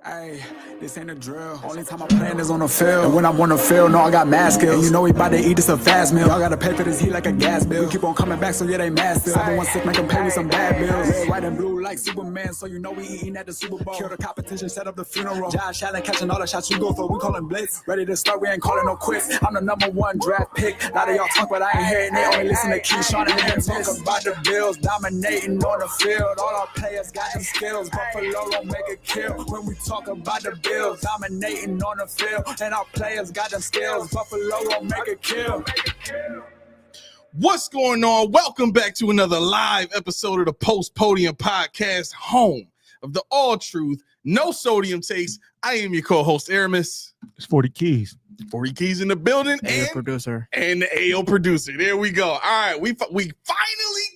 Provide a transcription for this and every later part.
Hey, this ain't a drill. Only time I'm playing is on the field. And when I'm on the field, no, I got mad skills. And you know we about to eat this a fast meal. Y'all gotta pay for this heat like a gas bill. We keep on coming back, so yeah, they mad still. Everyone sick, make them pay me some bad bills. Red, white, and blue like Superman, so you know we eating at the Super Bowl. Kill the competition, set up the funeral. Josh Allen catching all the shots you go for. We callin' blitz. Ready to start, we ain't calling no quits. I'm the #1 draft pick. A lot of y'all talk, but I ain't hearing it. Only listen to Keyshawn and him talk about the Bills dominating on the field. All our players got them skills. Buffalo don't make a kill when we talk about the Bills dominating on the field, and our players got them skills. Buffalo won't make a kill. What's going on? Welcome back to another live episode of the Post Podium Podcast, home of the all truth, no sodium takes. I am your co-host Aramis. It's 40 Keys. 40 Keys in the building, and producer and the AO producer. There we go. All right, we finally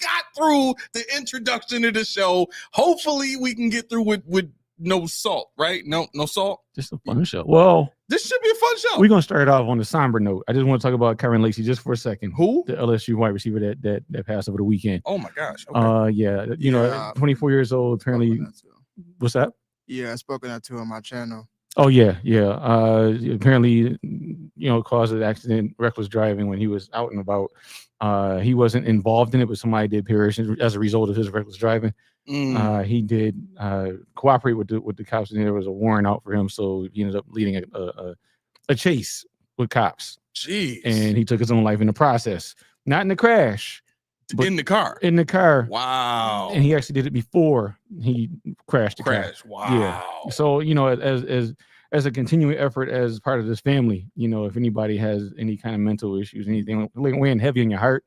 got through the introduction of the show. Hopefully, we can get through with no salt, right? No salt. Just a fun show. Well, this should be a fun show. We're gonna start off on a somber note. I just want to talk about Kyren Lacy just for a second. Who? The LSU wide receiver that passed over the weekend. Oh my gosh. Okay. Yeah, 24 years old. Apparently, what's that? Yeah, I spoke on that too on my channel. Oh yeah. Apparently, caused an accident, reckless driving when he was out and about. He wasn't involved in it, but somebody did perish as a result of his reckless driving. He did cooperate with the cops, and there was a warrant out for him, so he ended up leading a chase with cops. Jeez. And he took his own life in the process, not in the crash, but in the car. In the car. Wow. And he actually did it before he crashed the car. Wow. Yeah. So as a continuing effort as part of this family, if anybody has any kind of mental issues, anything weighing heavy on your heart,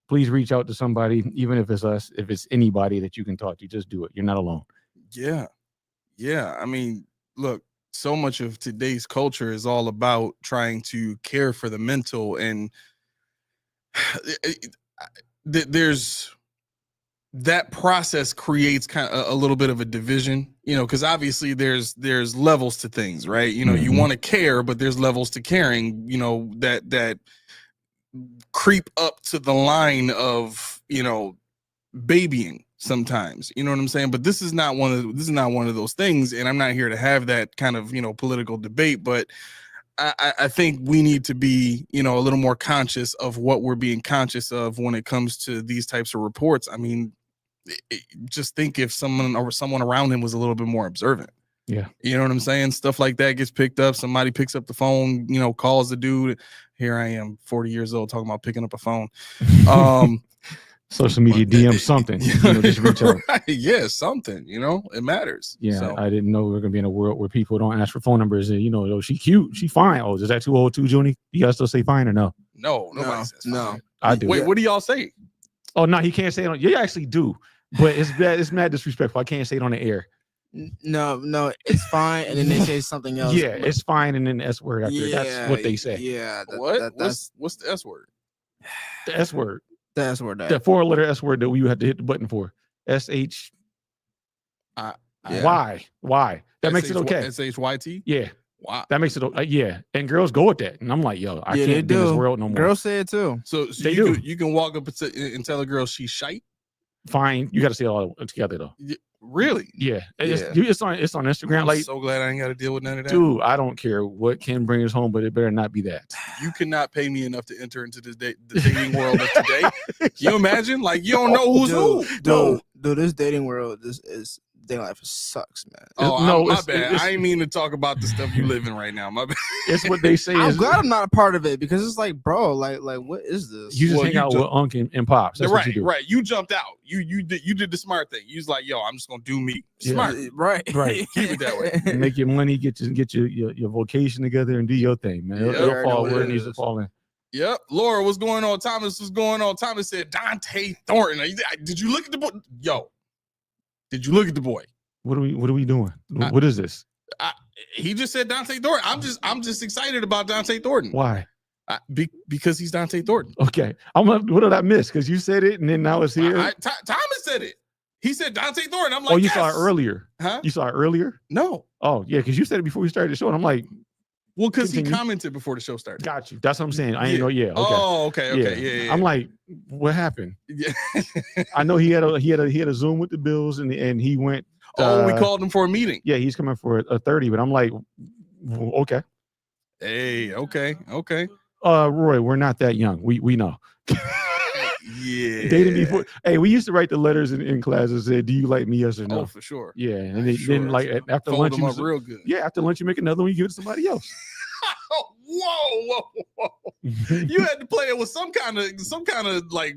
please reach out to somebody, even if it's us, if it's anybody that you can talk to, just do it. You're not alone. Yeah. I mean, look, so much of today's culture is all about trying to care for the mental, and there's that process creates kind of a little bit of a division, because obviously there's levels to things, right? You want to care, but there's levels to caring, that creep up to the line of, babying sometimes, you know what I'm saying? But this is not one of those things, and I'm not here to have that kind of, political debate, but I think we need to be, a little more conscious of what we're being conscious of when it comes to these types of reports. I mean, just think if someone around him was a little bit more observant. Yeah. You know what I'm saying? Stuff like that gets picked up. Somebody picks up the phone, calls the dude. Here I am, 40 years old, talking about picking up a phone. Social media DM something. Just reach out. Right. Yeah, something, it matters. Yeah, so. I didn't know we were going to be in a world where people don't ask for phone numbers. And, oh, she cute, she fine. Oh, is that too old too, Junie? You guys still say fine or no? No, nobody says fine. No. I do. Wait, what do y'all say? Oh, no, he can't say it on. You actually do, but it's bad. It's mad disrespectful. I can't say it on the air. No, it's fine. And then they say something else. Yeah, it's fine. And then the S word after. Yeah, that's what they say. Yeah. What's the S word? The S word. The S word. The 4-letter S word that we had to hit the button for. SH. Why? That makes it okay. SHYT? Yeah. Wow. That makes it yeah. And girls go with that. And I'm like, yo, I can't they do do. this world no more. Girls say it too. So they you can walk up and tell a girl she's shite? Fine. You got to say it all together though. Really? Yeah. It's on Instagram. I'm like, so glad I ain't got to deal with none of that. Dude, I don't care what Ken brings home, but it better not be that. You cannot pay me enough to enter into the dating world of today. Can you imagine? Like, you don't know who's who. Dude, this dating world is dating life sucks, man. Oh, no, my bad. I ain't mean to talk about the stuff you live in right now. My bad. It's what they say. I'm glad I'm not a part of it, because it's like, bro, like what is this? You just hang out with Unc and Pops. That's what you do. Right. You jumped out. You did the smart thing. You was like, yo, I'm just gonna do me. Smart. Yeah, right. Keep it that way. Make your money, get your vocation together, and do your thing, man. It'll fall where it needs to fall in. Yep. Laura, what's going on? Thomas, what's going on? Thomas said Dont'e Thornton. Did you look at the boy? Yo, did you look at the boy? What are we doing? What is this? He just said Dont'e Thornton. I'm just excited about Dont'e Thornton. Why? Because he's Dont'e Thornton. Okay. What did I miss? Because you said it and then now it's here. Thomas said it. He said Dont'e Thornton. I'm like, you saw it earlier. Huh? You saw it earlier? No. Oh, yeah, because you said it before we started the show. And I'm like, well, because he commented before the show started. Got you. That's what I'm saying. I ain't know. Yeah. Okay. Oh, okay. Yeah. I'm like, what happened? Yeah. I know he had a Zoom with the Bills and he went. Oh, we called him for a meeting. Yeah, he's coming for a 30, but I'm like, well, okay. Hey, okay. Roy, we're not that young. We know. Yeah. Dating before. Hey, we used to write the letters in class and say, "Do you like me? Yes or no?" Oh, for sure. Yeah, and then like after Fold lunch, them up real good. Yeah, after lunch, you make another one, you give it to somebody else. Whoa. You had to play it with some kind of like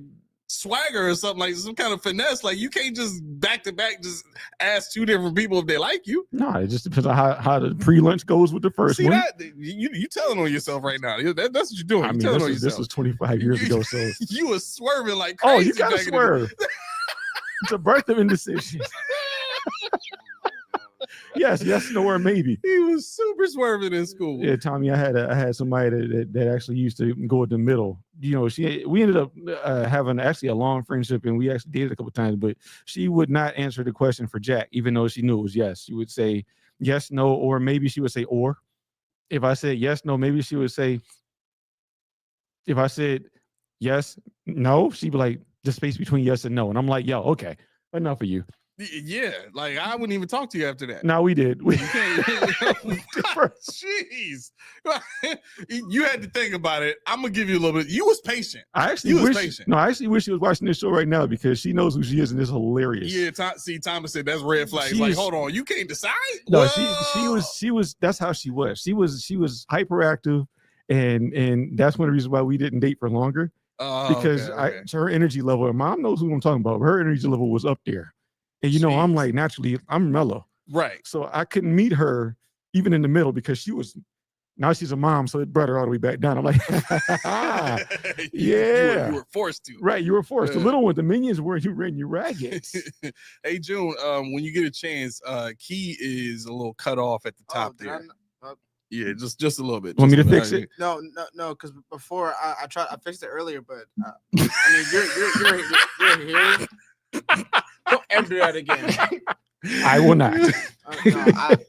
swagger or something, like some kind of finesse. Like you can't just back to back just ask two different people if they like you. No, it just depends on how the pre-lunch goes with the first one. That you telling on yourself right now. That's what you're doing. I mean, this was 25 years ago, so you were swerving like crazy. Oh, you gotta swerve. It's a birth of indecision. Yes, no, or maybe. He was super swerving in school. Yeah, Tommy, I had somebody that actually used to go in the middle. You know, we ended up having actually a long friendship, and we actually dated a couple times. But she would not answer the question for Jack, even though she knew it was yes. She would say yes, no, or maybe she would say or. If I said yes, no, maybe she would say. If I said yes, no, she'd be like the space between yes and no, and I'm like, yo, okay, enough of you. Yeah, like I wouldn't even talk to you after that. No, we did. Jeez, you had to think about it. I'm gonna give you a little bit. You was patient. I actually wish she was watching this show right now because she knows who she is and it's hilarious. Yeah, Thomas said that's red flag. Like, hold on, you can't decide. No, she was. That's how she was. She was hyperactive, and that's one of the reasons why we didn't date for longer. Because her energy level. And Mom knows who I'm talking about. Her energy level was up there. And you know, I'm like naturally, I'm mellow. Right. So I couldn't meet her even in the middle because now she's a mom, so it brought her all the way back down. I'm like, yeah. You were forced to. Right, you were forced. The little one, the minions were you ran you ragged. Hey, June, when you get a chance, Key is a little cut off at the top there. Yeah, just a little bit. Want me to fix it? No, because before I fixed it earlier, but I mean you're here. Don't ever do that again. I will not.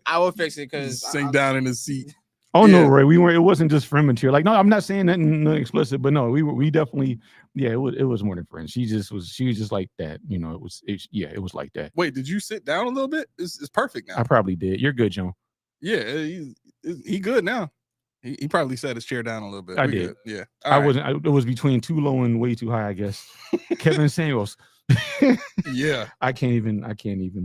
I will fix it because sink down in the seat. Oh yeah. No, Ray, it wasn't just friend material. Like, no, I'm not saying that explicit, but no, we definitely, yeah, it was more than friends. She was just like that, you know. It was like that. Wait, did you sit down a little bit? It's perfect now. I probably did. You're good, John. Yeah, he good now. He probably set his chair down a little bit. I did. Good. Yeah, it was between too low and way too high, I guess. Kevin Samuels. Yeah, I can't even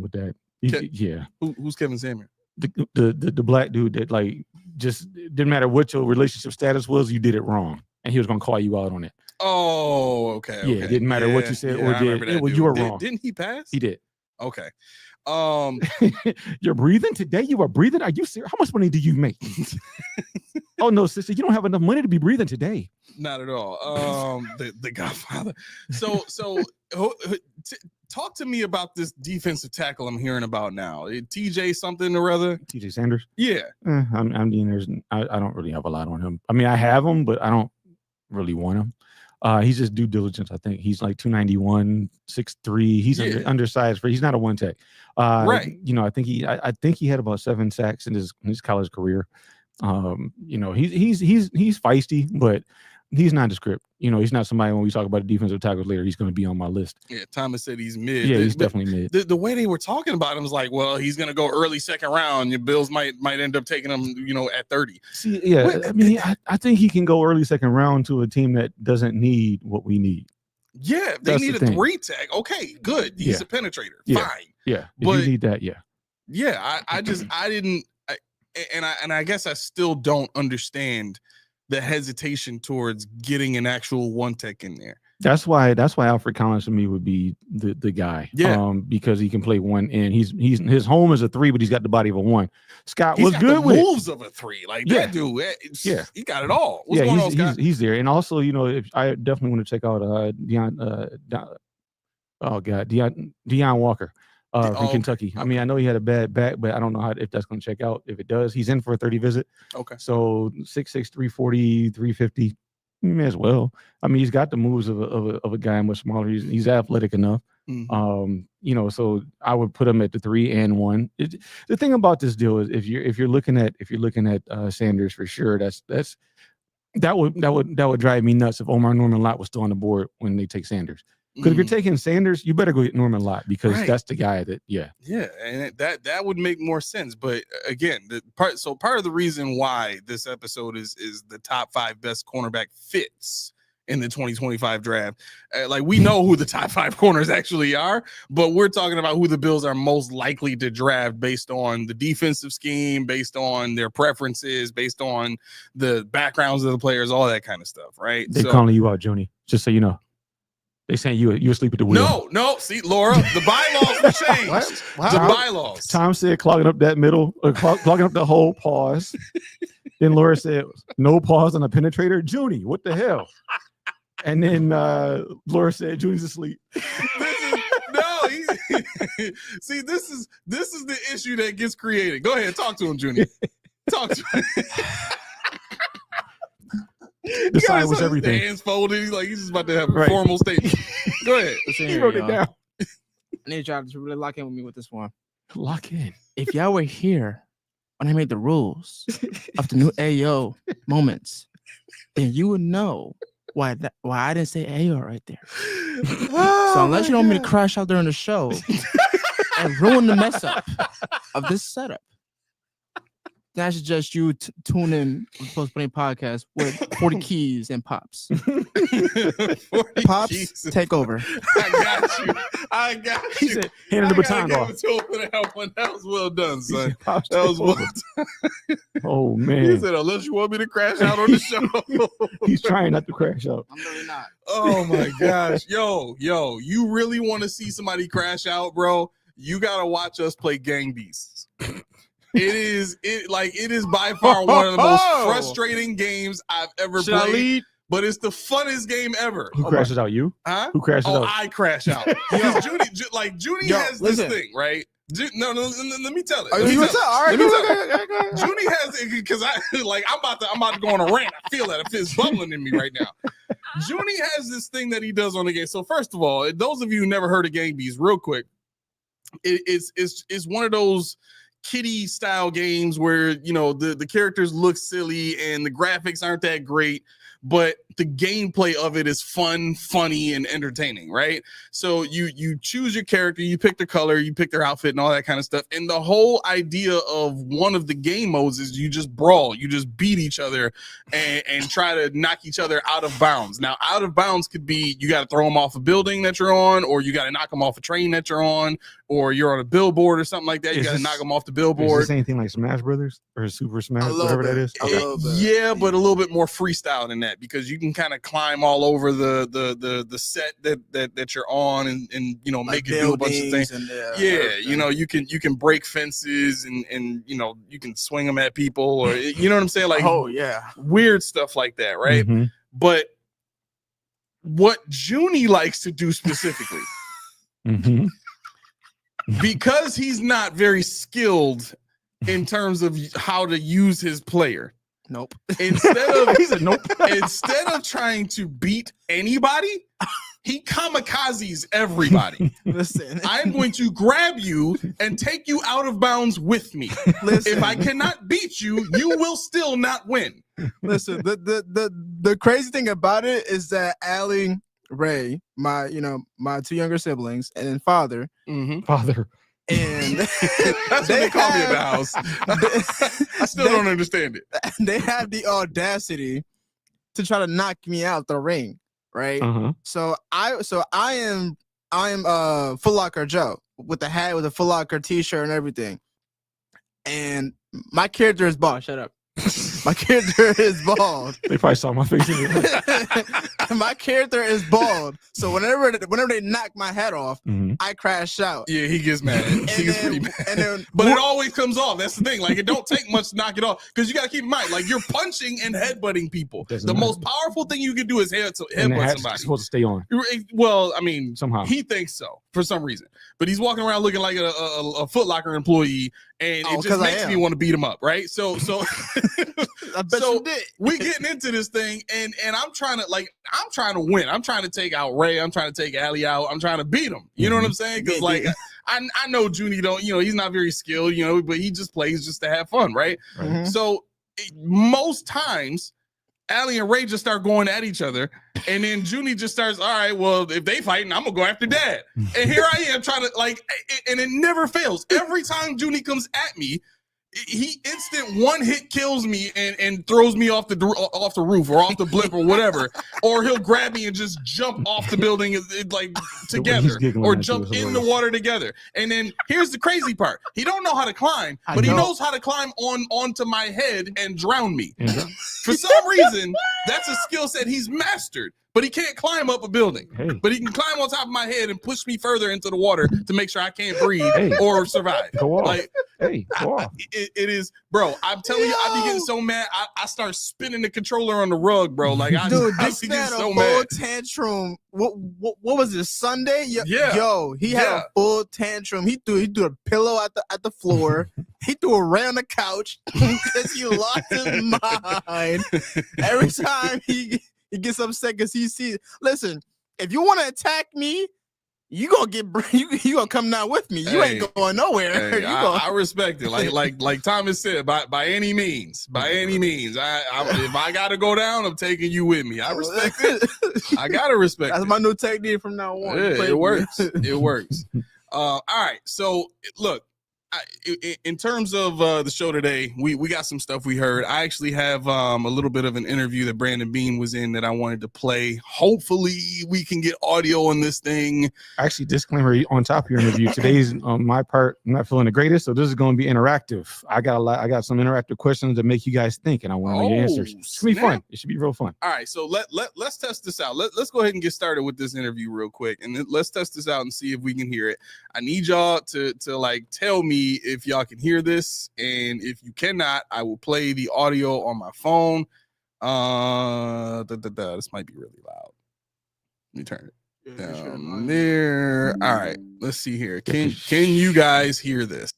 with that. Yeah, who's Kevin Samuel? The black dude that like just didn't matter what your relationship status was, you did it wrong, and he was gonna call you out on it. Oh, okay. Yeah, it didn't matter what you said or did. Well, you were wrong. Didn't he pass? He did. Okay. You're breathing today. You are breathing. Are you serious? How much money do you make? Oh no, sister, you don't have enough money to be breathing today. Not at all. The Godfather. So talk to me about this defensive tackle I'm hearing about now. TJ something or other. TJ Sanders. Yeah. I don't really have a lot on him. I mean, I have him, but I don't really want him. He's just due diligence. I think he's like 291, 6'3". He's undersized for. He's not a one tech. Right. You know, I think he had about 7 sacks in his college career. You know, he's feisty, but he's nondescript. You know, he's not somebody when we talk about the defensive tackles later, he's going to be on my list. Yeah, Thomas said he's mid. Yeah, he's definitely mid. The way they were talking about him was like, well, he's going to go early second round. Your Bills might end up taking him, you know, at 30. See, yeah, I mean, I think he can go early second round to a team that doesn't need what we need. Yeah, they need a 3 tag. Okay, good. He's a penetrator. Yeah. Fine. Yeah, but you need that. Yeah. Yeah, I didn't. I guess I still don't understand the hesitation towards getting an actual one tech in there. That's why Alfred Collins to me would be the guy. Yeah. Because he can play one end. His home is a 3, but he's got the body of a 1. Scott was good with moves of a 3. Like that dude. Yeah, he got it all. What's going on, Scott? He's there. And also, you know, if I definitely want to check out Deion Walker. From Kentucky. I mean, I know he had a bad back, but I don't know if that's going to check out. If it does, he's in for a 30 visit. Okay. So 6'6", 340, 350, may as well. I mean, he's got the moves of a guy much smaller. He's athletic enough. Mm-hmm. You know, so I would put him at the 3 and 1. The thing about this deal is if you're looking at Sanders for sure, that would drive me nuts if Omar Norman Lott was still on the board when they take Sanders. Because if you're taking Sanders, you better go get Norman Lott because Right. that's the guy that, yeah. Yeah, and that would make more sense. But again, part of the reason why this episode is the top 5 best cornerback fits in the 2025 draft. Like, we know who the top 5 corners actually are, but we're talking about who the Bills are most likely to draft based on the defensive scheme, based on their preferences, based on the backgrounds of the players, all that kind of stuff, right? They're calling you out, Joni, just so you know. They saying you asleep at the wheel. No. See, Laura, the bylaws were changed. What? The Wow. bylaws. Tom said clogging up that middle, clogging up the whole pause. Then Laura said no pause on a penetrator. Junie, what the hell? And then Laura said Junie's asleep. See, this is the issue that gets created. Go ahead, talk to him, Junie. Talk to him. The sign was His everything. hands folded. He's just about to have a Right. formal statement. Go ahead. Listen He here, wrote it y'all. down. I need y'all to really lock in with me with this one. Lock in. If y'all were here when I made the rules of the new AO moments, then you would know why I didn't say AO right there. So unless you don't want me to crash out during the show and ruin the mess up of this setup, then I suggest you tune in to the Post Playing Podcast with 40 keys and pops. 40 Pops, keys. take over. I got He you. said, handing the baton Give off. it to him for that one. That was well done, He son. said, "Pops, That was take well over." done. Oh He man, said, unless you want me to crash out on the show. he's trying not to crash out. I'm really not. Oh my gosh. Yo, you really want to see somebody crash out, bro? You gotta watch us play Gang Beasts. It is by far one of the most frustrating games I've ever Should I played, lead? but it's the funnest game ever. Who crashes out? You? Huh? Who crashes Oh, out? I crash out. Because Junie Yo, has listen. this thing, right? No, let me tell it. Are Let me you tell it. all right? Let me tell it. Junie has it because I'm about to go on a rant. I feel that it's bubbling in me right now. Junie has this thing that he does on the game. So first of all, those of you who never heard of Gang Beasts, real quick, it's one of those kiddie style games where the characters look silly and the graphics aren't that great, but the gameplay of it is fun, funny, and entertaining, right? So you choose your character, you pick the color, you pick their outfit and all that kind of stuff. And the whole idea of one of the game modes is you just brawl, you just beat each other and try to knock each other out of bounds. Now, out of bounds could be you got to throw them off a building that you're on, or you got to knock them off a train that you're on, or you're on a billboard or something like that. You Is got to this- knock them off the Is billboard. this anything like Smash Brothers or Super Smash, little whatever that bit. is? A little bit. Yeah, but a little bit more freestyle than that because you can kind of climb all over the set that you're on and make it do a bunch of things. And, Yeah, you can break fences and you can swing them at people or you know what I'm saying, like oh yeah. weird stuff like that, right? Mhm. But what Junie likes to do specifically, Mhm. because he's not very skilled in terms of how to use his player, Nope. instead of He said, "Nope." instead of trying to beat anybody, he kamikazes everybody. Listen. I'm going to grab you and take you out of bounds with me. Listen. If I cannot beat you, you will still not win. Listen, the crazy thing about it is that Allie, Ray, my 2 younger siblings, and then father, Father. and That's what they call me in the house. I still don't understand it. they have the audacity to try to knock me out the ring, right? Uh-huh. So I am Foot Locker Joe with the hat, with the Foot Locker t-shirt and everything. And my character is bald. Shut up. My character is bald. They probably saw my face. In it. My character is bald. So whenever they knock my head off, Mhm. I crash out. Yeah, he gets mad. He gets pretty mad. And then But it always comes off. That's the thing. Like, it don't take much to knock it off because you got to keep in mind, like, you're punching and headbutting people. Doesn't The matter. most powerful thing you can do is And the headbutt hat's somebody. supposed to stay on Well, I mean, somehow. he thinks so for some reason, but he's walking around looking like a Foot Locker employee, and Oh, it 'cause just I makes am. me want to beat him up, right? So I bet so you did. we getting into this thing, and I'm trying to win. I'm trying to take out Ray. I'm trying to take Allie out. I'm trying to beat him. You know what I'm saying? Because like I know Junie don't, he's not very skilled, but he just plays just to have fun, right? Right. Mhm. So most times Allie and Ray just start going at each other. And then Junie just starts, all right, well, if they fighting, I'm going to go after Dad. And here I am trying to, like, and it never fails. Every time Junie comes at me, he instant one hit kills me and throws me off the roof or off the blimp or whatever, or he'll grab me and just jump off the building like together or jump in the water together. And then here's the crazy part: he don't know how to climb, but he knows how to climb onto my head and drown me. For some reason, that's a skill set he's mastered. But he can't climb up a building. But he can climb on top of my head and push me further into the water to make sure I can't breathe or survive. Go off. Like, go off. It is, bro. I'm telling you, I be getting so mad. I start spinning the controller on the rug, bro. Like, I be getting so mad. Tantrum. What was it? Sunday? Yeah. Yo, he had a full tantrum. He threw a pillow at the floor. He threw a ray on the couch because he lost his mind. Every time he gets upset because he sees. Listen, if you want to attack me, you gonna come down with me. You ain't going nowhere. I respect it. Like Thomas said, by any means. If I gotta go down, I'm taking you with me. I respect it. I gotta respect. That's my new technique from now on. Yeah, it works. It works. All right. So look. In terms of the show today, we got some stuff we heard. I actually have a little bit of an interview that Brandon Beane was in that I wanted to play. Hopefully we can get audio on this thing. Actually, disclaimer on top of your interview, today's on my part, I'm not feeling the greatest, so this is going to be interactive. I got some interactive questions to make you guys think, and I want to know your answers. It should be fun. It should be real fun. All right, so let's test this out. Let's go ahead and get started with this interview real quick, and let's test this out and see if we can hear it. I need y'all to like tell me if y'all can hear this, and if you cannot, I will play the audio on my phone. This might be really loud. Let me turn it down there. All right, let's see here. Can you guys hear this?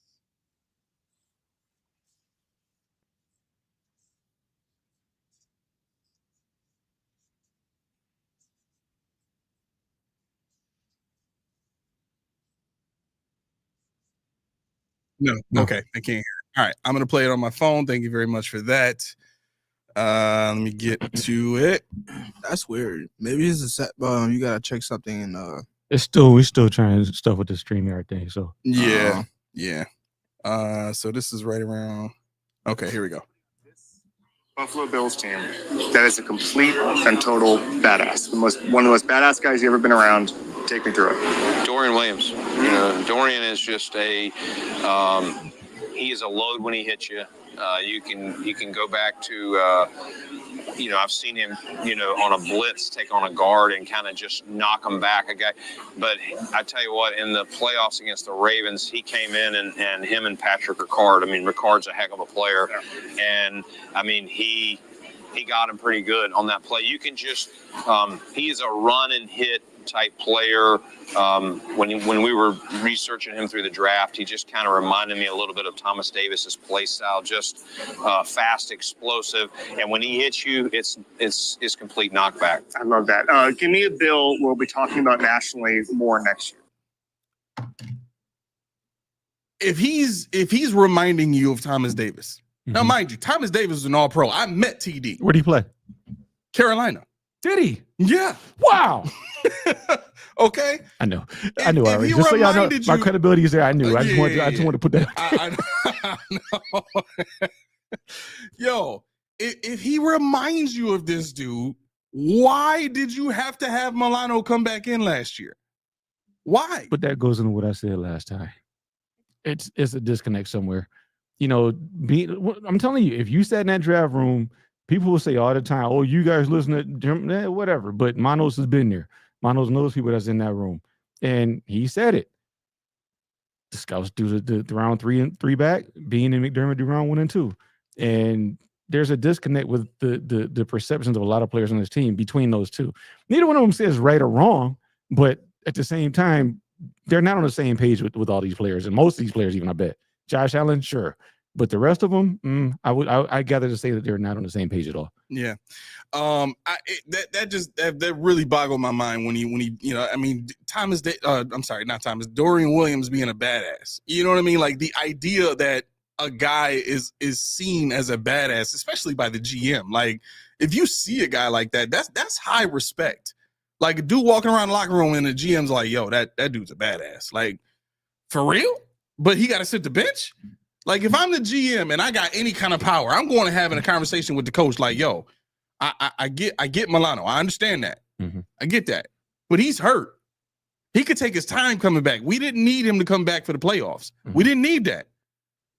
No. Okay, I can't hear it. All right, I'm gonna play it on my phone. Thank you very much for that. Let me get to it. That's weird. Maybe it's a set. You gotta check something and we're still trying stuff with the StreamYard thing. So yeah. So this is right around. Okay, here we go. Buffalo Bills team that is a complete and total badass. One of the most badass guys you ever been around. Take me through it. Dorian Williams. You know, Dorian is just he is a load when he hits you. You can go back to I've seen him on a blitz take on a guard and kind of just knock him back a guy. But I tell you what, in the playoffs against the Ravens, he came in and him and Patrick Ricard. I mean, Ricard's a heck of a player, and I mean he got him pretty good on that play. You can just he is a run and hit type player. When we were researching him through the draft, he just kind of reminded me a little bit of Thomas Davis's play style, just fast, explosive, and when he hits you, it's complete knockback. I love that. Give me a Bill we'll be talking about nationally more next year. If he's reminding you of Thomas Davis, now mind you, Thomas Davis is an All-Pro. I met TD. Where do you play? Carolina. Did he? Yeah. Wow. Okay. I know already. Just so y'all know, my credibility is there. I knew. I just want to put that. I know. Yo, if he reminds you of this dude, why did you have to have Milano come back in last year? Why? But that goes into what I said last time. It's a disconnect somewhere. I'm telling you, if you sat in that draft room, people will say all the time, "Oh, you guys listen to whatever." But Manos has been there. Manos knows people that's in that room, and he said it. The scouts do the round 3 and 3 back. Beane and McDermott do round 1 and 2, and there's a disconnect with the perceptions of a lot of players on this team between those two. Neither one of them says right or wrong, but at the same time, they're not on the same page with all these players, and most of these players, even I bet. Josh Allen, sure. But the rest of them, I gather to say that they're not on the same page at all. Yeah, that really boggled my mind when he I mean, not Thomas, Dorian Williams being a badass. You know what I mean? Like the idea that a guy is seen as a badass, especially by the GM. Like, if you see a guy like that, that's high respect. Like, a dude walking around the locker room and the GM's like, yo, that dude's a badass. Like, for real? But he got to sit the bench? Like, if I'm the GM and I got any kind of power, I'm going to having a conversation with the coach like, yo, I get Milano. I understand that. Mm-hmm. I get that. But he's hurt. He could take his time coming back. We didn't need him to come back for the playoffs. Mm-hmm. We didn't need that.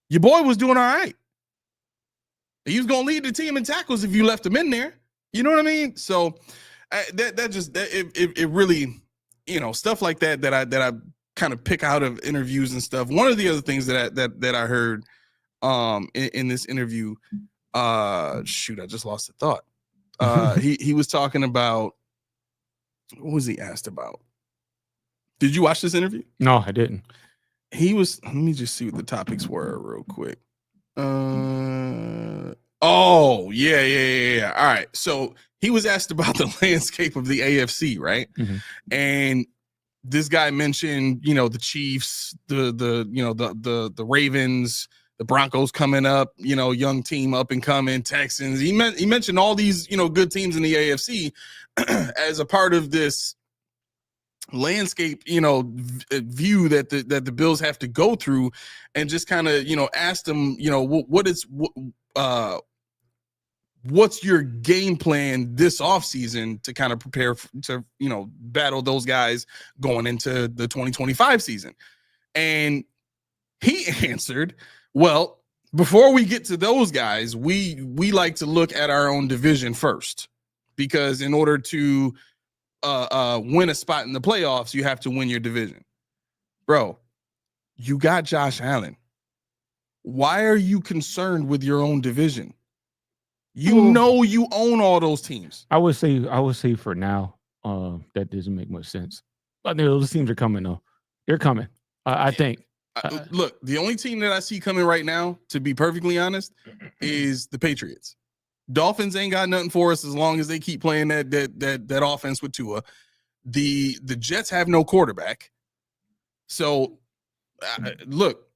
Your boy was doing all right. He was going to lead the team in tackles if you left him in there. You know what I mean? So it really, you know, stuff like that I kind of pick out of interviews and stuff. One of the other things that I heard in this interview, I just lost the thought. He was talking about, what was he asked about? Did you watch this interview? No, I didn't. He was, let me just see what the topics were real quick. Yeah. All right. So he was asked about the landscape of the AFC, right? Mm-hmm. And this guy mentioned, you know, the Chiefs, the Ravens, the Broncos coming up, you know, young team up and coming, Texans. He mentioned all these, you know, good teams in the AFC as a part of this landscape, you know, view that the Bills have to go through, and just kind of, you know, asked them, you know, what's your game plan this offseason to kind of prepare to, you know, battle those guys going into the 2025 season. And he answered, well, before we get to those guys, we like to look at our own division first, because in order to win a spot in the playoffs, you have to win your division. Bro, you got Josh Allen. Why are you concerned with your own division? You know you own all those teams. I would say for now, that doesn't make much sense. But those teams are coming though. They're coming. I think. Look, the only team that I see coming right now, to be perfectly honest, is the Patriots. Dolphins ain't got nothing for us as long as they keep playing that offense with Tua. The Jets have no quarterback. So, look,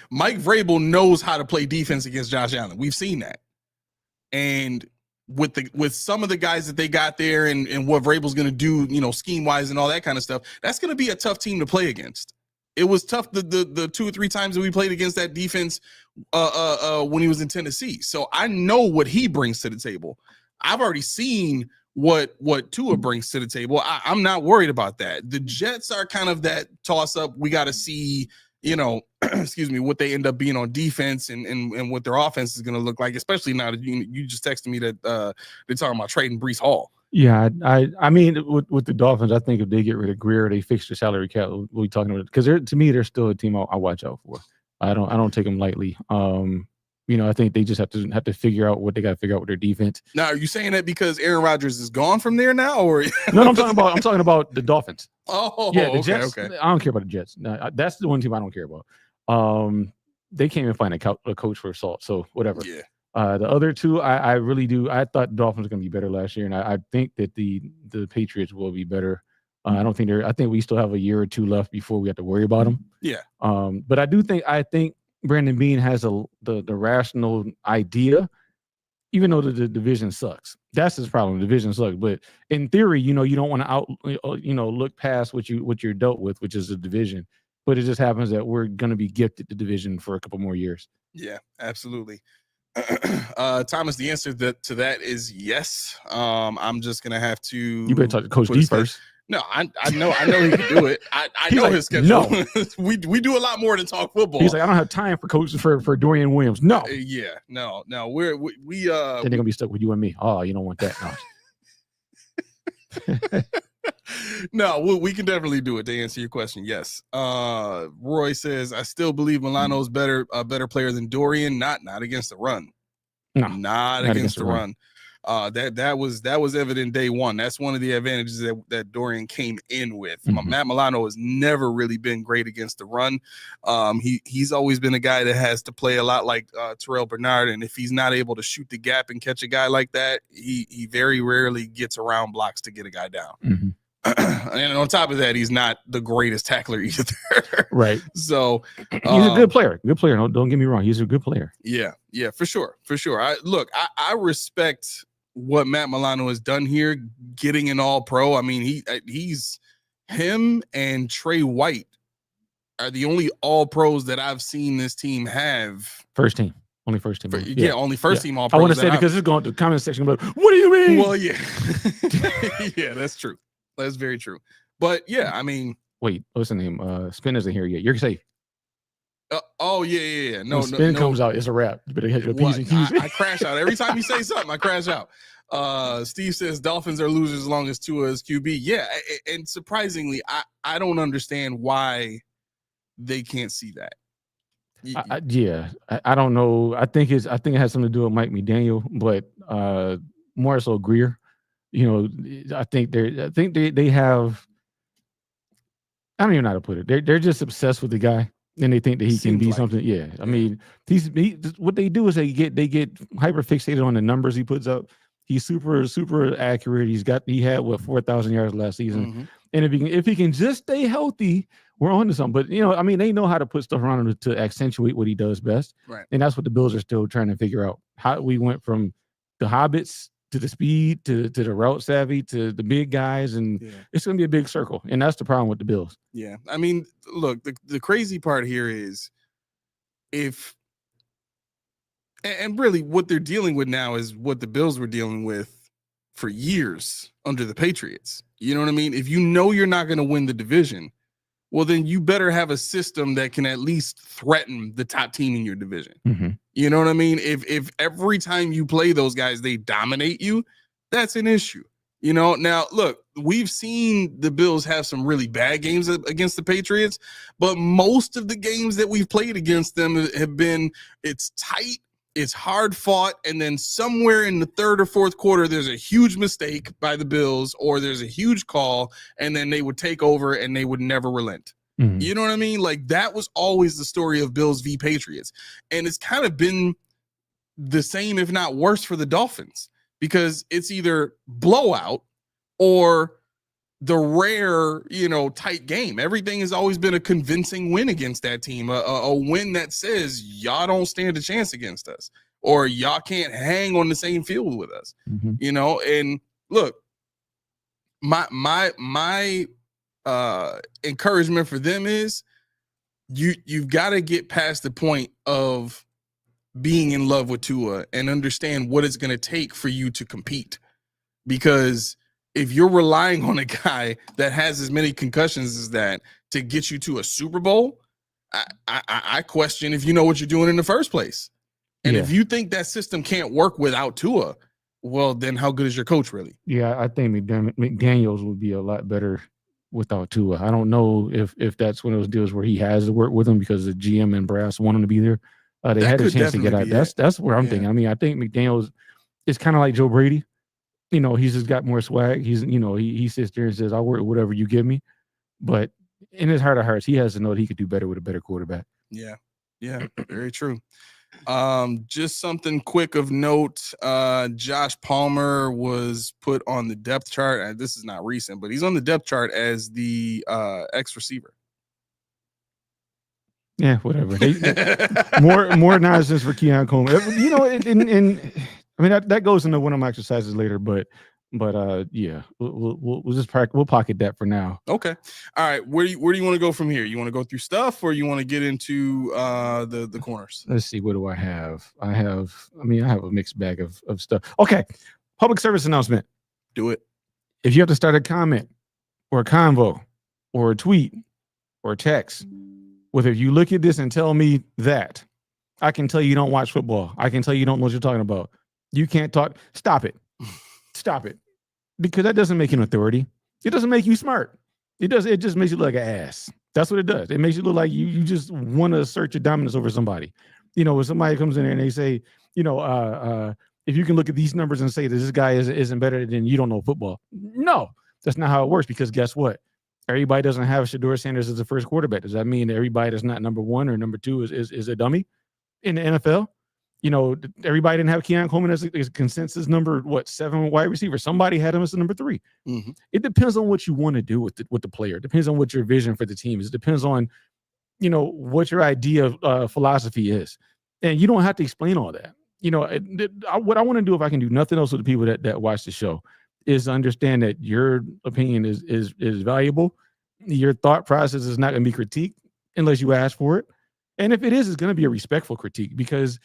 Mike Vrabel knows how to play defense against Josh Allen. We've seen that. And with some of the guys that they got there and what Vrabel's going to do, you know, scheme-wise and all that kind of stuff, that's going to be a tough team to play against. It was tough the 2 or 3 times that we played against that defense when he was in Tennessee. So I know what he brings to the table. I've already seen what Tua brings to the table. I'm not worried about that. The Jets are kind of that toss-up. We got to see, you know, excuse me, what they end up being on defense and what their offense is going to look like, especially now that you just texted me that they're talking about trading Breece Hall. Yeah, I mean, with the Dolphins, I think if they get rid of Greer, they fix their salary cap. We'll be talking about it, because to me, they're still a team I watch out for. I don't take them lightly. You know, I think they just have to figure out what they got to figure out with their defense. Now, are you saying that because Aaron Rodgers is gone from there now, or no? I'm talking about the Dolphins. Oh, yeah, the Jets. Okay. I don't care about the Jets. No, that's the one team I don't care about. They can't even find a coach for assault, so whatever. Yeah. The other two, I really do. I thought the Dolphins were going to be better last year, and I think that the Patriots will be better. I think we still have a year or two left before we have to worry about them. Yeah. But I think Brandon Beane has the rational idea, even though the division sucks. That's his problem. The division sucks. But in theory, you know, you don't want to look past what you're dealt with, which is the division. But it just happens that we're going to be gifted the division for a couple more years. Yeah, absolutely. Thomas, the answer to that is yes. I'm just gonna have to. You better talk to Coach D first. No, I know he can do it. I know his schedule. No. we do a lot more than talk football. He's like, I don't have time for coaches for Dorian Williams. No. Yeah, no. We then they're gonna be stuck with you and me. Oh, you don't want that. No. No, we can definitely do it. To answer your question, yes. Roy says, I still believe Milano's a better player than Dorian. Not against the run. No, not against the run. That was evident day one. That's one of the advantages that Dorian came in with. Mm-hmm. Matt Milano has never really been great against the run. He's always been a guy that has to play a lot like Terrell Bernard, and if he's not able to shoot the gap and catch a guy like that, he very rarely gets around blocks to get a guy down. Mm-hmm. And on top of that, he's not the greatest tackler either. Right. So He's a good player. Good player. Don't get me wrong. He's a good player. Yeah, for sure. I respect what Matt Milano has done here, getting an All-Pro. I mean, he's him and Trey White are the only All-Pros that I've seen this team have. First team. Only first team. Only first team All-Pros. I want to say because it's going to the comment section, but what do you mean? Well, yeah. Yeah, that's true. That's very true. But yeah, I mean, wait, what's the name? Spin isn't here yet. You're safe. Yeah. No, when Spin comes out, it's a wrap. You better hit your P's and Q's. I crash out every time you say something. I crash out. Steve says Dolphins are losers as long as Tua is QB. Yeah, and surprisingly, I don't understand why they can't see that. I don't know. I think it has something to do with Mike McDaniel, but more so Greer. You know, I think they have. I don't even know how to put it. They're just obsessed with the guy, and they think that he can be something. Yeah, I mean, what they do is they get hyper fixated on the numbers he puts up. He's super accurate. He had 4,000 yards last season, Mm-hmm. and if he can just stay healthy, we're on to something. But you know, I mean, they know how to put stuff around him to accentuate what he does best, right? And that's what the Bills are still trying to figure out. How we went from the hobbits to the speed, to the route savvy, to the big guys, and it's going to be a big circle. And that's the problem with the Bills. Yeah. I mean, look, the crazy part here is and really what they're dealing with now is what the Bills were dealing with for years under the Patriots. You know what I mean? If you know you're not going to win the division, well, then you better have a system that can at least threaten the top team in your division. Mm-hmm. You know what I mean? If every time you play those guys, they dominate you, that's an issue. You know, now look, we've seen the Bills have some really bad games against the Patriots, but most of the games that we've played against them have been, it's tight, it's hard fought, and then somewhere in the third or fourth quarter, there's a huge mistake by the Bills, or there's a huge call, and then they would take over and they would never relent. Mm-hmm. You know what I mean? Like, that was always the story of Bills v. Patriots. And it's kind of been the same, if not worse, for the Dolphins, because it's either blowout or the rare, tight game. Everything has always been a convincing win against that team, a win that says y'all don't stand a chance against us, or y'all can't hang on the same field with us. Mm-hmm. And look, my encouragement for them is you've got to get past the point of being in love with Tua and understand what it's going to take for you to compete. Because if you're relying on a guy that has as many concussions as that to get you to a Super Bowl, I question if you know what you're doing in the first place. And if you think that system can't work without Tua, well, then how good is your coach really? Yeah, I think McDaniels would be a lot better without Tua. I don't know if that's one of those deals where he has to work with him because the GM and brass want him to be there. They had a chance to get out. That's where I'm thinking. I mean, I think McDaniels is kind of like Joe Brady. He's just got more swag. He sits there and says, I'll work with whatever you give me. But in his heart of hearts, he has to know that he could do better with a better quarterback. Yeah, very true. Just something quick of note. Josh Palmer was put on the depth chart. This is not recent, but he's on the depth chart as the X receiver. Yeah, whatever. More nonsense for Keon Coleman. And I mean that goes into one of my exercises later, but yeah, we'll just we'll pocket that for now. Okay, all right. Where do you want to go from here? You want to go through stuff, or you want to get into the corners? Let's see. What do I have? I have a mixed bag of stuff. Okay, public service announcement. Do it. If you have to start a comment or a convo or a tweet or a text, whether you look at this and tell me that, I can tell you don't watch football. I can tell you don't know what you're talking about. You can't talk. Stop it. Stop it. Because that doesn't make you an authority. It doesn't make you smart. It just makes you look like an ass. That's what it does. It makes you look like you just want to assert your dominance over somebody. When somebody comes in there and they say, if you can look at these numbers and say that this guy isn't better than you don't know football. No, that's not how it works, because guess what? Everybody doesn't have Shedeur Sanders as the first quarterback. Does that mean that everybody that's not number one or number two is a dummy in the NFL? everybody didn't have Keon Coleman as a consensus number, 7 wide receiver. Somebody had him as the number 3. Mm-hmm. It depends on what you want to do with the player. It depends on what your vision for the team is. It depends on, what your idea of philosophy is. And you don't have to explain all that. What I want to do, if I can do nothing else with the people that watch the show, is understand that your opinion is valuable. Your thought process is not going to be critiqued unless you ask for it. And if it is, it's going to be a respectful critique because,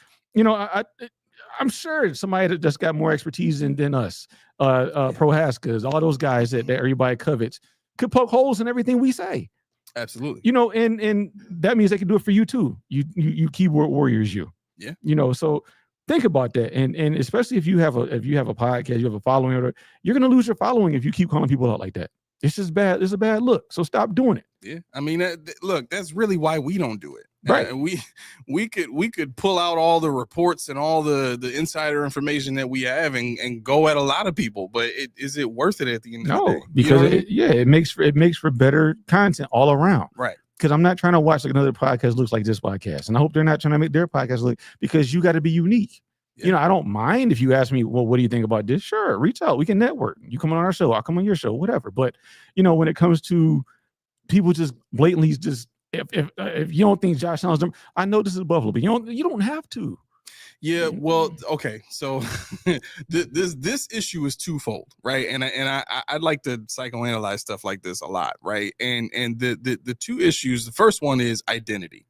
I'm sure somebody that just got more expertise than us, Prohaskas, all those guys that everybody covets, could poke holes in everything we say. Absolutely. And that means they can do it for you too. You keyboard warriors, you. Yeah. So think about that. And especially if you have a podcast, you have a following, you're going to lose your following if you keep calling people out like that. It's just bad. It's a bad look. So stop doing it. Yeah. I mean, look, that's really why we don't do it. Right. We could pull out all the reports and all the insider information that we have and go at a lot of people, but is it worth it at the end of the day? Because it makes for better content all around. Right. Because I'm not trying to watch like another podcast looks like this podcast. And I hope they're not trying to make their podcast look, because you got to be unique. Yeah. I don't mind if you ask me, well, what do you think about this? Sure, reach out. We can network. You come on our show, I'll come on your show, whatever. But, when it comes to people just blatantly just, if you don't think Josh Allen's, I know this is Buffalo, but you don't have to. Yeah, well, okay. So this issue is twofold, right? And I'd like to psychoanalyze stuff like this a lot, right? And the two issues, the first one is identity.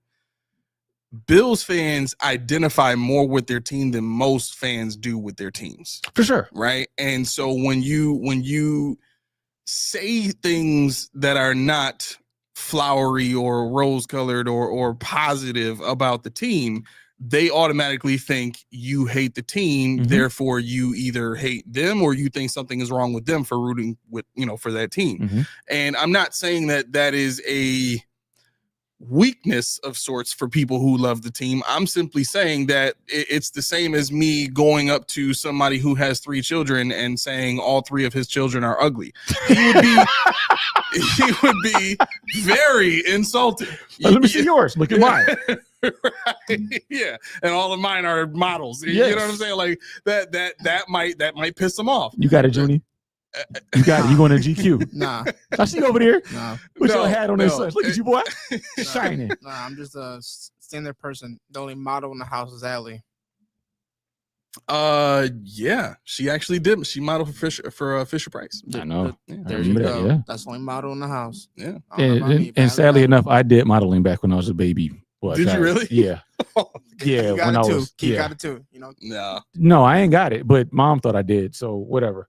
Bills fans identify more with their team than most fans do with their teams. For sure. Right? And so when you say things that are not flowery or rose-colored or positive about the team, they automatically think you hate the team. Mm-hmm. Therefore, you either hate them or you think something is wrong with them for rooting for that team. Mm-hmm. And I'm not saying that is a weakness of sorts for people who love the team. I'm simply saying that it's the same as me going up to somebody who has 3 children and saying all 3 of his children are ugly. He would be very insulted. Let me see yours. Look at mine. Right. Yeah, and all of mine are models. Yes. You know what I'm saying? Like that might piss them off. You got it, Junie. You got it. You going to GQ? Nah. I see you over there. Nah. Put your hat on this. Look at you, boy. Shining. Nah, I'm just a standard person. The only model in the house is Allie. Yeah, she actually did. She modeled for Fisher Price. I know. There you go. Yeah. That's the only model in the house. Yeah. And sadly enough, I did modeling back when I was a baby. Did you really? Yeah. Yeah. You got when it I too. was. Keith got it too. No, I ain't got it, but mom thought I did. So whatever.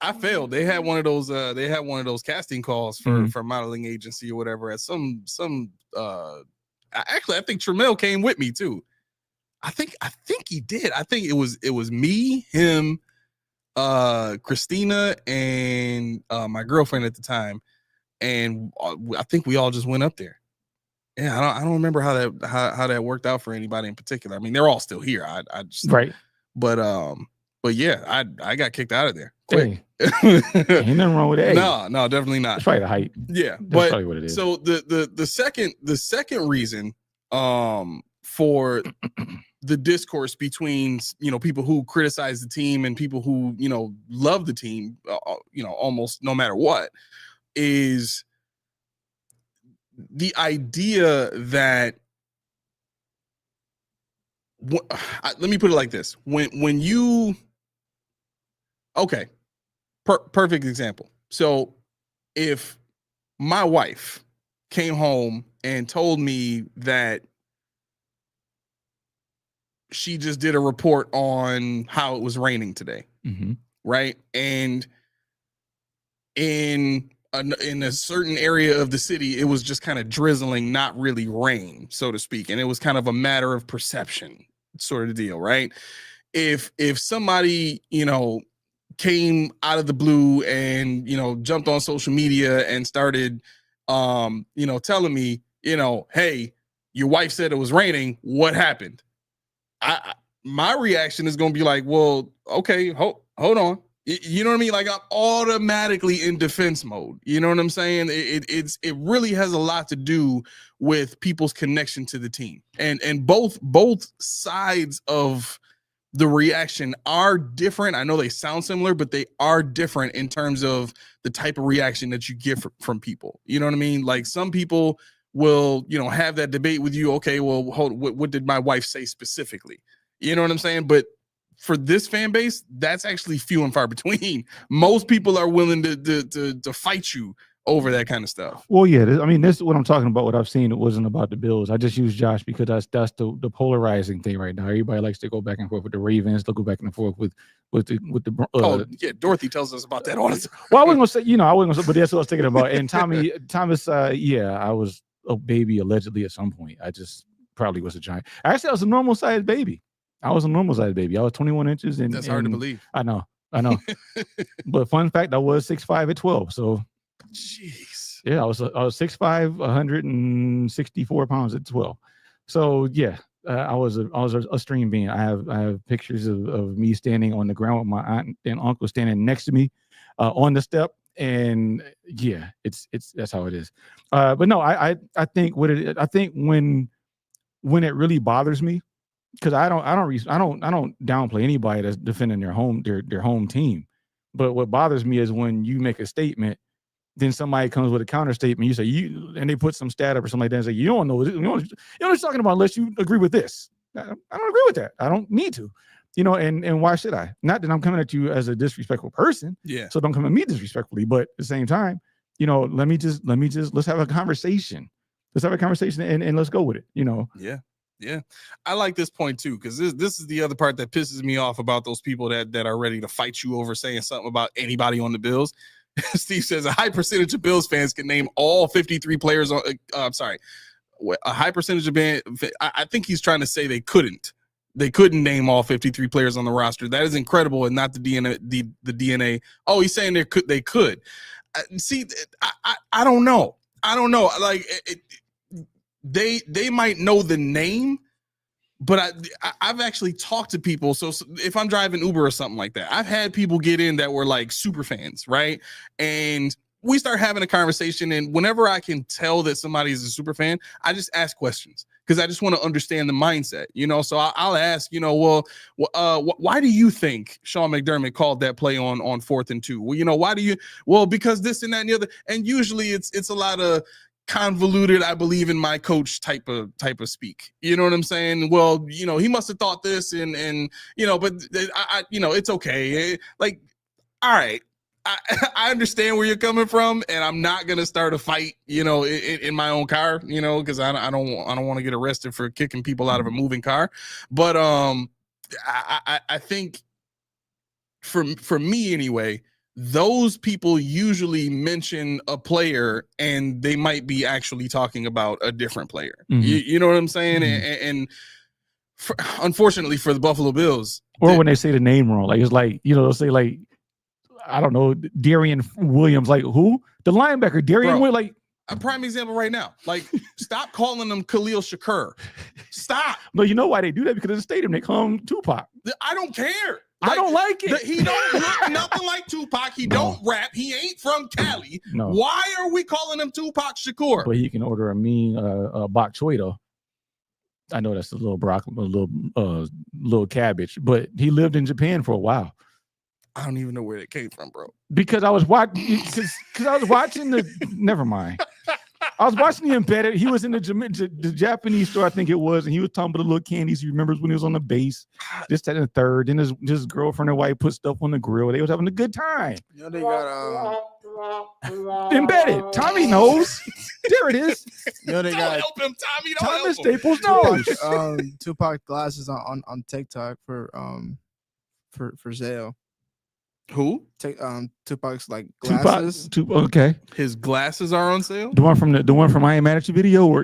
I failed. They had one of those casting calls for modeling agency or whatever at some actually I think Tramiel came with me too. I think he did. I think it was me, him, Christina, and my girlfriend at the time, and I think we all just went up there. Yeah, I don't remember how that worked out for anybody in particular. I mean, they're all still here. I just right. But yeah, I got kicked out of there quick. Hey, ain't nothing wrong with that. No, definitely not. It's probably the height. Yeah, that's but probably what it is. So the second reason for the discourse between people who criticize the team and people who love the team almost no matter what is the idea that let me put it like this. When you perfect example. So if my wife came home and told me that she just did a report on how it was raining today, right? And in a certain area of the city, it was just kind of drizzling, not really rain, so to speak. And it was kind of a matter of perception sort of deal, right? If somebody, came out of the blue and, jumped on social media and started, telling me, hey, your wife said it was raining, what happened? My reaction is going to be like, well, okay, hold on. You know what I mean? Like I'm automatically in defense mode. You know what I'm saying? It really has a lot to do with people's connection to the team, and both sides of the reaction are different. I know they sound similar, but they are different in terms of the type of reaction that you get from people. You know what I mean? Like some people will, have that debate with you. Okay, well, what did my wife say specifically? You know what I'm saying? But for this fan base, that's actually few and far between. Most people are willing to fight you over that kind of stuff. Well, yeah, this is what I'm talking about. What I've seen, it wasn't about the Bills. I just use Josh because that's the polarizing thing right now. Everybody likes to go back and forth with the Ravens. They'll go back and forth with the. Dorothy tells us about that all the time. Well, I wasn't gonna say, but that's what I was thinking about. And Thomas, I was a baby allegedly at some point. I just probably was a giant. Actually, I was a normal sized baby. I was 21 inches, and that's hard to believe. I know. But fun fact, I was 6'5" at 12. So. Jeez. Yeah, I was 6'5", 164 pounds at 12. So yeah, I was a stream being. I have pictures of me standing on the ground with my aunt and uncle standing next to me on the step, and yeah, that's how it is. But no, I think I think when it really bothers me, because I don't downplay anybody that's defending their home team, but what bothers me is when you make a statement. Then somebody comes with a counter statement. You say and they put some stat up or something like that. And say you don't know what you're talking about unless you agree with this. I don't agree with that. I don't need to, And why should I? Not that I'm coming at you as a disrespectful person. Yeah. So don't come at me disrespectfully. But at the same time, let's have a conversation. Let's have a conversation and let's go with it. Yeah. Yeah. I like this point too, because this is the other part that pisses me off about those people that are ready to fight you over saying something about anybody on the Bills. Steve says a high percentage of Bills fans can name all 53 players on. I'm sorry, a high percentage of I think he's trying to say they couldn't name all 53 players on the roster. That is incredible, and not the DNA. The DNA. Oh, he's saying they could. See, I don't know. Like they might know the name. But I've actually talked to people. So if I'm driving Uber or something like that, I've had people get in that were like super fans, right? And we start having a conversation. And whenever I can tell that somebody is a super fan, I just ask questions because I just want to understand the mindset, So I'll ask, why do you think Sean McDermott called that play on 4th and 2? Well, why do you? Well, because this and that and the other. And usually it's a lot of convoluted, I believe in my coach type of speak. You know what I'm saying? Well, he must have thought this and but I it's okay. Like, all right, I understand where you're coming from, and I'm not gonna start a fight, in my own car, because I don't want to get arrested for kicking people out of a moving car. But I think for me anyway, those people usually mention a player and they might be actually talking about a different player. Mm-hmm. You know what I'm saying? Mm-hmm. And unfortunately for the Buffalo Bills, or when they say the name wrong, like it's like, they'll say like, I don't know, Darian Williams, like who? The linebacker, Darian Williams, like a prime example right now. Like, stop calling them Khalil Shakur. Stop. No, you know why they do that? Because of the stadium, they call him Tupac. I don't care. I don't like it. He don't look nothing like Tupac. He don't rap. He ain't from Cali. No. Why are we calling him Tupac Shakur? But he can order a mean bok choy though. I know that's a little broccoli, little cabbage, but he lived in Japan for a while. I don't even know where it came from, bro. Because I was watching. Because I was watching the. Never mind. I was watching the embedded. He was in the Japanese store, I think it was, and he was talking about the little candies. He remembers when he was on the base, this, that, and the third. Then his girlfriend and wife put stuff on the grill. They was having a good time. They got embedded. Tommy knows. There it is. They got help him, Tommy. Thomas Staples knows. Tupac glasses on TikTok for sale. Who? Tupac's like glasses. Okay. His glasses are on sale. The one from I Am Mad at You video, or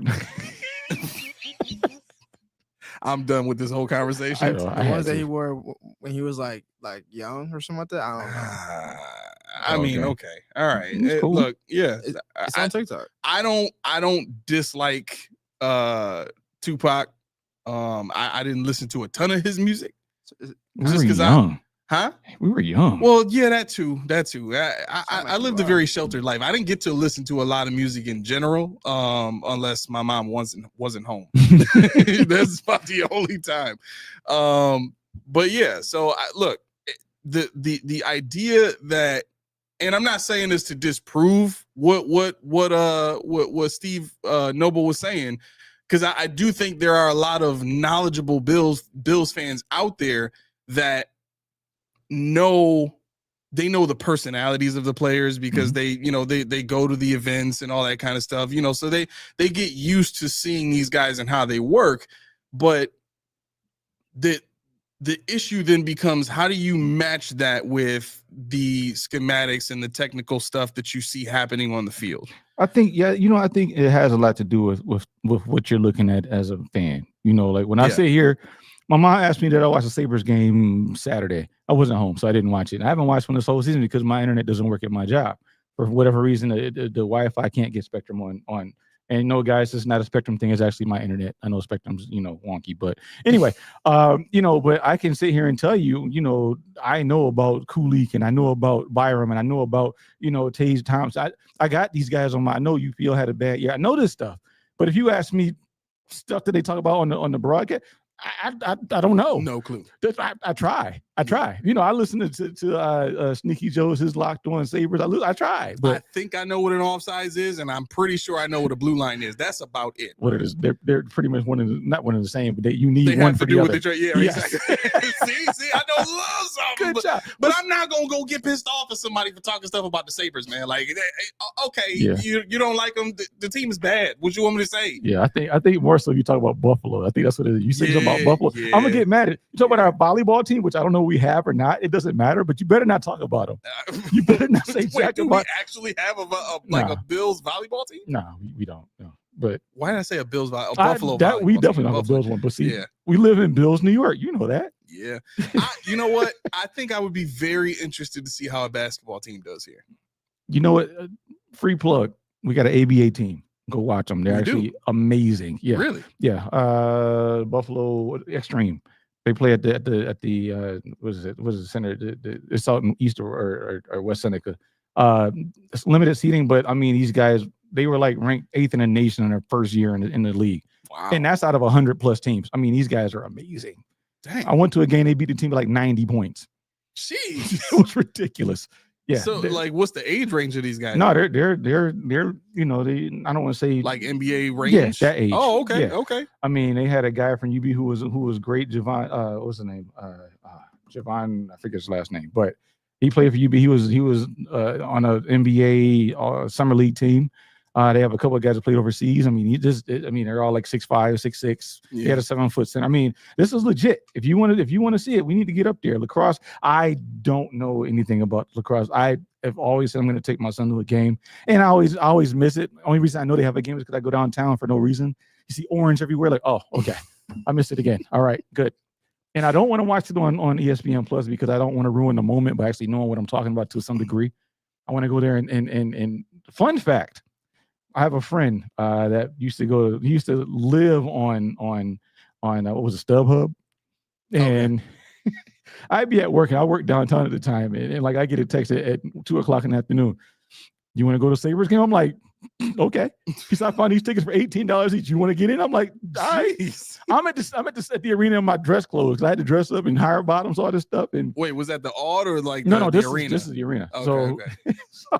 I'm done with this whole conversation. The ones that he wore when he was like young or something like that. I don't know. I mean, okay, all right. Cool. Look, yeah, it's on TikTok. I don't dislike Tupac. I didn't listen to a ton of his music just because Huh? We were young. Well, yeah, that too. I lived a very sheltered life. I didn't get to listen to a lot of music in general, unless my mom wasn't home. That's about the only time. But yeah, so look, the idea that, and I'm not saying this to disprove what Steve Noble was saying, because I do think there are a lot of knowledgeable Bills fans out there that know the personalities of the players, because they go to the events and all that kind of stuff, so they get used to seeing these guys and how they work. But the issue then becomes, how do you match that with the schematics and the technical stuff that you see happening on the field? I think, I think it has a lot to do with what you're looking at as a fan. Like when I sit here, my mom asked me that I watched the Sabres game Saturday. I wasn't home, so I didn't watch it. I haven't watched one this whole season because my internet doesn't work at my job. For whatever reason, the Wi-Fi can't get Spectrum on. And no, guys, it's not a Spectrum thing. It's actually my internet. I know Spectrum's, wonky. But anyway, but I can sit here and tell you, I know about Kulik, and I know about Byram, and I know about, Tage Thompson. I got these guys on I know you feel had a bad year. I know this stuff. But if you ask me stuff that they talk about on the broadcast, I don't know. No clue. I try. I listen to Sneaky Joe's his Locked On Sabres. I try, but I think I know what an offsides is, and I'm pretty sure I know what a blue line is. That's about it. What it is, they're pretty much not one of the same, but you need they one have for to do the with other. the trade. Yeah, Yes. Exactly. see, I know a little something. Good job. But I'm not gonna go get pissed off at somebody for talking stuff about the Sabres, man. Like, okay, you don't like them. The team is bad. What you want me to say? Yeah, I think more so you talk about Buffalo. I think that's what it is. You say something about Buffalo. Yeah. I'm gonna get mad at it. You talk about our volleyball team, which I don't know we have or not. It doesn't matter, but you better not talk about them. You better not say jack do about. We actually have a Bills volleyball team? No, we don't. No. But why did I say a Bills Buffalo? We definitely don't have a Bills one. But see, we live in Bills, New York. You know that. Yeah. You know what? I think I would be very interested to see how a basketball team does here. You know what? Free plug. We got an ABA team. Go watch them. They're actually amazing. Yeah. Really? Yeah. Buffalo Extreme. They play at the what is the center? It's out in East or West Seneca. It's limited seating, but I mean, these guys, they were like ranked 8th in the nation in their first year in the league. Wow. And that's out of 100+ teams. I mean, these guys are amazing. Dang. I went to a game, they beat the team by like 90 points. Jeez. It was ridiculous. Yeah. So like, what's the age range of these guys? No, they're I don't want to say like NBA range. Yeah, that age. Oh, okay. Yeah. Okay. I mean, they had a guy from UB who was great, Javon. What's the name? Javon, I forget his last name, but he played for UB. He was on a NBA summer league team. They have a couple of guys that played overseas. I mean, they're all like 6'5", 6'6". Yeah. He had a 7-foot center. I mean, this is legit. If you want to see it, we need to get up there. Lacrosse. I don't know anything about lacrosse. I have always said I'm going to take my son to a game, and I always miss it. Only reason I know they have a game is because I go downtown for no reason. You see orange everywhere. Like, oh, okay, I missed it again. All right, good. And I don't want to watch it on ESPN Plus because I don't want to ruin the moment by actually knowing what I'm talking about to some degree. I want to go there and fun fact. I have a friend that used to live on what was it, StubHub, and I'd be at work, and I worked downtown at the time, and like I get a text at 2:00 in the afternoon. You want to go to Sabres game? I'm like, okay. Because I found these tickets for $18 each. You want to get in? I'm like, all right. I'm at the arena in my dress clothes. I had to dress up in higher bottoms, all this stuff. And wait, was that the Aud or like no, the this arena? This is the arena. Okay, So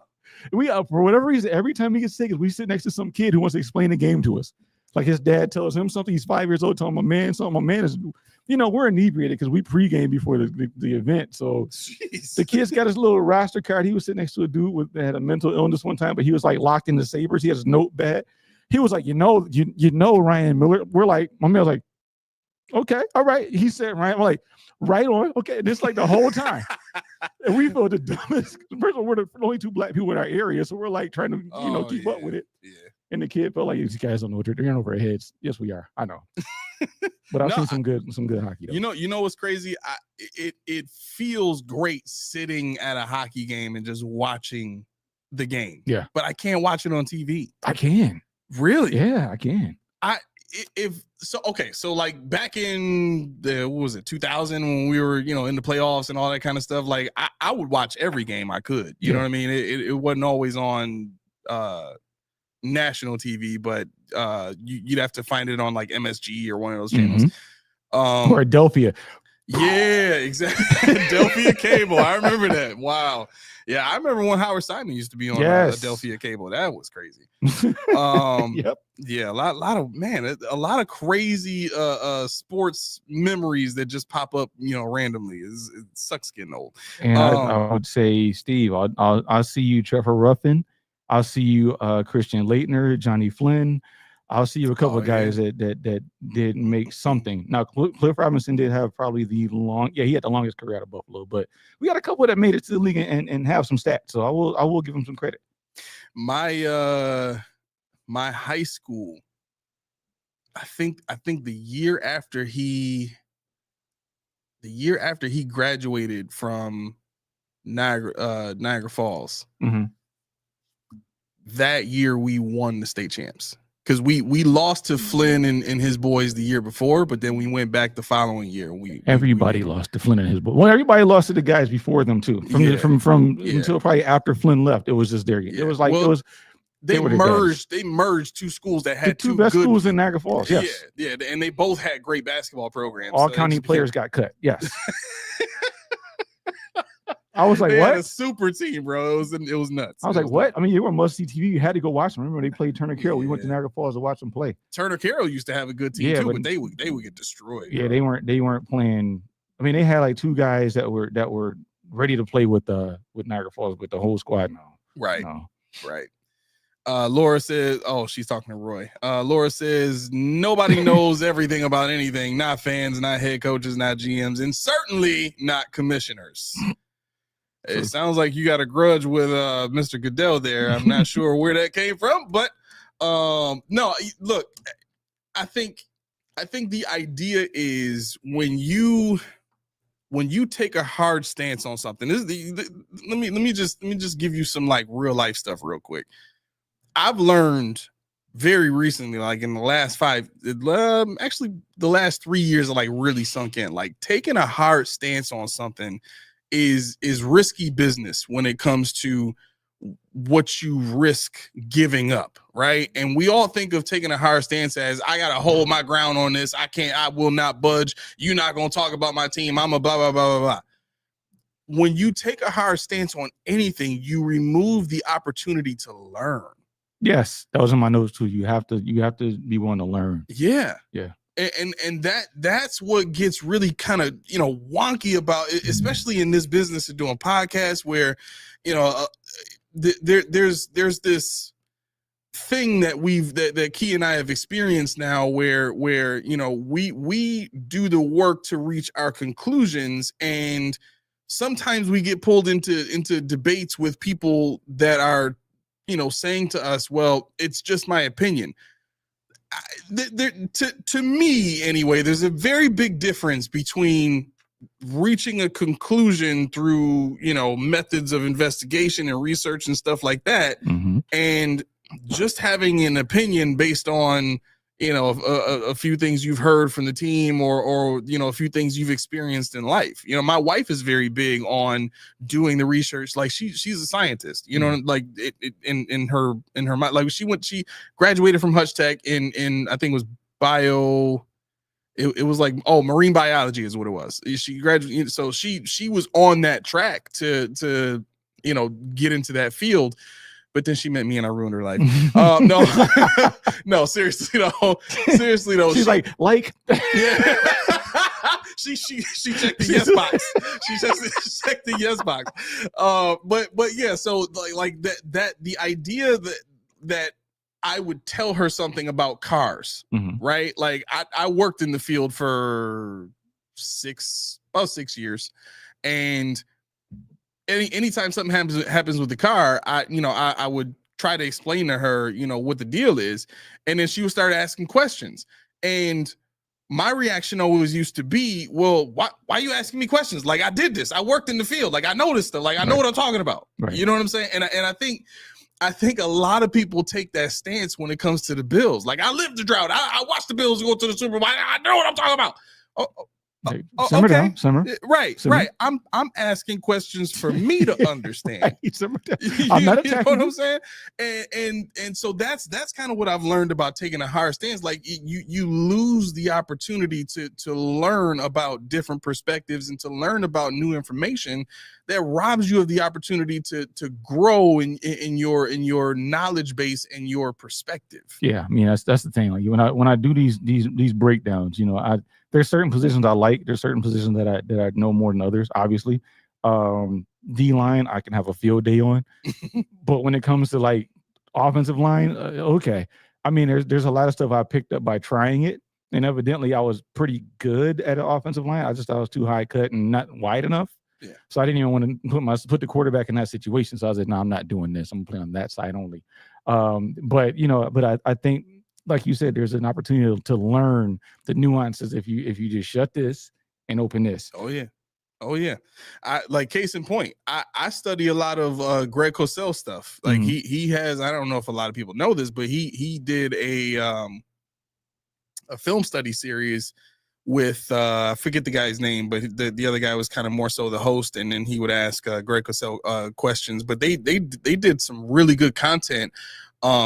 we for whatever reason, every time we get tickets, we sit next to some kid who wants to explain the game to us. Like his dad tells him something. He's 5 years old, telling my man something. My man is, we're inebriated because we pregame before the event. So the kid's got his little roster card. He was sitting next to a dude that had a mental illness one time, but he was like locked in the Sabres. He had his notepad. He was like, Ryan Miller. We're like, my man was like, okay, all right. He said, Ryan, we're like, right on. Okay. And it's like the whole time. And we feel the dumbest. First of all, we're the only two black people in our area. So we're like trying to, keep up with it. Yeah. And the kid felt like these guys don't know what they're in over our heads. Yes, we are. I know. But I've seen some good hockey though. You know what's crazy? It feels great sitting at a hockey game and just watching the game. Yeah. But I can't watch it on TV. I can. Really? Yeah, I can. if so, okay, so like back in the what was it 2000 when we were in the playoffs and all that kind of stuff, like I would watch every game I could. You know what I mean? It wasn't always on national TV, but you'd have to find it on like MSG or one of those channels. Or Adelphia. Yeah, exactly. Adelphia Cable. I remember that. Wow. Yeah, I remember when Howard Simon used to be on Adelphia Cable. That was crazy. Yep. Yeah, a lot of crazy sports memories that just pop up, randomly. It sucks getting old. And I would say, Steve, I'll see you, Trevor Ruffin. I'll see you, Christian Laettner, Johnny Flynn. I'll see you a couple of guys that did make something. Now, Cliff Robinson did have probably he had the longest career out of Buffalo, but we got a couple that made it to the league and have some stats. So I will give him some credit. My high school, I think the year after he graduated from Niagara Falls, that year we won the state champs. Because we lost to Flynn and his boys the year before, but then we went back the following year. Everybody lost to Flynn and his boys. Well, everybody lost to the guys before them too. From until probably after Flynn left, it was just their game. It was like they merged two schools that had two best schools in Niagara Falls. Yes. Yeah, and they both had great basketball programs. All county players got cut. Yes. I was like, they what? Had a super team, bro. It was nuts. I was like, what? I mean, you were must-see TV. You had to go watch them. Remember, they played Turner Carroll. We went to Niagara Falls to watch them play. Turner Carroll used to have a good team too, but they would get destroyed. Yeah, bro. They weren't playing. I mean, they had like two guys that were ready to play with Niagara Falls, with the whole squad. No, right. Laura says, oh, she's talking to Roy. Laura says, nobody knows everything about anything. Not fans, not head coaches, not GMs, and certainly not commissioners. It sounds like you got a grudge with Mr. Goodell there. I'm not sure where that came from, but no, look, I think the idea is when you take a hard stance on something. Let me just give you some like real life stuff real quick. I've learned very recently, like in the last the last 3 years, like really sunk in. Like taking a hard stance on something is risky business when it comes to what you risk giving up, right? And we all think of taking a hard stance as I gotta hold my ground on this. I will not budge. You're not gonna talk about my team. I'm a blah blah blah blah blah. When you take a hard stance on anything, you remove the opportunity to learn. Yes, that was in my notes too. You have to be willing to learn. Yeah. Yeah. And that's what gets really kind of wonky about it, especially in this business of doing podcasts where there's this thing that Key and I have experienced now where we do the work to reach our conclusions, and sometimes we get pulled into debates with people that are saying to us, well, it's just my opinion. To me anyway, there's a very big difference between reaching a conclusion through methods of investigation and research and stuff like that, and just having an opinion based on a few things you've heard from the team or a few things you've experienced in life. My wife is very big on doing the research. Like she's a scientist, like in her mind. Like she graduated from Hutch Tech in I think it was bio. It was like, marine biology is what it was. She graduated, so she was on that track to get into that field. But then she met me and I ruined her life. No, seriously though. She's like, yeah. she checked the yes box. She checked the yes box. But yeah, so like that the idea that I would tell her something about cars, right? Like I worked in the field for about 6 years, and anytime something happens with the car, I would try to explain to her, what the deal is. And then she would start asking questions. And my reaction always used to be, well, why are you asking me questions? Like, I did this. I worked in the field. Like, I know this stuff. Like, I know what I'm talking about. Right. You know what I'm saying? And I think I think a lot of people take that stance when it comes to the Bills. Like, I lived the drought. I watched the Bills go to the Super Bowl. I know what I'm talking about. Simmer Okay. down, simmer. Right, Simmer. right. I'm asking questions for me to understand. Simmer down. You I'm not know attacking what you. I'm saying? And so that's kind of what I've learned about taking a hard stance. Like, you lose the opportunity to learn about different perspectives and to learn about new information that robs you of the opportunity to grow in your knowledge base and your perspective. Yeah, I mean that's the thing. Like when I do these breakdowns, you know, there's certain positions I like. There's certain positions that I know more than others. Obviously, D-line I can have a field day on, but when it comes to like offensive line, okay. I mean, there's a lot of stuff I picked up by trying it, and evidently I was pretty good at an offensive line. I was too high cut and not wide enough. Yeah. So I didn't even want to put the quarterback in that situation. So I was like, no, I'm not doing this. I'm playing on that side only. But you know, I think, like you said, there's an opportunity to learn the nuances if you just shut this and open this. Oh yeah. I like, case in point, I study a lot of Greg Cosell stuff. Like he has, I don't know if a lot of people know this, but he did a film study series with I forget the guy's name, but the other guy was kind of more so the host, and then he would ask Greg Cosell questions. But they did some really good content,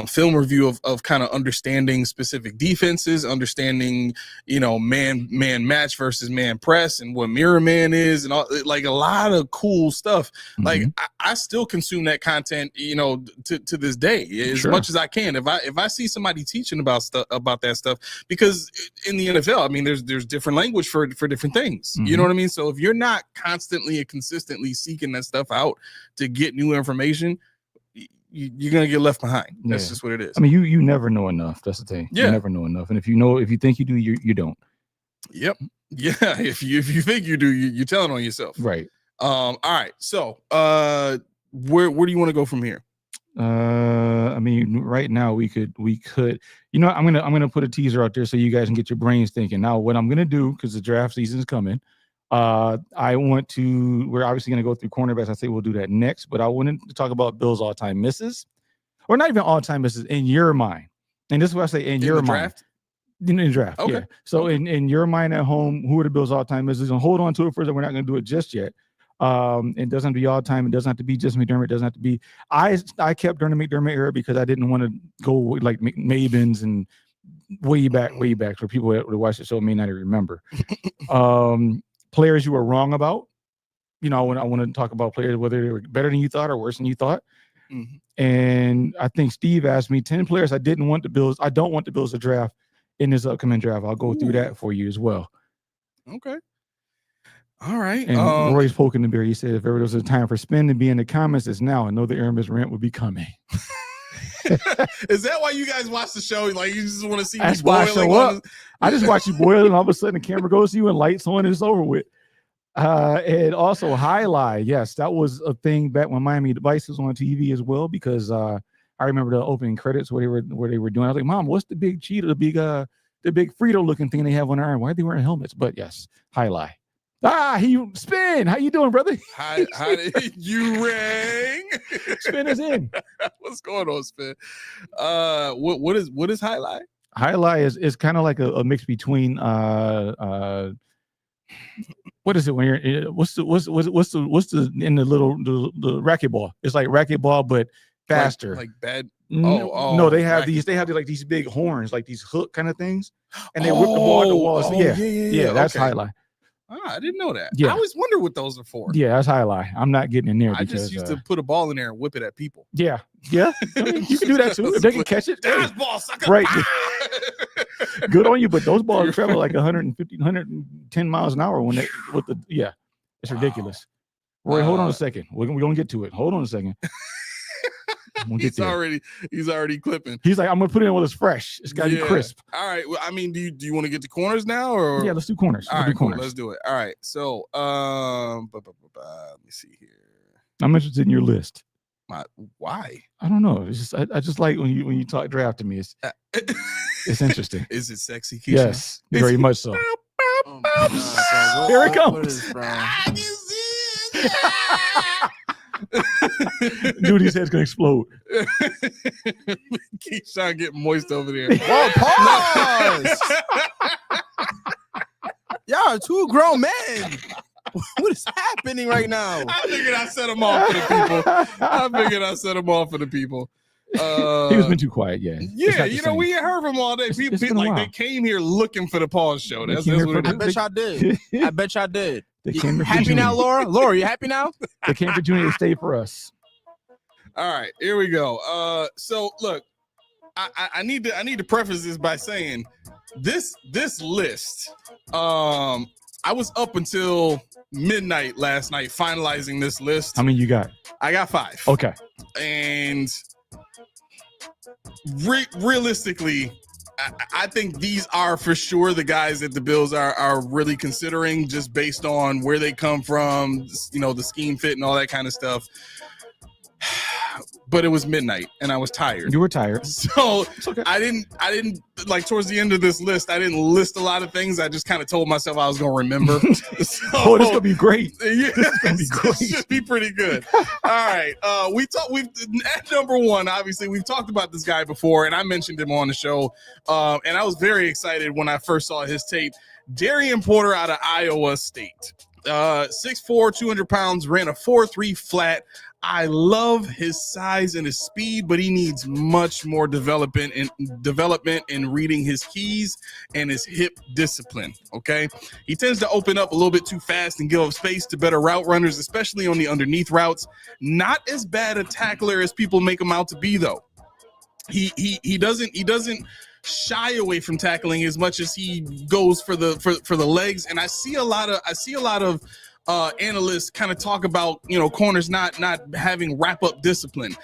film review of kind of understanding specific defenses, understanding, you know, man match versus man press and what mirror man is, and all, like a lot of cool stuff. Like I still consume that content, you know, to this day as much as I can. If I see somebody teaching about that stuff, because in the NFL, I mean, there's different language for different things. You know what I mean? So if you're not constantly and consistently seeking that stuff out to get new information, you're gonna get left behind. That's just what it is. I mean, you never know enough. That's the thing. Yeah. You never know enough. And if you think you do, you don't. Yep. Yeah. If you think you do, you're telling on yourself. Right. All right. So where do you want to go from here? I mean, right now we could, you know, I'm gonna put a teaser out there so you guys can get your brains thinking. Now, what I'm gonna do, because the draft season is coming, we're obviously going to go through cornerbacks. I say we'll do that next, but I wanted to talk about Bill's all-time misses, or not even all-time misses, in your mind. And this is what I say, in your mind. Draft? In the draft, okay. Yeah. So in your mind at home, who are the Bills' all-time misses? And hold on to it first. We're not going to do it just yet. It doesn't have to be all-time. It doesn't have to be just McDermott. It doesn't have to be. I kept during the McDermott era because I didn't want to go like Mabins and way back for people that watch the show may not even remember. Players you were wrong about. You know, I want to talk about players, whether they were better than you thought or worse than you thought. And I think Steve asked me 10 players I don't want the Bills to draft in this upcoming draft. I'll go through that for you as well. Okay. All right. And Roy's poking the bear. He said, if ever there was a time for spin to be in the comments, it's now. I know the Aramis rant will be coming. Is that why you guys watch the show? Like, you just want to see That's me why I boiling? show up. I just watch you boil, and all of a sudden the camera goes to you and lights on, and it's over with. And also highlight. Yes, that was a thing back when Miami Vice was on TV as well, because I remember the opening credits where they were doing. I was like, Mom, what's the big cheetah, the big Frito looking thing they have on their arm? Why are they wearing helmets? But yes, highlight. He Spin. How you doing, brother? Hi, you rang. Spin is in. What's going on, Spin? What is highlight? Highlight is kind of like a mix between what is it when you're what's the in the little the racquetball? It's like racquetball but faster. Like bad. No, they have these big horns, like these hook kind of things, and they whip the ball at the wall. So yeah, that's highlight. I didn't know that. Yeah. I always wonder what those are for. Yeah, that's highlight. I'm not getting in there. I just used to put a ball in there and whip it at people. Yeah. I mean, you can do that too. If they can catch it. There's ball, sucker. Right. Good on you, but those balls travel like 150, 110 miles an hour it's ridiculous. Roy, hold on a second. We're gonna get to it. Hold on a second. He's already clipping. He's like, I'm gonna put it in while it's fresh. It's gotta be crisp. All right. Well, I mean, do you want to get to corners now, or let's do corners. All right, cool. Let's do it. All right. So, let me see here. I'm interested in your list. Why? I don't know. It's just I just like when you talk draft to me. It's interesting. Is it sexy, Keisha? Yes, very much so. Oh my God, Here it What comes. is, bro? Dude's head's gonna explode. Keyshawn getting moist over there. Whoa, pause. Y'all are two grown men. What is happening right now? I figured I set him off for the people. He was been too quiet, yeah. Yeah, you know, we ain't heard from him all day. People been a like while. they came here looking for the pause show. They That's came here what it for is. I bet y'all did. I bet y'all did. They You came here for happy Junior. now, Laura? Laura, you happy now? They came for Junior. They stayed for us. All right, here we go. So look, I need to preface this by saying this list. I was up until midnight last night finalizing this list. How many you got? I got 5. Okay. And realistically, I think these are for sure the guys that the Bills are really considering, just based on where they come from, you know, the scheme fit and all that kind of stuff. But it was midnight and I was tired. You were tired. So It's okay. I didn't like towards the end of this list, I didn't list a lot of things. I just kind of told myself I was gonna remember. So, Oh, this is gonna be great. yeah, gonna be great. it should be pretty good. All right. We've at number 1, obviously we've talked about this guy before, and I mentioned him on the show. And I was very excited when I first saw his tape. Darian Porter out of Iowa State. 6'4", 200 pounds, ran a 4.3 flat. I love his size and his speed, but he needs much more development in reading his keys and his hip discipline. Okay, he tends to open up a little bit too fast and give up space to better route runners, especially on the underneath routes. Not as bad a tackler as people make him out to be, though. He doesn't shy away from tackling as much as he goes for the legs. And I see a lot of analysts kind of talk about, you know, corners not having wrap up discipline.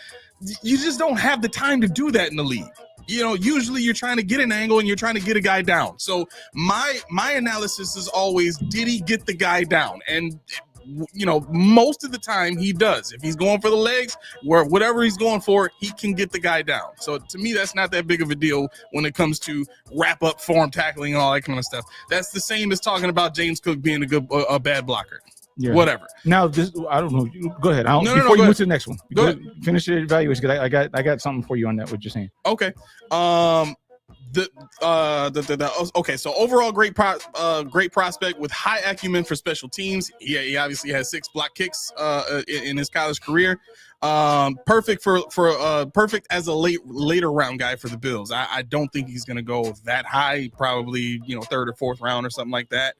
You just don't have the time to do that in the league. You know, usually you're trying to get an angle and you're trying to get a guy down. So my analysis is always, did he get the guy down? And you know, most of the time he does. If he's going for the legs, whatever he's going for, he can get the guy down. So to me, that's not that big of a deal when it comes to wrap up form tackling and all that kind of stuff. That's the same as talking about James Cook being a bad blocker. Yeah. Whatever. Now this, I don't know. Go ahead. No, Before go you move ahead. to the next one, Go ahead. Finish your evaluation. 'Cause I got something for you on that. What you're saying. Okay. Okay. So overall, great prospect with high acumen for special teams. He obviously has 6 block kicks in his college career. Perfect perfect as a later round guy for the Bills. I don't think he's going to go that high. Probably, you know, 3rd or 4th round or something like that.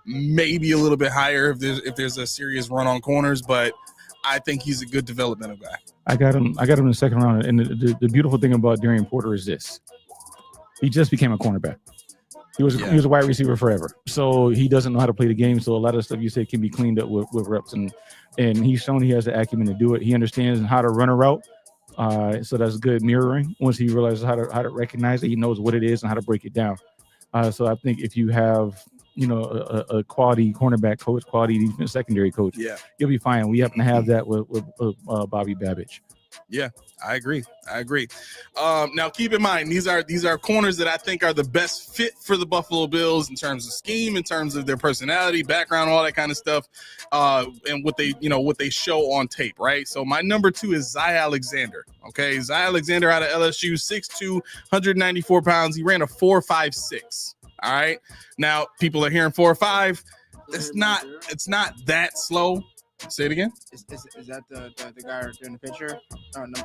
Maybe a little bit higher if there's a serious run on corners, but I think he's a good developmental guy. I got him in the 2nd round, and the beautiful thing about Darian Porter is this: he just became a cornerback. He was a wide receiver forever, so he doesn't know how to play the game. So a lot of stuff you say can be cleaned up with reps, and he's shown he has the acumen to do it. He understands how to run a route, so that's good mirroring. Once he realizes how to recognize it, he knows what it is and how to break it down. So I think if you have, you know, a quality cornerback coach, quality defense secondary coach, you'll be fine. We happen to have that with Bobby Babich. Yeah, I agree. Now keep in mind, these are corners that I think are the best fit for the Buffalo Bills in terms of scheme, in terms of their personality, background, all that kind of stuff, and what they show on tape, right? So my number 2 is Zy Alexander. Okay, Zy Alexander out of LSU, 6'2", 194 pounds. He ran a 4.56. All right. Now people are hearing 4.5. It's not that slow. Say it again. Is that the guy in the picture? Number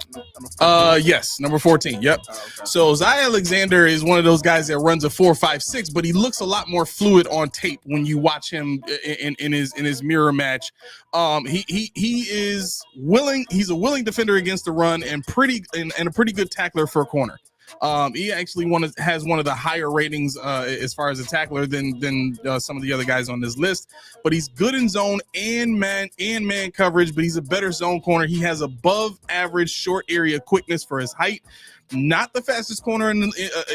14? Yes, number 14. Yep. Oh, okay. So Zy Alexander is one of those guys that runs a 4.56, but he looks a lot more fluid on tape when you watch him in his mirror match. He is willing. He's a willing defender against the run and a pretty good tackler for a corner. He actually has one of the higher ratings as far as a tackler than some of the other guys on this list. But he's good in zone and man coverage. But he's a better zone corner. He has above average short area quickness for his height. Not the fastest corner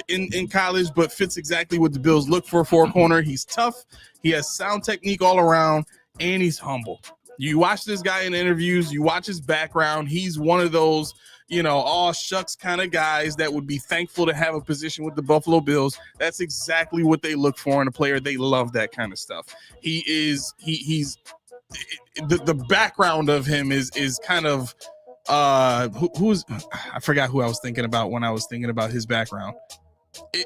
in college, but fits exactly what the Bills look for a corner. He's tough. He has sound technique all around, and he's humble. You watch this guy in interviews. You watch his background. He's one of those, you know, all shucks kind of guys that would be thankful to have a position with the Buffalo Bills. That's exactly what they look for in a player. They love that kind of stuff. He's the background of him is kind of who's I forgot who I was thinking about when I was thinking about his background.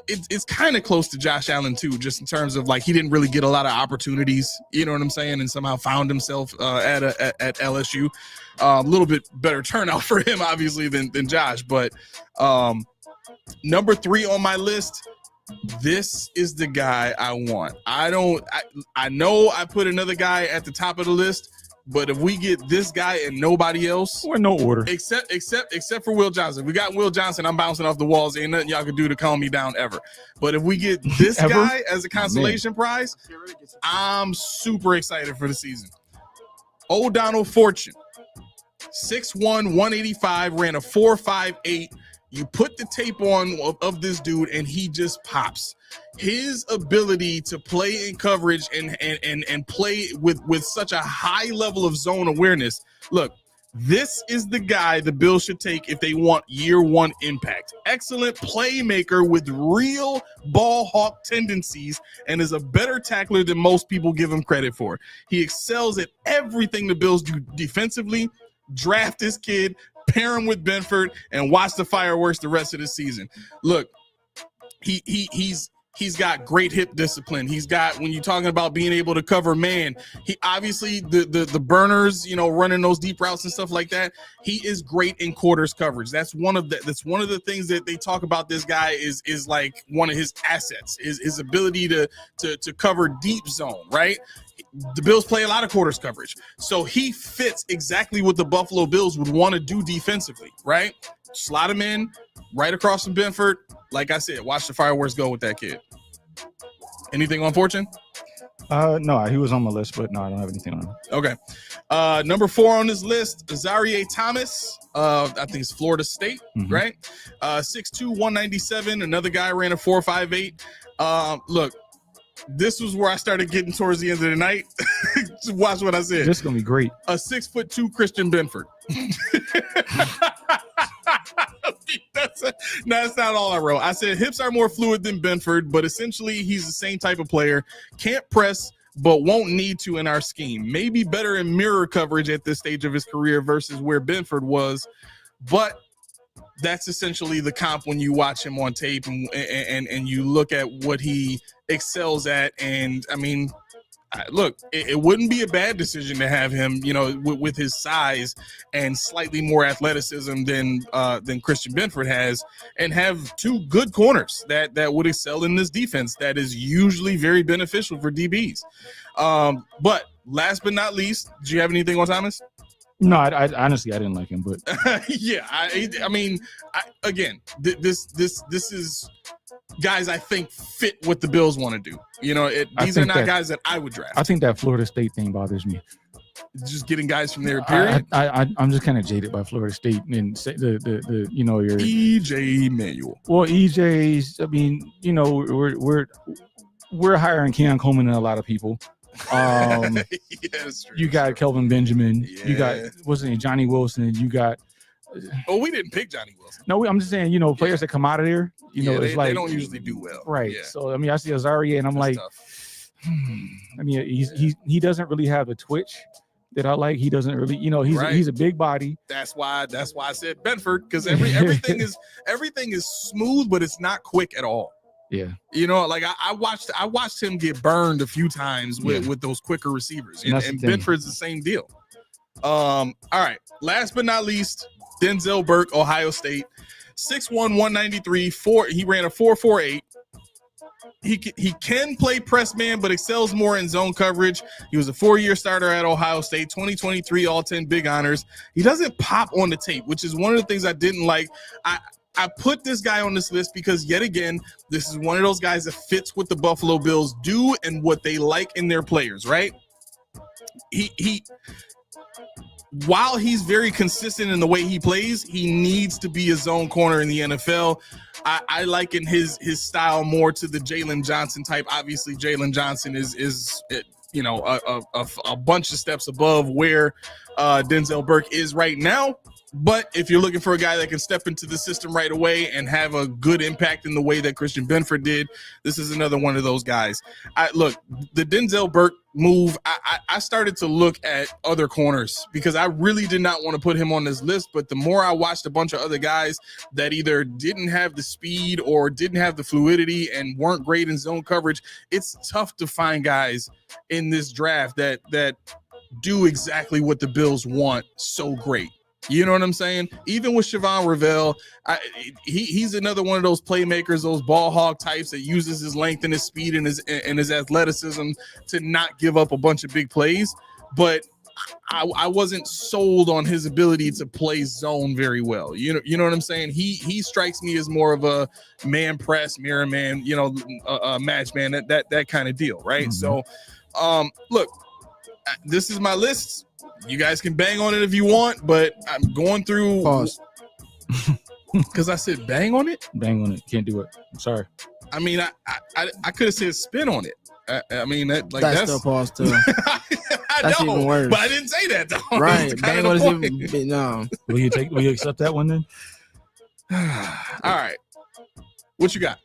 It's kind of close to Josh Allen too, just in terms of like he didn't really get a lot of opportunities, you know what I'm saying, and somehow found himself at LSU. A little bit better turnout for him, obviously, than Josh. But number 3 on my list, this is the guy I want. I know I put another guy at the top of the list, but if we get this guy and nobody else, We're in no order. except for Will Johnson, we got Will Johnson. I'm bouncing off the walls. Ain't nothing y'all can do to calm me down ever. But if we get this Ever? guy as a consolation prize, I'm super excited for the season. O'Donnell Fortune, 6'1", 185, ran a 4.58. You put the tape on of this dude and he just pops. His ability to play in coverage and play with such a high level of zone awareness. Look, this is the guy the Bills should take if they want year 1 impact. Excellent playmaker with real ball hawk tendencies and is a better tackler than most people give him credit for. He excels at everything the Bills do defensively. Draft this kid, pair him with Benford, and watch the fireworks the rest of the season. Look, he's got great hip discipline. He's got, when you're talking about being able to cover man, he obviously the burners, you know, running those deep routes and stuff like that. He is great in quarters coverage. That's one of the things that they talk about. This guy is like one of his assets, his ability to cover deep zone, right? The Bills play a lot of quarters coverage. So he fits exactly what the Buffalo Bills would want to do defensively, right? Slot him in right across from Benford. Like I said, watch the fireworks go with that kid. Anything on Fortune? No, he was on my list, but no, I don't have anything on him. Okay. Number 4 on this list, Azareye'h Thomas. I think it's Florida State, right? 6'2", 197. Another guy ran a 4.58. Look, this was where I started getting towards the end of the night. Just watch what I said. This is gonna be great. A 6'2" Christian Benford. That's not all I wrote. I said hips are more fluid than Benford, but essentially he's the same type of player. Can't press, but won't need to in our scheme. Maybe better in mirror coverage at this stage of his career versus where Benford was, but that's essentially the comp when you watch him on tape and you look at what he excels at. And I mean, look, it wouldn't be a bad decision to have him, you know, with his size and slightly more athleticism than Christian Benford has, and have 2 good corners that would excel in this defense that is usually very beneficial for DBs. But last but not least, do you have anything on Thomas? No, I honestly I didn't like him, but yeah, I mean, again, this is guys I think fit what the Bills want to do. You know, these are not guys that I would draft. I think that Florida State thing bothers me. Just getting guys from there, period. I'm just kind of jaded by Florida State and the you know, your EJ Manuel. Well, EJ's. I mean, you know, we're hiring Keon Coleman than a lot of people. Yeah, you got Kelvin Benjamin. Yeah. You got what's his name, Johnny Wilson. You got. Oh, we didn't pick Johnny Wilson. No, I'm just saying, you know, players that come out of there, you know, it's like they don't usually do well, right? Yeah. So I mean, I see Azareye'h, and I'm That's like, tough. I mean, he doesn't really have the twitch that I like. He doesn't really, you know, he's a big body. That's why I said Benford, because everything is smooth, but it's not quick at all. Yeah, you know, like I watched him get burned a few times with those quicker receivers, and Benford's the same deal. All right, last but not least, Denzel Burke, Ohio State, 6'1", 193, he ran a 4.48. He can play press man, but excels more in zone coverage. He was a 4-year starter at Ohio State, 2023 All-10 Big Honors. He doesn't pop on the tape, which is one of the things I didn't like. I put this guy on this list because, yet again, this is one of those guys that fits what the Buffalo Bills do and what they like in their players, right? While he's very consistent in the way he plays, he needs to be a zone corner in the NFL. I liken his style more to the Jalen Johnson type. Obviously, Jalen Johnson is you know, a bunch of steps above where Denzel Burke is right now. But if you're looking for a guy that can step into the system right away and have a good impact in the way that Christian Benford did, this is another one of those guys. Look, the Denzel Burke move, I started to look at other corners because I really did not want to put him on this list. But the more I watched a bunch of other guys that either didn't have the speed or didn't have the fluidity and weren't great in zone coverage, it's tough to find guys in this draft that do exactly what the Bills want so great. You know what I'm saying? Even with Siobhan Ravel, he's another one of those playmakers, those ball hog types that uses his length and his speed and his athleticism to not give up a bunch of big plays. But I wasn't sold on his ability to play zone very well. You know what I'm saying? He strikes me as more of a man press, mirror man, a match man, that kind of deal, right? So, look, this is my list. You guys can bang on it if you want, but I'm going through. Pause. Because I said bang on it. Bang on it. Can't do it. I'm sorry. I mean, I could have said spin on it. I mean that's still pause too. That's even worse. But I didn't say that though. Right. Bang on is even no. Will you accept that one then? All right. What you got?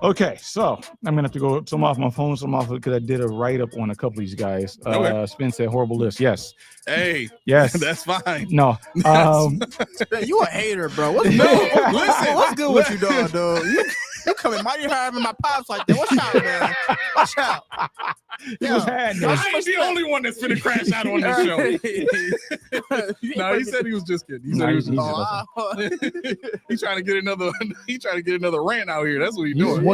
Okay, so I'm gonna have to go some off my phone, some off because I did a write up on a couple of these guys. Okay. Spence said horrible list. Yes. Hey. Yes. That's fine. No. You a hater, bro. What's No, good? listen. What's good with you, dog? You coming mighty hard in my pops like that. Watch out, man. Watch out. He was had this. I ain't the only one that's finna crash out on this show. No, he said he was just kidding. He said he was just He's trying to get another rant out here. That's what he's doing.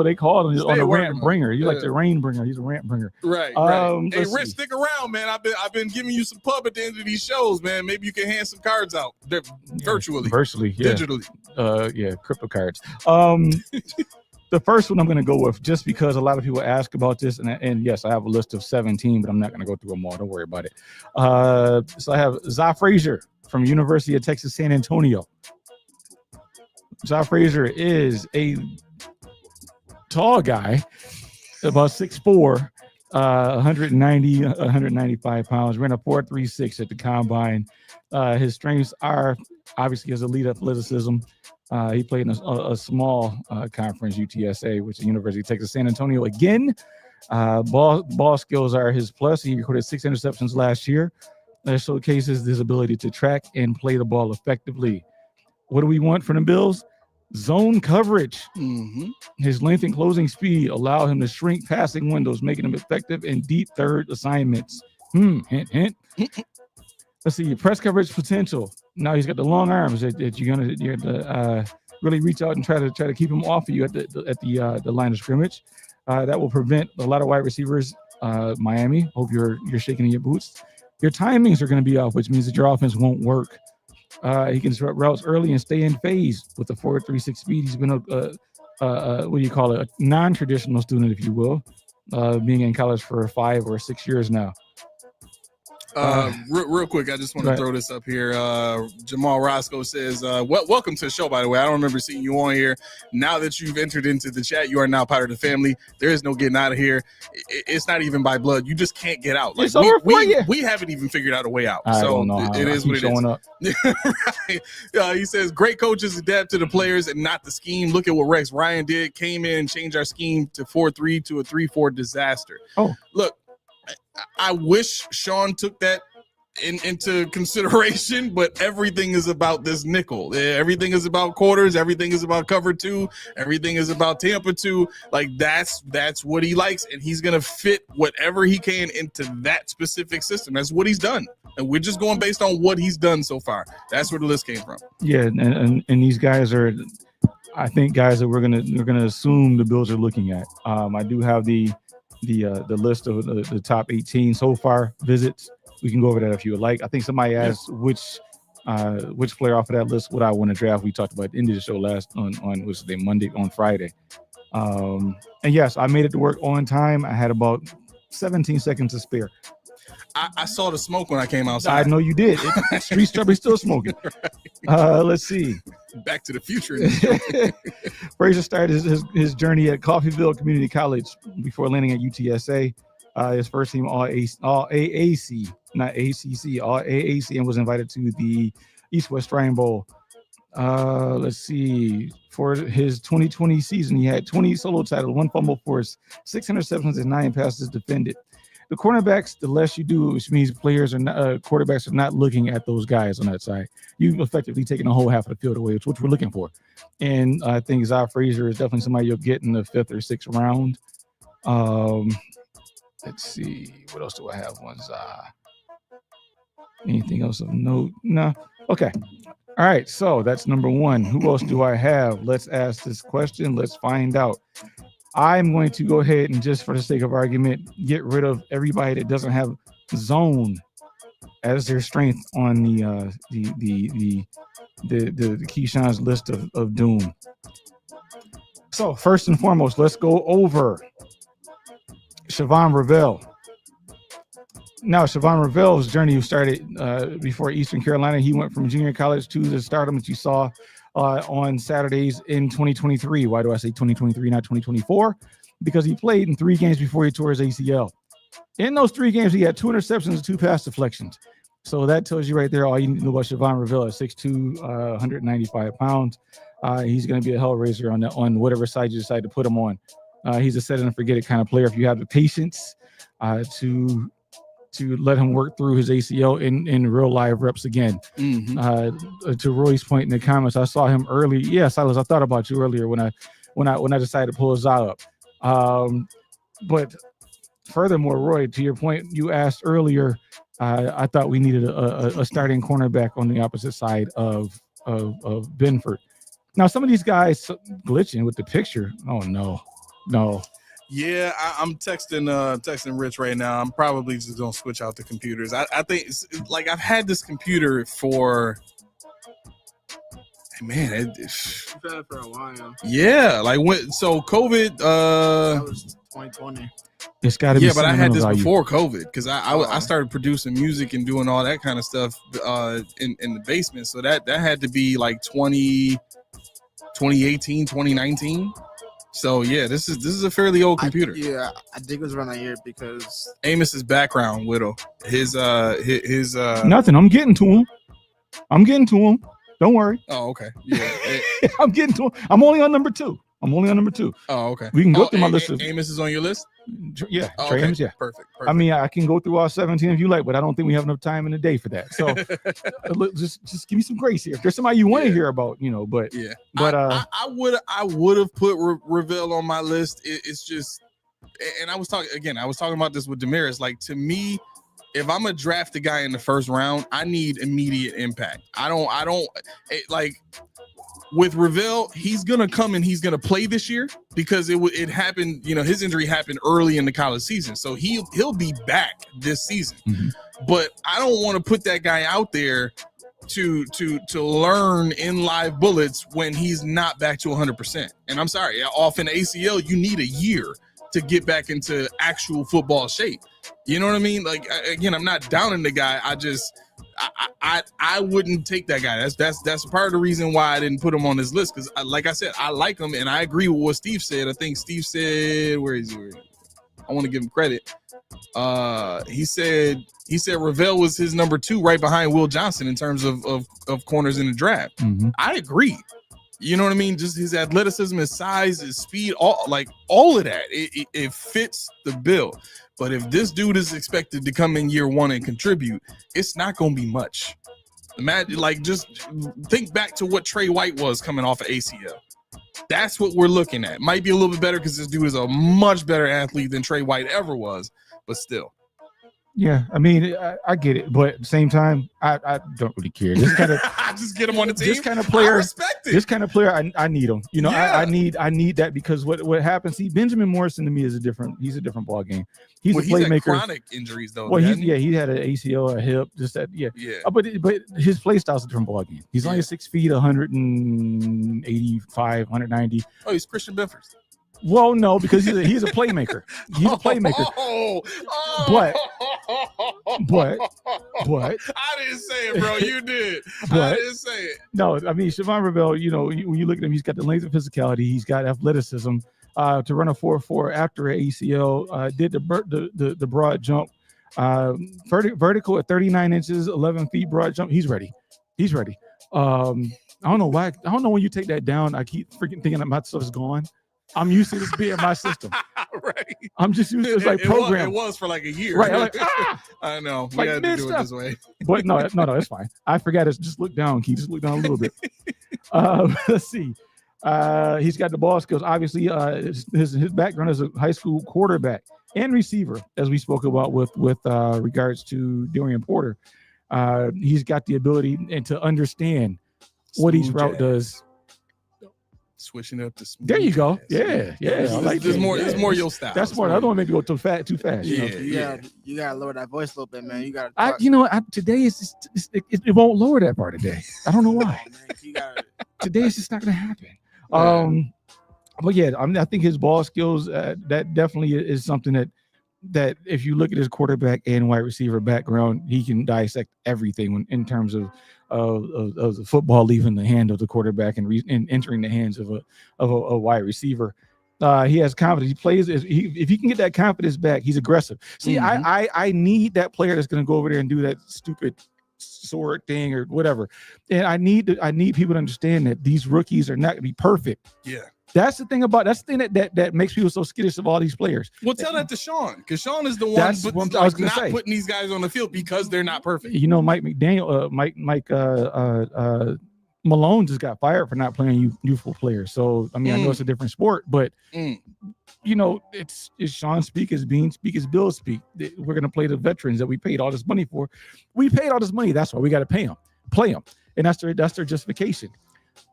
They called him Stay on the away rant from him. bringer. He's like Yeah. the rain bringer. He's a rant bringer. Right. Hey, let's Rich, see. stick around, man. I've been giving you some pub at the end of these shows, man. Maybe you can hand some cards out virtually, yeah. digitally. Crypto cards. The first one I'm going to go with, just because a lot of people ask about this, and yes, I have a list of 17, but I'm not going to go through them all. Don't worry about it. So I have Za Frazier from University of Texas, San Antonio. Za Frazier is a tall guy, about 6'4", 195 pounds, ran a 4.36 at the combine. His strengths are obviously his elite athleticism. He played in a small conference, UTSA, which is University of Texas, San Antonio. Again, ball skills are his plus. He recorded 6 interceptions last year. That showcases his ability to track and play the ball effectively. What do we want from the Bills? Zone coverage. Mm-hmm. His length and closing speed allow him to shrink passing windows, making him effective in deep third assignments. Hint, hint. Let's see, press coverage potential. Now he's got the long arms that you have to really reach out and try to keep him off of you at the line of scrimmage. That will prevent a lot of wide receivers. Miami, hope you're shaking in your boots. Your timings are going to be off, which means that your offense won't work. He can disrupt routes early and stay in phase with the 4.36 speed. He's been a non-traditional student, if you will, being in college for 5 or 6 years now. Real quick, I just want to throw this up here. Jamal Roscoe says, welcome to the show, by the way. I don't remember seeing you on here. Now that you've entered into the chat, you are now part of the family. There is no getting out of here. It's not even by blood. You just can't get out. Like we haven't even figured out a way out. I don't know it is what it is. Up. Right. He says, great coaches adapt to the players and not the scheme. Look at what Rex Ryan did. Came in and changed our scheme to 4-3 to a 3-4 disaster. Oh, look. I wish Sean took that into consideration, but everything is about this nickel. Everything is about quarters. Everything is about cover 2. Everything is about Tampa 2. Like that's what he likes, and he's gonna fit whatever he can into that specific system. That's what he's done, and we're just going based on what he's done so far. That's where the list came from. Yeah, and these guys are, I think, guys that we're gonna assume the Bills are looking at. I do have the list of the top 18 so far visits. We can go over that if you would like. I think somebody asked which player off of that list would I want to draft. We talked about at the end of the show on Friday. And yes, I made it to work on time. I had about 17 seconds to spare. I saw the smoke when I came outside. I know you did. Street Strawberry still smoking. Right. Let's see. Back to the future. Frazier started his journey at Coffeyville Community College before landing at UTSA. His first team all AAC, not ACC, all AAC, and was invited to the East-West Shrine Bowl. Let's see. For his 2020 season, he had 20 solo tackles, 1 fumble force, 6 interceptions, and 9 passes defended. The cornerbacks, the less you do, which means players are not, quarterbacks are not looking at those guys on that side. You've effectively taken a whole half of the field away, which we're looking for. And I think Zai Frazier is definitely somebody you'll get in the 5th or 6th round. Let's see. What else do I have on Zai? Anything else of note? No. Okay. All right. So that's number 1. Who else do I have? Let's ask this question. Let's find out. I'm going to go ahead and, just for the sake of argument, get rid of everybody that doesn't have zone as their strength on the Keyshawn's list of doom. So first and foremost, let's go over Siobhan Ravel. Now, Siobhan Ravel's journey started before Eastern Carolina. He went from junior college to the stardom that you saw on Saturdays in 2023. Why do I say 2023, not 2024? Because he played in 3 games before he tore his ACL. In those 3 games, he had 2 interceptions and 2 pass deflections. So that tells you right there all you need to know about Siobhan Ravel at 6'2", 195 pounds. He's going to be a hellraiser on whatever side you decide to put him on. He's a set it and forget it kind of player. If you have the patience to let him work through his ACL in real live reps again. Mm-hmm. To Roy's point in the comments, I saw him early. Yeah, Silas, I thought about you earlier when I decided to pull his eye up. But furthermore, Roy, to your point, you asked earlier, I thought we needed a starting cornerback on the opposite side of Benford. Now, some of these guys glitching with the picture. Oh no. Yeah, I'm texting Rich right now. I'm probably just gonna switch out the computers. I think like I've had this computer for, man, You've had it for a while. Yeah, like so COVID. That was 2020. It's got to be. Yeah, but I had this value. before COVID because I started producing music and doing all that kind of stuff in the basement. So that had to be like 2018, 2019. So yeah, this is a fairly old computer. I think it was around that year because Amos's background, Widow, his nothing. I'm getting to him. Don't worry. Oh, okay. Yeah, I'm getting to him. I'm only on number 2. Oh, okay. We can go through my list. Amos is on your list? Yeah, Oh, Trey okay. Amos, yeah. Perfect. I mean, I can go through all 17 if you like, but I don't think we have enough time in the day for that. So just give me some grace here. If there's somebody you want to hear about, but yeah. But I would have put Ravel on my list. It's just, and I was talking about this with Damaris. Like, to me, if I'm gonna draft a guy in the first round, I need immediate impact. I don't like. With Ravel, he's gonna come and he's gonna play this year because it happened. His injury happened early in the college season, so he'll be back this season. Mm-hmm. But I don't want to put that guy out there to learn in live bullets when he's not back to 100%. And I'm sorry, off an ACL, you need a year to get back into actual football shape. You know what I mean? Like, again, I'm not downing the guy. I wouldn't take that guy. That's part of the reason why I didn't put him on this list, because like I said, I like him and I agree with what Steve said. I think Steve said, where is he? I want to give him credit. He said Ravel was his number 2 right behind Will Johnson in terms of corners in the draft. Mm-hmm. I agree. You know what I mean? Just his athleticism, his size, his speed, all of that. It fits the bill. But if this dude is expected to come in year 1 and contribute, it's not going to be much. Imagine, just think back to what Trey White was coming off of ACL. That's what we're looking at. Might be a little bit better because this dude is a much better athlete than Trey White ever was, but still. Yeah, I mean, I get it, but at the same time, I don't really care. This kind of just get him on the team. This kind of player, I respect it. This kind of player, I need him. Yeah. I need that because what happens? Benjamin Morrison to me is a different ball game. He's a playmaker. He's had chronic injuries though. Well, he had an ACL, a hip, just that. Yeah. But his play style's a different ball game. He's only 6 feet, 185, 190. Oh, he's Christian Benford. Well, no, because he's a playmaker. He's a playmaker. But I didn't say it, bro. You did. I didn't say it. No, I mean, Siobhan Ravel, when you look at him, he's got the length of physicality. He's got athleticism to run a 4.4 after an ACL. Did the broad jump, vertical at 39 inches, 11 feet broad jump. He's ready. He's ready. I don't know why. I don't know when you take that down. I keep freaking thinking that my stuff is gone. I'm used to this being my system. Right. I'm just used to this like program. It was for like a year. Right. I'm like, I know. We like had to do it this way. But no, it's fine. I forgot it. Just look down, Keith. Just look down a little bit. Let's see. He's got the ball skills. Obviously, his background as a high school quarterback and receiver, as we spoke about with regards to Dorian Porter. He's got the ability and to understand what each route does. Switching up to smooth. There you go. Jazz. Yeah. I like there's that. more. Yeah. There's more your style. That's more. The other one maybe go too fast. Yeah. You gotta lower that voice a little bit, man. You gotta. Today is just, it won't lower that part today. I don't know why. You gotta. Today it's just not gonna happen. But yeah, I think his ball skills that definitely is something that if you look at his quarterback and wide receiver background, he can dissect everything in terms of the football leaving the hand of the quarterback and entering the hands of a wide receiver. He has confidence. He plays. If he can get that confidence back, he's aggressive. See, I need that player that's going to go over there and do that stupid sword thing or whatever. And I need people to understand that these rookies are not going to be perfect. Yeah. That's the thing that makes people so skittish of all these players. Well, tell that to Sean, because Sean is the one That's what I was gonna say. putting these guys on the field because they're not perfect. You know, Mike McDaniel, Malone just got fired for not playing youthful players. So I mean, I know it's a different sport, but you know, it's Sean speak as Bean speak as Bill speak. We're gonna play the veterans that we paid all this money for. We paid all this money. That's why we got to pay them, play them, and that's their justification.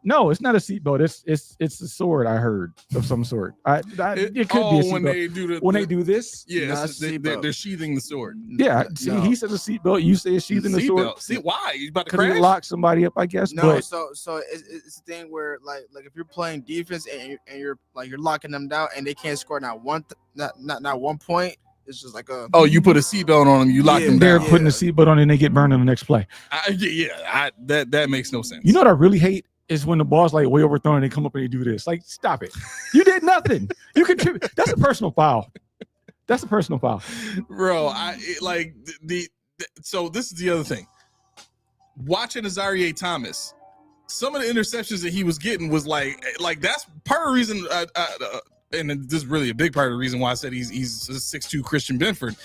No, it's not a seatbelt. It's a sword. I heard of some sort. It could be a seatbelt. When they do this. Yeah, they're sheathing the sword. Yeah, see, he says a seatbelt. You say it's sheathing the sword. See why? You about to crash? Because lock somebody up, I guess. No, but, so it's a thing where like if you're playing defense and you're locking them down and they can't score not one point. It's just like you put a seatbelt on them, you lock them down. They're putting a seatbelt on and they get burned on the next play. That makes no sense. You know what I really hate is when the ball's like way overthrown and they come up and they do this. Like, stop it. You did nothing. You contribute. That's a personal foul. Bro, so this is the other thing. Watching Azareye'h Thomas, some of the interceptions that he was getting was like that's part of the reason and this is really a big part of the reason why I said he's a 6'2" Christian Benford.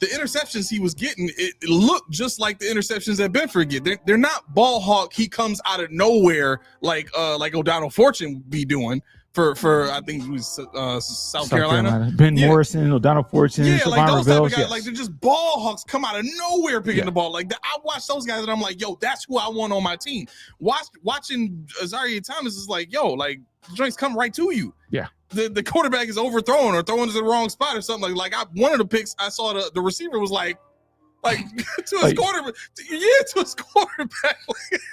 The interceptions he was getting, it looked just like the interceptions that Benford get. They're not ball hawk. He comes out of nowhere like O'Donnell Fortune be doing for I think it was South Carolina. Ben Morrison, O'Donnell Fortune, like those Revels, type of guys. Like they're just ball hawks come out of nowhere picking the ball. Like I watch those guys and I'm like, yo, that's who I want on my team. Watching Azareye'h Thomas is like, yo, like the joints come right to you. Yeah. The quarterback is overthrown or throwing to the wrong spot or something. One of the picks I saw the receiver was like to his quarterback. Yeah, to his quarterback.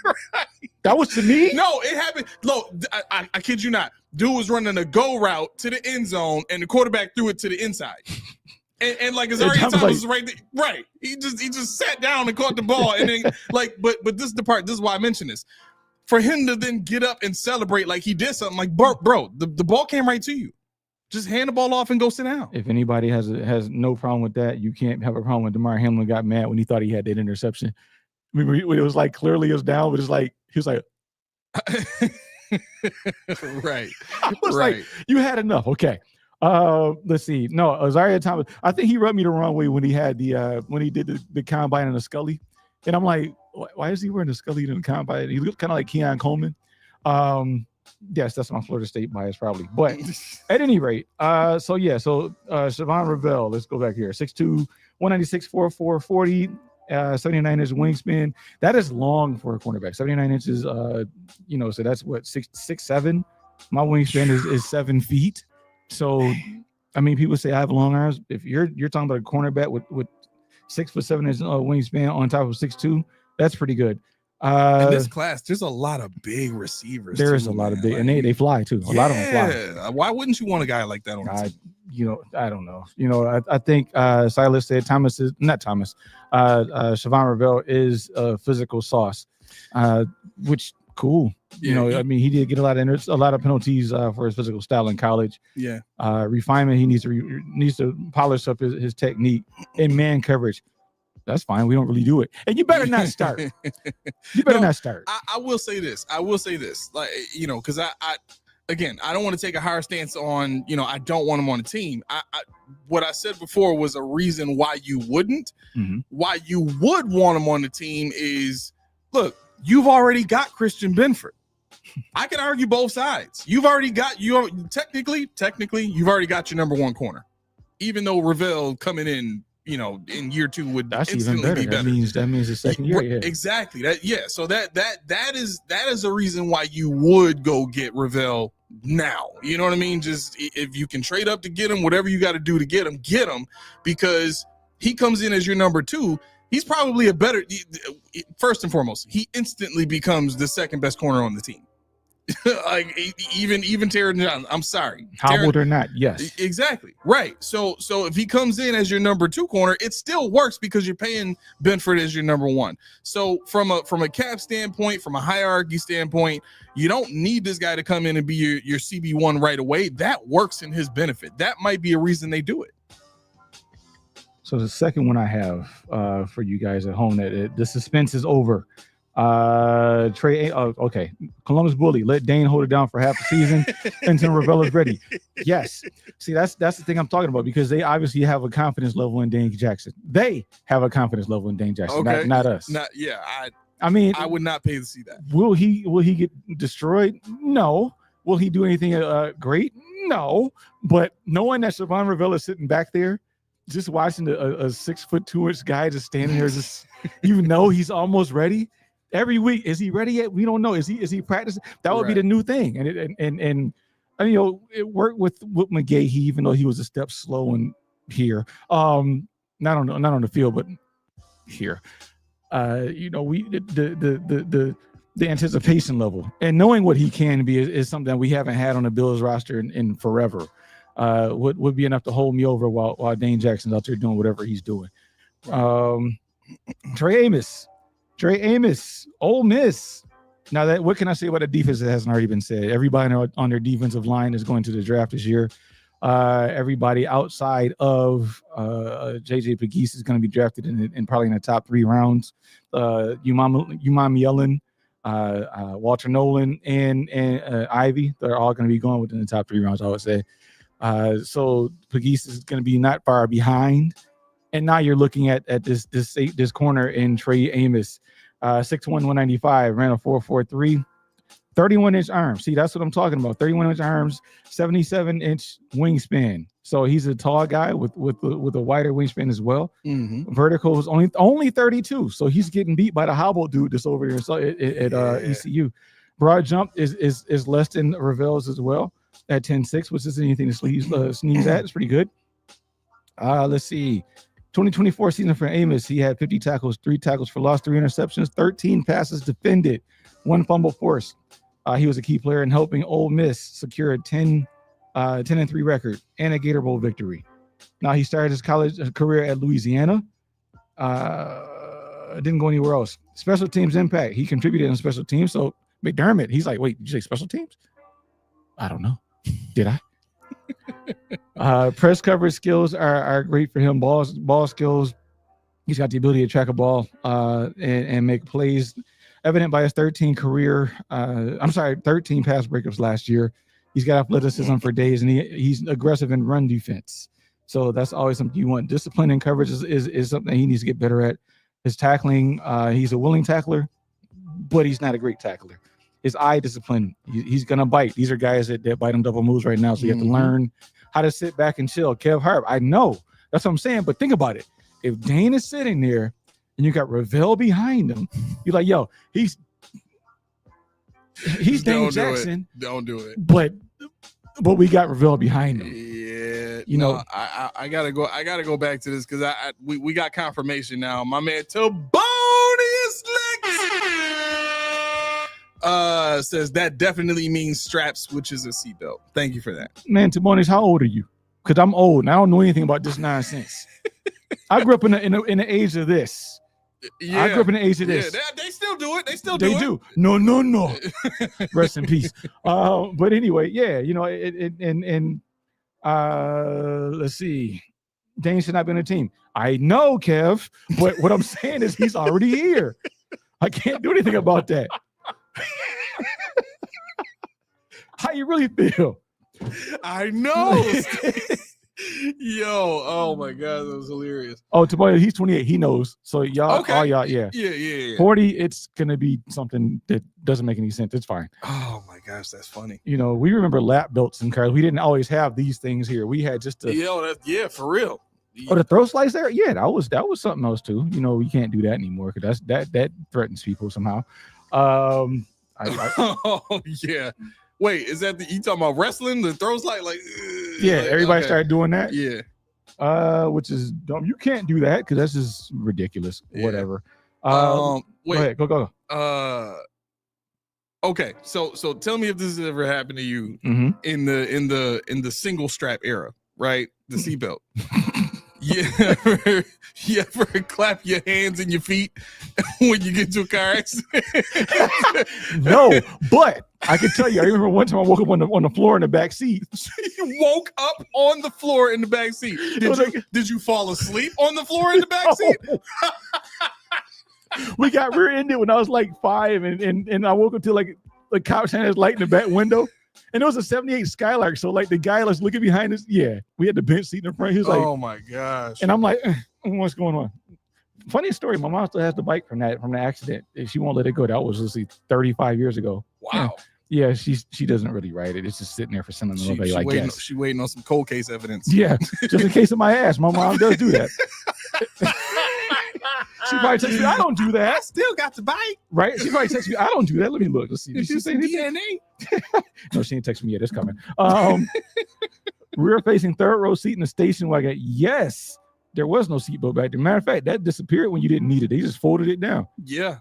Right. That was to me? No, it happened. Look, I kid you not. Dude was running a go route to the end zone and the quarterback threw it to the inside. And like Azareye'h Thomas was right there. Right. He just sat down and caught the ball. And then but this is the part, this is why I mentioned this. For him to then get up and celebrate like he did something, like bro, the ball came right to you. Just hand the ball off and go sit down. If anybody has no problem with that, you can't have a problem with Damar Hamlin got mad when he thought he had that interception. Remember when it was like clearly it was down, but it's like he was like right. I was like, you had enough. Okay. Let's see. No, Azareye'h Thomas. I think he rubbed me the wrong way when he had when he did the combine and the Scully. And I'm like, why is he wearing the Scully in the combine? He looked kind of like Keon Coleman. Yes, that's my Florida State bias probably. But at any rate, Shavon Revel, let's go back here. 6'2", 196, 4'4", 40, 79 inch wingspan. That is long for a cornerback. 79 inches, so that's what, 6'7". My wingspan is 7 feet. So, I mean, people say I have long arms. If you're talking about a cornerback with 6'7" inch wingspan on top of 6'2", that's pretty good. In this class, there's a lot of big receivers. There is a lot of big, and they fly too. A lot of them fly. Why wouldn't you want a guy like that on the team? I don't know. I think Silas said Shavon Revel is a physical sauce, which cool. I mean, he did get a lot of penalties for his physical style in college. Yeah. Refinement. He needs to polish up his technique in man coverage. that's fine. We don't really do it. And you better not start. You better No, not start. I will say this. Like, because I again, I don't want to take a higher stance on, I don't want him on the team. What I said before was a reason why you wouldn't. Mhm. Why you would want him on the team is, look, you've already got Christian Benford. I can argue both sides. Technically, you've already got your number one corner. Even though Ravel coming in, in year 2 would That's even instantly better. be better. That means the second year. Yeah. Exactly. So that is a reason why you would go get Ravel now. You know what I mean? Just if you can trade up to get him, whatever you got to do to get him, because he comes in as your number 2. He's probably a better. First and foremost, he instantly becomes the second best corner on the team. Like even Taron Johnson. I'm sorry, Hobbled or not, yes. Exactly. Right. So if he comes in as your number 2 corner, it still works because you're paying Benford as your number 1. So from a cap standpoint, from a hierarchy standpoint, you don't need this guy to come in and be your CB1 right away. That works in his benefit. That might be a reason they do it. So the second one I have for you guys at home, that the suspense is over. Okay. Columbus Bully, let Dane hold it down for half the season until Ravel is ready. Yes. See, that's the thing I'm talking about, because they obviously have a confidence level in Dane Jackson. They have a confidence level in Dane Jackson, Okay. not us. I mean, I would not pay to see that. will he get destroyed? No. Will he do anything great? No. But knowing that Siobhan Ravel is sitting back there, just watching a 6'2" guy just standing there, just even though he's almost ready. Every week, is he ready yet? We don't know. Is he practicing? That would be the new thing. And it worked with McGahee, even though he was a step slow in here. Not on the field, but here. The anticipation level and knowing what he can be is something that we haven't had on the Bills roster in forever. Would be enough to hold me over while Dane Jackson's out there doing whatever he's doing. Trey Amos, Ole Miss. Now, what can I say about the defense that hasn't already been said? Everybody on their defensive line is going to the draft this year. Everybody outside of JJ Pegues is going to be drafted in probably in the top 3 rounds. Umami Yellen, Walter Nolan, and Ivy, they're all going to be going within the top 3 rounds, I would say. So Pegues is going to be not far behind. And now you're looking at this corner in Trey Amos, 6'1", 195, ran a 4.43, 31-inch arms. See, that's what I'm talking about. 31-inch arms, 77-inch wingspan. So he's a tall guy with a wider wingspan as well. Mm-hmm. Vertical is only 32, so he's getting beat by the hobble dude that's over there at ECU. Broad jump is less than Ravel's as well at 10.6, which isn't anything to sneeze at. It's pretty good. Let's see. 2024 season for Amos, he had 50 tackles, 3 tackles for loss, 3 interceptions, 13 passes defended, 1 fumble forced. He was a key player in helping Ole Miss secure a 10-3 record and a Gator Bowl victory. Now he started his college career at Louisiana. Didn't go anywhere else. Special teams impact. He contributed in special teams. So McDermott, he's like, wait, did you say special teams? I don't know. Did I? Press coverage skills are great for him. Ball skills. He's got the ability to track a ball and make plays. Evident by his 13 pass breakups last year. He's got athleticism for days, and he's aggressive in run defense. So that's always something you want. Discipline and coverage is something he needs to get better at. His tackling, he's a willing tackler, but he's not a great tackler. His eye discipline, he's going to bite. These are guys that bite on double moves right now, so you have to learn how to sit back and chill. Kev Harp, I know. That's what I'm saying, but think about it. If Dane is sitting there and you got Ravel behind him, you're like, yo, he's Dane Jackson. Don't do it. But we got Ravel behind him. Yeah, you know, I gotta go back to this because we got confirmation now. My man Tobonius says that definitely means straps, which is a seatbelt. Thank you for that. Man, Timonis, how old are you? Because I'm old and I don't know anything about this nonsense. I grew up in the age of this. Yeah. I grew up in the age of this. Yeah, they still do it. They still They do do. No. Rest in peace. But anyway, yeah, you know, let's see. Dane should not be on the team. I know, Kev, but what I'm saying is he's already here. I can't do anything about that. How you really feel? I know. Yo, oh my God, that was hilarious. Oh, Tobias, he's 28. He knows. So y'all, Okay. all y'all, yeah. Yeah. 40, it's gonna be something that doesn't make any sense. It's fine. Oh my gosh, that's funny. You know, we remember lap belts and cars. We didn't always have these things here. We had just the Yeah, for real. Oh, the throw slice there? Yeah, that was something else too. You know, you can't do that anymore because that threatens people somehow. Oh yeah. Wait, is that you talking about wrestling? The throws like yeah, everybody okay. started doing that. Yeah. Which is dumb. You can't do that because that's just ridiculous. Yeah. Whatever. Wait. Go ahead, Okay, so tell me if this has ever happened to you Mhm. in the single strap era, right? The seatbelt. You ever clap your hands and your feet when you get into a car accident? No, but I can tell you, I remember one time I woke up on the floor in the back seat. You woke up on the floor in the back seat. Did you fall asleep on the floor in the back seat? We got rear-ended when I was like 5, and I woke up to like the couch had his light in the back window. And it was a 78 Skylark. So like the guy was looking behind us. Yeah, we had the bench seat in the front. He was like, oh my gosh. and I'm like, what's going on? Funny story. My mom still has the bike from the accident. She won't let it go. That was literally 35 years ago. Wow. Yeah, she doesn't really ride it. It's just sitting there for sentimental value, I guess. She waiting on some cold case evidence. Yeah, just in case of my ass. My mom does do that. She probably texts me, I don't do that. I still got the bike. Right? She probably texts me, I don't do that. Let me look. Let's see. Did you say DNA? No, she didn't text me yet. It's coming. Rear facing third row seat in the station wagon. Yes, there was no seatbelt back there. Matter of fact, that disappeared when you didn't need it. They just folded it down. Yeah.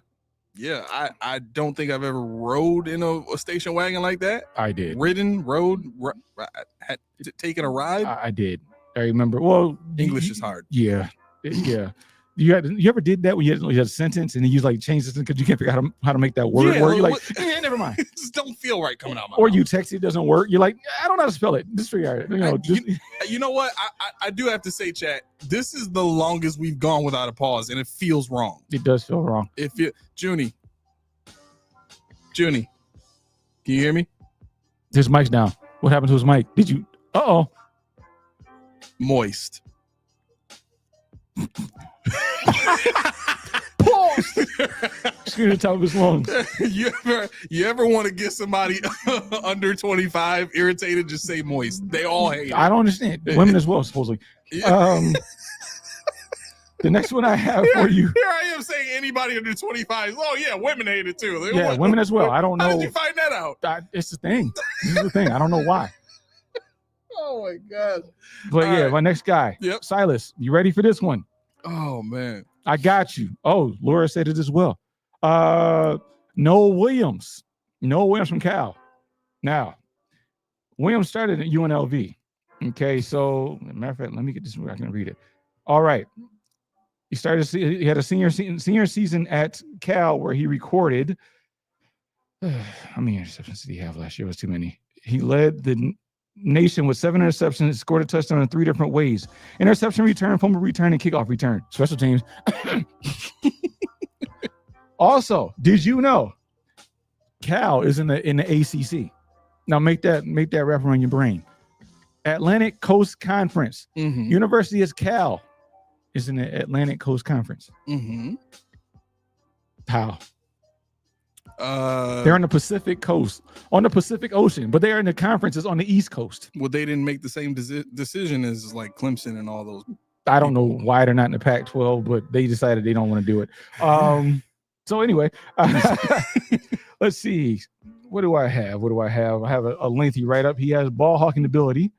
I don't think I've ever rode in a station wagon like that. I did. Had taken a ride. I did. I remember. Well, English is hard. Yeah. Yeah. You ever did that when you had a sentence and you like changed it because you can't figure out how to make that word work? You're like, never mind. It just don't feel right coming out my Or mouth. you text it doesn't work. You're like, I don't know how to spell it. Just figure it out. You know what? I do have to say, chat, this is the longest we've gone without a pause, and it feels wrong. It does feel wrong. Junie, can you hear me? His mic's down. What happened to his mic? Did you? Moist. Pause. Scream the top of his lungs. You ever want to get somebody under 25 irritated? Just say moist. They all hate it. I don't understand. Women as well, supposedly. The next one I have for you. Here I am saying anybody under 25. Oh yeah, women hate it too. Yeah, women as well. I don't know. How did you find that out? It's the thing. This is the thing. I don't know why. Oh my god. But All yeah, right. my next guy. Yep. Silas, you ready for this one? Oh man. I got you. Oh, Laura said it as well. Noah Williams. Noah Williams from Cal. Now, Williams started at UNLV. Okay, so matter of fact, let me get this where I can read it. All right. He had a senior season at Cal where he recorded. How many interceptions did he have last year? It was too many. He led the nation with 7 interceptions, scored a touchdown in 3 different ways: interception return, fumble return, and kickoff return. Special teams. Also, did you know Cal is in the ACC? Now make that wrap around your brain. Atlantic Coast Conference. Mm-hmm. University of Cal is in the Atlantic Coast Conference. Mm-hmm. How? They're on the Pacific Coast, on the Pacific Ocean, but they're in the conferences on the East Coast. Well, they didn't make the same decision as like Clemson and all those. I don't know why they're not in the Pac-12, but they decided they don't want to do it. So anyway, let's see. What do I have? I have a lengthy write-up. He has ball hawking ability.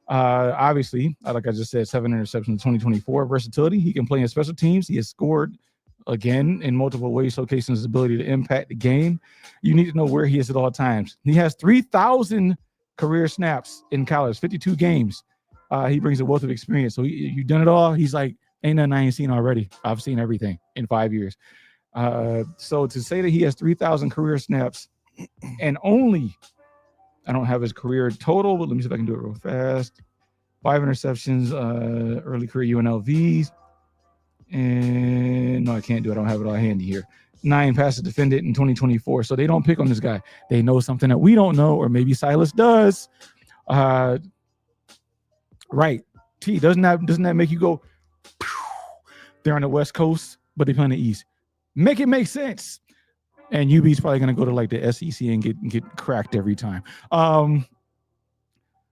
Obviously, like I just said, 7 interceptions in 2024. Versatility. He can play in special teams. He has scored again in multiple ways, showcasing his ability to impact the game. You need to know where he is at all times. He has 3,000 career snaps in college, 52 games. He brings a wealth of experience. So you've done it all. He's like, ain't nothing I ain't seen already. I've seen everything in 5 years. So to say that he has 3,000 career snaps and only, I don't have his career total, but let me see if I can do it real fast. 5 interceptions, early career UNLV. And no, I can't do it. I don't have it all handy here. 9 passes defended in 2024. So they don't pick on this guy. They know something that we don't know, or maybe Silas does. Right. T, doesn't that make you go, they're on the West Coast, but they play on the East? Make it make sense. And UB's probably going to go to like the SEC and get cracked every time.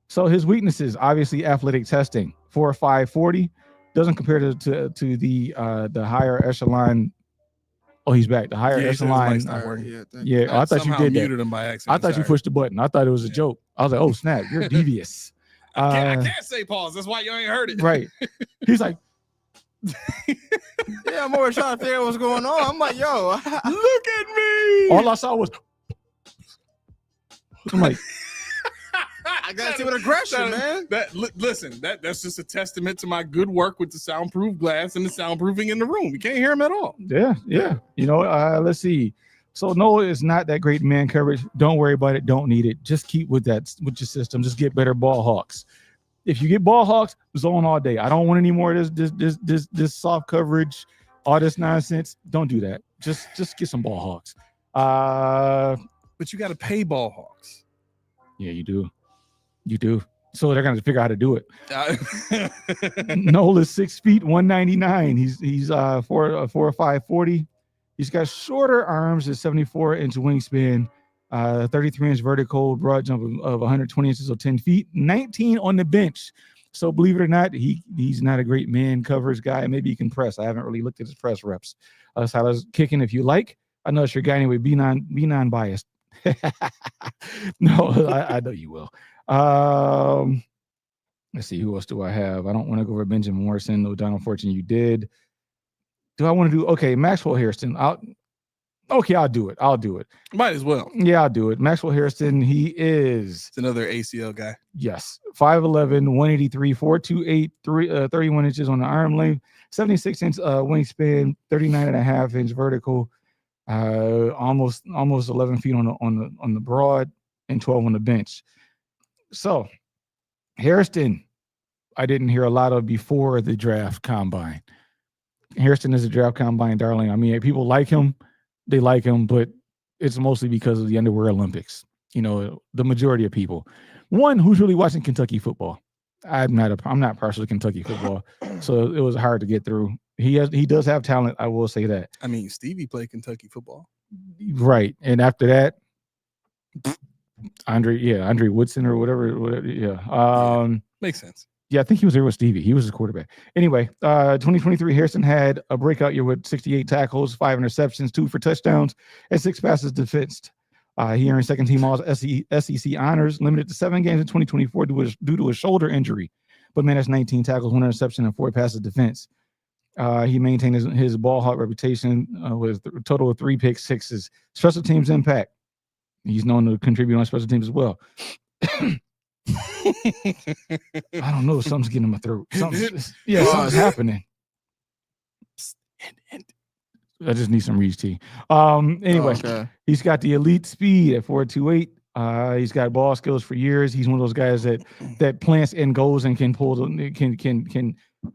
So his weaknesses, obviously athletic testing, 4.5 40, doesn't compare to the higher echelon. Oh, he's back. The higher echelon. Yeah, I thought you did that. Muted him by accident. I thought you pushed the button. I thought it was a joke. I was like, oh snap, you're devious. I can't say pause. That's why you ain't heard it. Right. He's like, Yeah, I'm always trying to figure out what's going on. I'm like, yo, look at me. all I saw was. I'm like, I gotta see with aggression, man. Listen, that's just a testament to my good work with the soundproof glass and the soundproofing in the room. You can't hear him at all. yeah. You know, let's see. So Noah is not that great man coverage. Don't worry about it. Don't need it. Just keep with your system. Just get better ball hawks. If you get ball hawks, zone all day. I don't want any more of this soft coverage, all this nonsense. Don't do that. Just get some ball hawks. But you got to pay ball hawks. Yeah, you do. So they're gonna figure out how to do it. Nola's 6 feet 199. He's 4.5 40. He's got shorter arms, a 74-inch wingspan, 33-inch vertical, broad jump of 120 inches, so 10 feet, 19 on the bench. So believe it or not, he's not a great man coverage guy. Maybe he can press. I haven't really looked at his press reps. Silas kicking if you like. I know it's your guy anyway. Be non-biased. No, I know you will. Let's see, who else do I have? I don't want to go over Benjamin Morrison, though. Donald Fortune, you did. Do I want to do Maxwell Hairston? I'll do it. Might as well. Yeah, I'll do it. Maxwell Hairston, he is. It's another ACL guy. Yes. 5'11, 183, 428, 31 inches on the arm length, 76-inch wingspan, 39.5-inch vertical, almost 11 feet on the broad, and 12 on the bench. So Hairston, I didn't hear a lot of before the draft combine. Hairston is a draft combine darling. I mean, people like him. They like him, but it's mostly because of the Underwear Olympics. You know, the majority of people. One, who's really watching Kentucky football? I'm not partial to Kentucky football, so it was hard to get through. He does have talent. I will say that. I mean, Stevie played Kentucky football, right? And after that, Andre Woodson or whatever. Yeah. Makes sense. Yeah, I think he was there with Stevie. He was his quarterback. Anyway, 2023, Hairston had a breakout year with 68 tackles, 5 interceptions, 2 for touchdowns, and 6 passes defensed. He earned second team all SEC honors, limited to 7 games in 2024 due to a shoulder injury, but managed 19 tackles, 1 interception, and 4 passes defense. He maintained his ball hawk reputation with a total of 3 pick sixes. Special teams impact. He's known to contribute on special teams as well. I don't know. Something's getting in my throat. Something's happening. I just need some Reed's tea. Anyway, He's got the elite speed at 4.28. He's got ball skills for years. He's one of those guys that plants in goals and can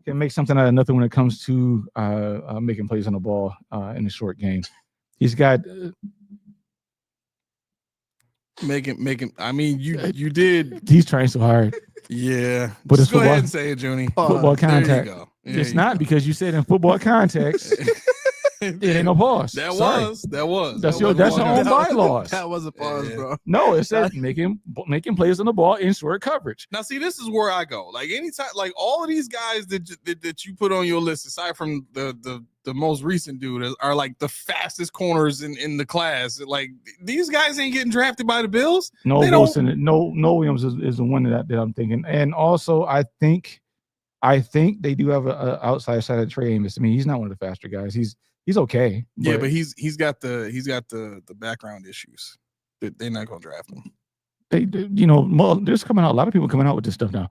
make something out of nothing when it comes to making plays on the ball in a short game. He's got making. I mean, you did. He's trying so hard. Yeah, but just go ahead and say it, Junie. Football contact. There you go. It's not because you said in football context. It ain't no pause. That was. That's your own bylaws. That was a pause, bro. No, it says making plays on the ball in short coverage. Now, see, this is where I go. Like anytime, like all of these guys that you put on your list, aside from the most recent dude, are like the fastest corners in the class. Like these guys ain't getting drafted by the Bills. No Wilson, no Williams is the one that I'm thinking. And also, I think they do have a outside side of Trey Amos. I mean, he's not one of the faster guys. He's okay. Yeah, but he's got the background issues. They're not gonna draft him. There's coming out a lot of people coming out with this stuff now.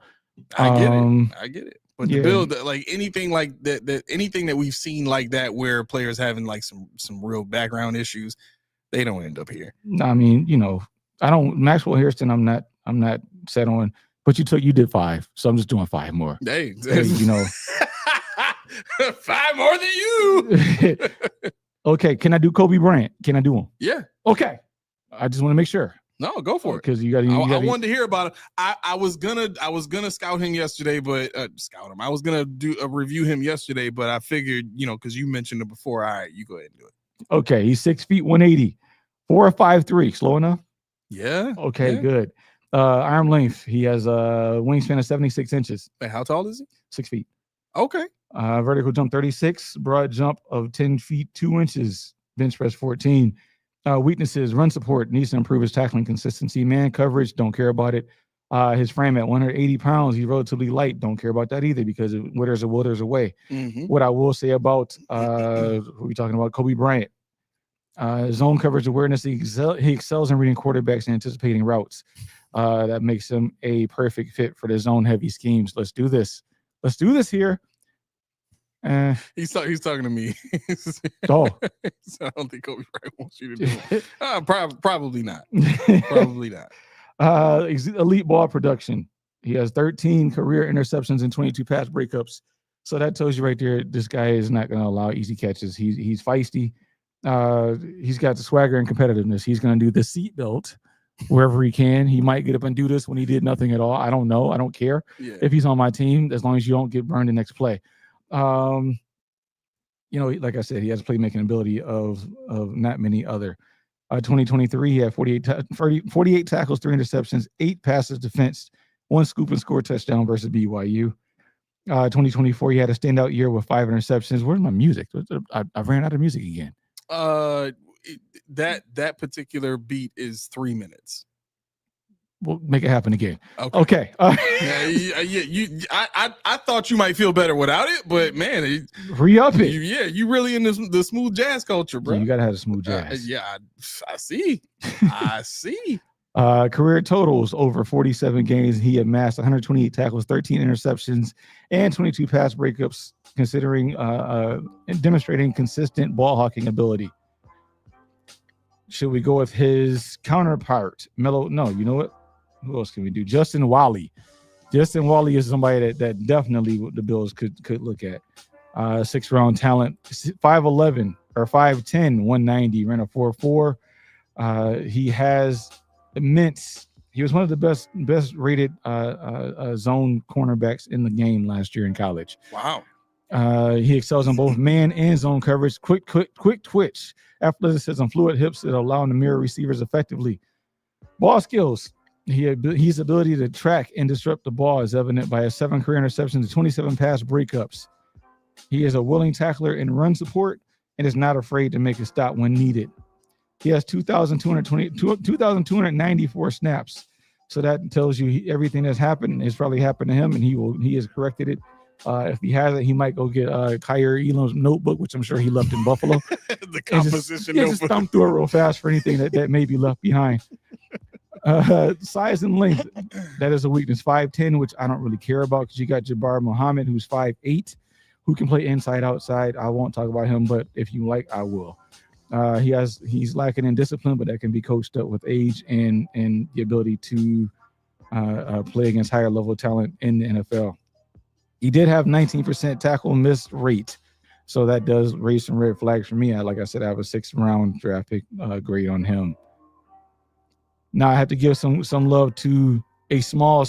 I get it. But the Bill, like anything like that, anything that we've seen like that, where players having like some real background issues, they don't end up here. I mean, Maxwell Hairston, I'm not set on, But you did 5, so I'm just doing 5 more. Hey, you know. 5 more than you. Okay, can I do Kobe Bryant? Can I do him? Yeah. Okay. I just want to make sure. No, go for it. Because you got. I wanted to hear about it. I was gonna scout him yesterday, but scout him. I was gonna do a review him yesterday, but I figured, because you mentioned it before. All right, you go ahead and do it. Okay, he's 6 feet 180, 4'5'3". Slow enough? Yeah. Okay, yeah. good. Arm length. He has a wingspan of 76 inches. Wait, how tall is he? 6 feet. Okay. Vertical jump 36, broad jump of 10 feet 2 inches, bench press 14. Weaknesses: run support, needs to improve his tackling consistency. Man coverage, don't care about it. His frame at 180 pounds, he's relatively light. Don't care about that either because where there's a will, there's a way. Mm-hmm. What I will say about who we talking about, Kobe Bryant, zone coverage awareness. He excels in reading quarterbacks and anticipating routes. That makes him a perfect fit for the zone heavy schemes. Let's do this. Let's do this here. He's talking to me. Oh, So I don't think Kobe Bryant wants you to do it. Probably not. Probably not. Elite ball production. He has 13 career interceptions and 22 pass breakups. So that tells you right there, this guy is not going to allow easy catches. He's feisty. He's got the swagger and competitiveness. He's going to do the seatbelt wherever he can. He might get up and do this when he did nothing at all. I don't know. I don't care if he's on my team, as long as you don't get burned the next play. Like I said, he has playmaking ability of not many other. 2023, he had 48 tackles, 3 interceptions, 8 passes defense, 1 scoop and score touchdown versus BYU. 2024, he had a standout year with 5 interceptions. Where's my music? I ran out of music again. That particular beat is 3 minutes. We'll make it happen again. Okay. I thought you might feel better without it, but man, re-up it. You really in the smooth jazz culture, bro. You gotta have a smooth jazz. I see. I see. Career totals over 47 games. He amassed 128 tackles, 13 interceptions, and 22 pass breakups, considering demonstrating consistent ball hawking ability. Should we go with his counterpart, Melo? No, you know what? Who else can we do? Justin Wally. Justin Wally is somebody that definitely the Bills could look at. 6th-round talent, 5'11" or 5'10", 190, ran a 4.4. He has immense. He was one of the best rated zone cornerbacks in the game last year in college. Wow. He excels on both man and zone coverage. Quick twitch, athleticism, fluid hips that allow him to mirror receivers effectively. Ball skills. His ability to track and disrupt the ball is evident by his 7 career interceptions and 27 pass breakups. He is a willing tackler in run support and is not afraid to make a stop when needed. He has 2,294 snaps. So that tells you everything that's happened has probably happened to him, and he has corrected it. If he hasn't, he might go get Kyer Elam's notebook, which I'm sure he left in Buffalo. The composition notebook. Just thumb through it real fast for anything that may be left behind. Size and length, that is a weakness. 5'10", which I don't really care about because you got Jabbar Muhammad, who's 5'8", who can play inside, outside. I won't talk about him, but if you like, I will. He's lacking in discipline, but that can be coached up with age and the ability to play against higher level talent in the NFL. He did have 19% tackle miss rate, so that does raise some red flags for me. Like I said, I have a 6th-round draft pick grade on him. Now I have to give some love to a small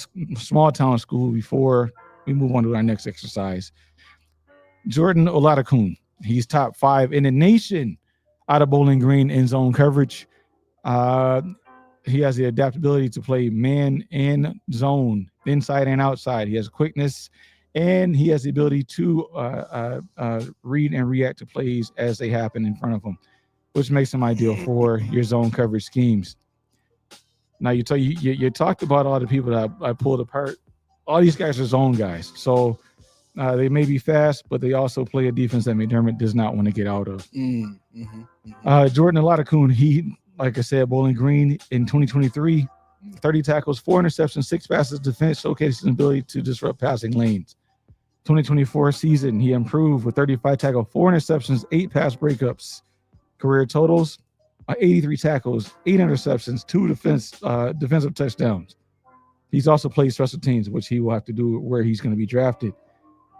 town school before we move on to our next exercise. Jordan Olaokun. He's top 5 in the nation out of Bowling Green in zone coverage. He has the adaptability to play man and zone, inside and outside. He has quickness, and he has the ability to read and react to plays as they happen in front of him, which makes him ideal for your zone coverage schemes. Now you talked about all the people that I pulled apart. All these guys are zone guys, so they may be fast, but they also play a defense that McDermott does not want to get out of. Jordan Olaokun, he, like I said, Bowling Green in 2023, 30 tackles, 4 interceptions, 6 passes defense, showcasing his ability to disrupt passing lanes. 2024 season, he improved with 35 tackles, 4 interceptions, 8 pass breakups. Career totals: 83 tackles, 8 interceptions, 2 defensive touchdowns. He's also played special teams, which he will have to do where he's going to be drafted.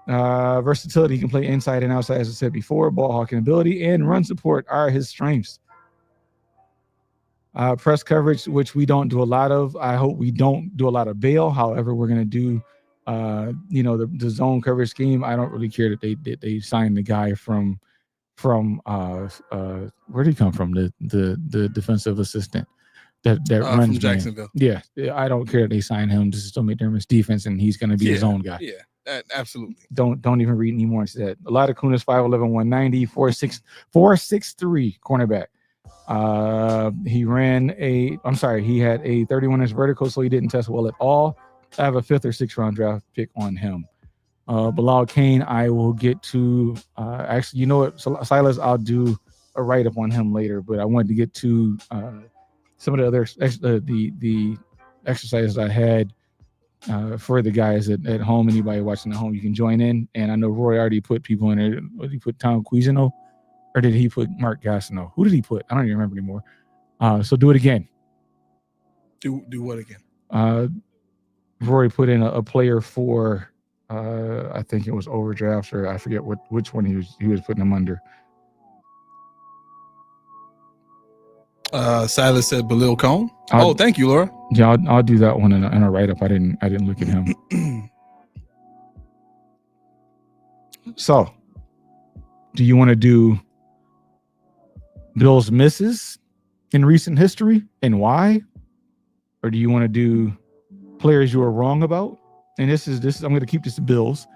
Versatility, he can play inside and outside, as I said before. Ball hawking ability and run support are his strengths. Press coverage, which we don't do a lot of. I hope we don't do a lot of bail. However, we're going to do, the zone coverage scheme. I don't really care that they signed the guy from where did he come from? The defensive assistant that runs from Jacksonville. Man. Yeah, I don't care that they signed him. This is still McDermott's defense, and he's going to be his own guy. Yeah, absolutely. Don't even read any more into that. A lot of Kunis, 5'11", 190, 4'6", cornerback. He had a 31-inch vertical, so he didn't test well at all. I have a 5th or 6th round draft pick on him. Bilal Kane, I will get to. Actually, you know what, Silas, I'll do a write-up on him later, but I wanted to get to some of the other the exercises I had for the guys at home. Anybody watching at home, you can join in. And I know Roy already put people in there. Did he put Tom Cuisino, or did he put Mark Gastineau? Who did he put? I don't even remember anymore. So do it again. Do what again? Roy put in a player for I think it was overdraft, or I forget which one he was putting him under. Silas said Bilal Cone. Thank you, Laura. Yeah, I'll do that one in a write up. I didn't look at him. So, do you want to do Bills misses in recent history and why, or do you want to do players you are wrong about? And this is I'm going to keep this to Bills.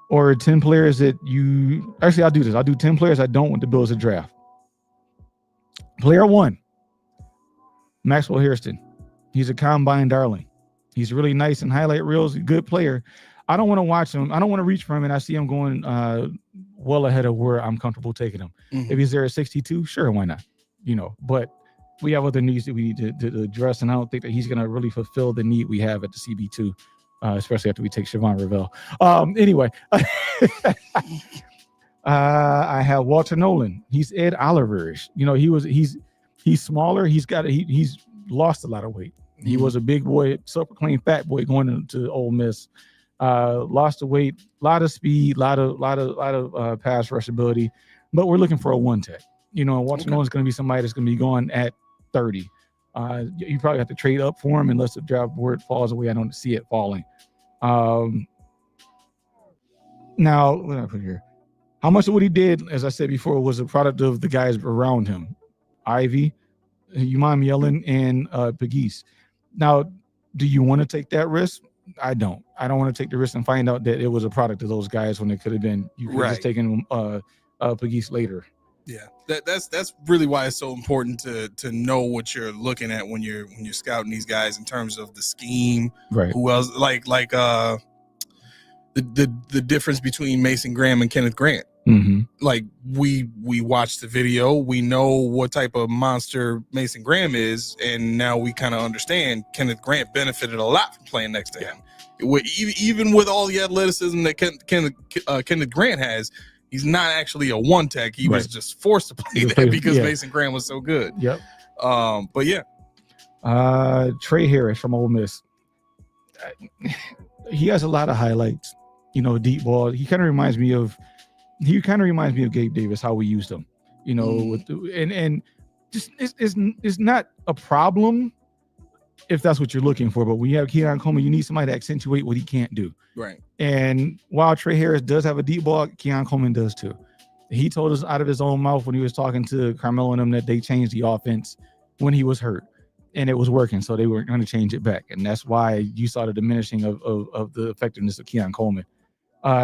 Or 10 players that you actually, I'll do this. I'll do 10 players I don't want the Bills to draft. Player 1, Maxwell Hairston. He's a combine darling. He's really nice in highlight reels. A good player. I don't want to watch him. I don't want to reach for him, and I see him going well ahead of where I'm comfortable taking him. Mm-hmm. If he's there at 62, sure, why not? But we have other needs that we need to address, and I don't think that he's going to really fulfill the need we have at the CB2, especially after we take Siobhan Ravel. Anyway, I have Walter Nolan. He's Ed Oliver-ish. He's smaller. He's lost a lot of weight. Mm-hmm. He was a big boy, self-proclaimed fat boy going into Ole Miss. Lost the weight, a lot of speed, lot of pass rush ability, but we're looking for a one tech. Walter Nolan's going to be somebody that's going to be going at 30. You probably have to trade up for him unless the draft board falls away. I don't see it falling. Now, what did I put here? How much of what he did, as I said before, was a product of the guys around him. Ivy, Umam Yellen, and Pegues. Now, do you want to take that risk? I don't want to take the risk and find out that it was a product of those guys when it could have been. You could have just taken Pegues later. Yeah, that's really why it's so important to know what you're looking at when you're scouting these guys in terms of the scheme. Right. Who else? Like the difference between Mason Graham and Kenneth Grant. Mm-hmm. Like we watched the video, we know what type of monster Mason Graham is, and now we kind of understand Kenneth Grant benefited a lot from playing next to him. Even with all the athleticism that Kenneth Grant has, he's not actually a one tech. He was just forced to play that because Mason Graham was so good. Yep. But yeah. Trey Harris from Ole Miss. He has a lot of highlights. Deep ball. He kind of reminds me of Gabe Davis, how we used him. And just it's not a problem if that's what you're looking for. But when you have Keon Coleman, you need somebody to accentuate what he can't do. Right. And while Trey Harris does have a deep ball, Keon Coleman does too. He told us out of his own mouth when he was talking to Carmelo and them that they changed the offense when he was hurt, and it was working, so they weren't going to change it back. And that's why you saw the diminishing of the effectiveness of Keon Coleman.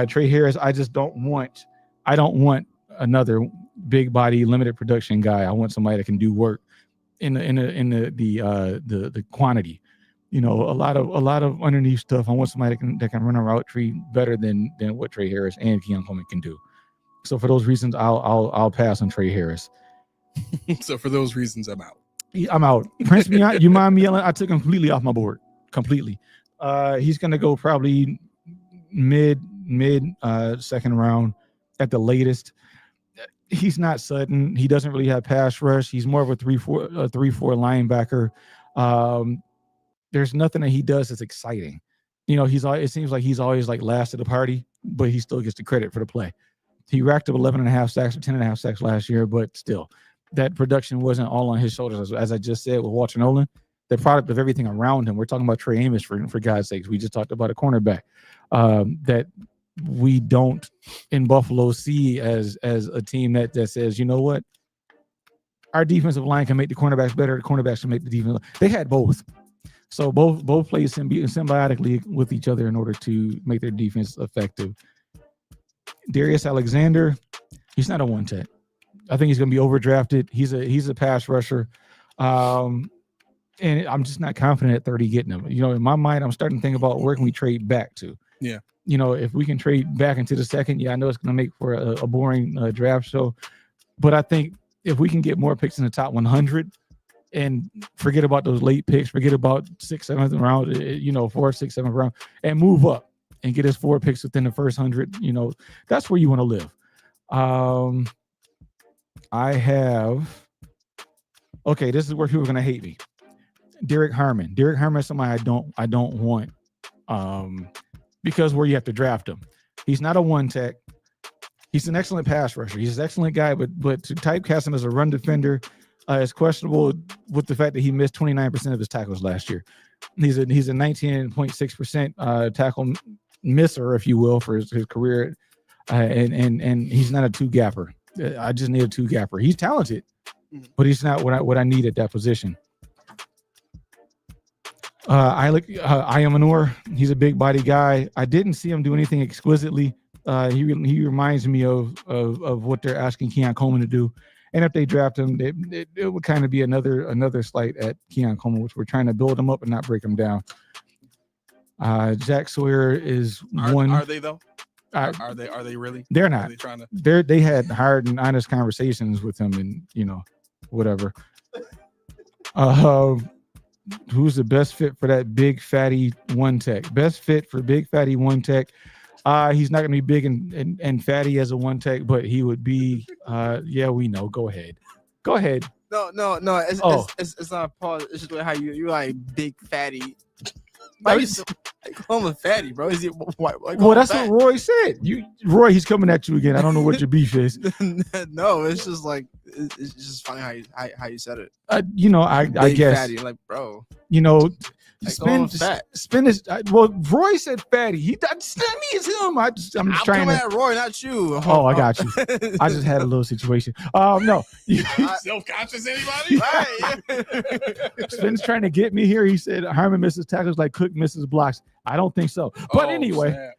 Trey Harris, I don't want another big body, limited production guy. I want somebody that can do work in the quantity. A lot of underneath stuff. I want somebody that can run a route tree better than what Trey Harris and Keon Coleman can do. So for those reasons, I'll pass on Trey Harris. So for those reasons, I'm out. I'm out. Prince Umam Yellen, I took him completely off my board. Completely. He's gonna go probably mid second round at the latest. He's not sudden. He doesn't really have pass rush. He's more of a 3-4 linebacker. there's nothing that he does that's exciting. You know, it seems like he's always like last at the party, but he still gets the credit for the play. He racked up 11.5 sacks or 10.5 sacks last year, but still, that production wasn't all on his shoulders. As I just said with Walter Nolan, the product of everything around him. We're talking about Trey Amos for God's sakes. We just talked about a cornerback that we don't in Buffalo see as a team that says, you know what, our defensive line can make the cornerbacks better. The cornerbacks can make the defense. They had both. So both played symbiotically with each other in order to make their defense effective. Darius Alexander, he's not a one tech. I think he's going to be overdrafted. He's a pass rusher. And I'm just not confident at 30 getting him. You know, in my mind, I'm starting to think about where can we trade back to. Yeah. You know, if we can trade back into the second, I know it's going to make for a boring draft show. But I think if we can get more picks in the top 100 and forget about those late picks, forget about 6th, 7th round, 4th, 6th, 7th round, and move up and get us 4 picks within the first 100, that's where you want to live. This is where people are going to hate me. Derek Harmon. Derek Harmon is somebody I don't want because where you have to draft him. He's not a one tech. He's an excellent pass rusher. He's an excellent guy, but to typecast him as a run defender is questionable with the fact that he missed 29% of his tackles last year. He's a 19.6% tackle misser, if you will, for his career, and he's not a two gapper. I just need a two gapper. He's talented, but he's not what I need at that position. Ayamanor, he's a big body guy. I didn't see him do anything exquisitely. He reminds me of what they're asking Keon Coleman to do. And if they draft him, it would kind of be another slight at Keon Coleman, which we're trying to build him up and not break him down. Jack Sawyer is one. Are they though? Are they really? They're not. Are they trying to? They had hard and honest conversations with him, and whatever. Who's the best fit for that big fatty one tech? Best fit for big fatty one tech. He's not going to be big and fatty as a one tech, but he would be. Yeah, we know. Go ahead. No. It's not a pause. It's just how you like big fatty. Why you call him a fatty, bro? Is it well, that's what Roy said. Roy, he's coming at you again. I don't know what your beef is. No, it's just like it's just funny how you said it. I guess fatty, like bro. Spin is well. Roy said fatty. That's me. It's him. I'm trying to. At Roy, not you. Oh, I got you. I just had a little situation. No. Self-conscious anybody? Spin's trying to get me here. He said Harmon misses tackles like Cook misses blocks. I don't think so. But anyway,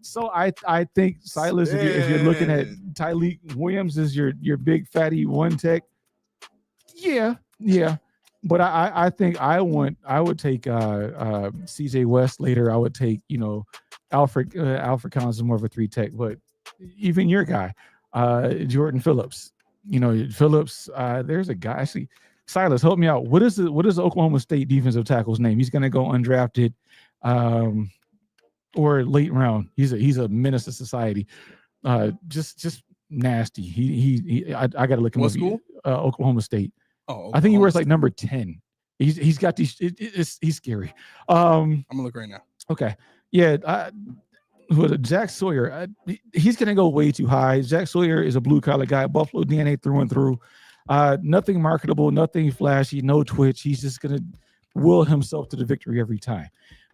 so I think Silas, if you're looking at Tyleik Williams as your big fatty one tech, yeah. But I think I would take CJ West later. I would take Alfred Collins is more of a 3 tech, but even your guy Jordan Phillips. Phillips. There's a guy actually. Silas, help me out. What is the Oklahoma State defensive tackle's name? He's going to go undrafted, or late round. He's a menace to society. Just nasty. I got to look him up. What school? Oklahoma State. Oh, I think he wears like number 10. He's got these. He's scary. I'm gonna look right now. Okay. Yeah. Jack Sawyer. He's gonna go way too high. Jack Sawyer is a blue collar guy. Buffalo DNA through and through. Nothing marketable. Nothing flashy. No twitch. He's just gonna will himself to the victory every time.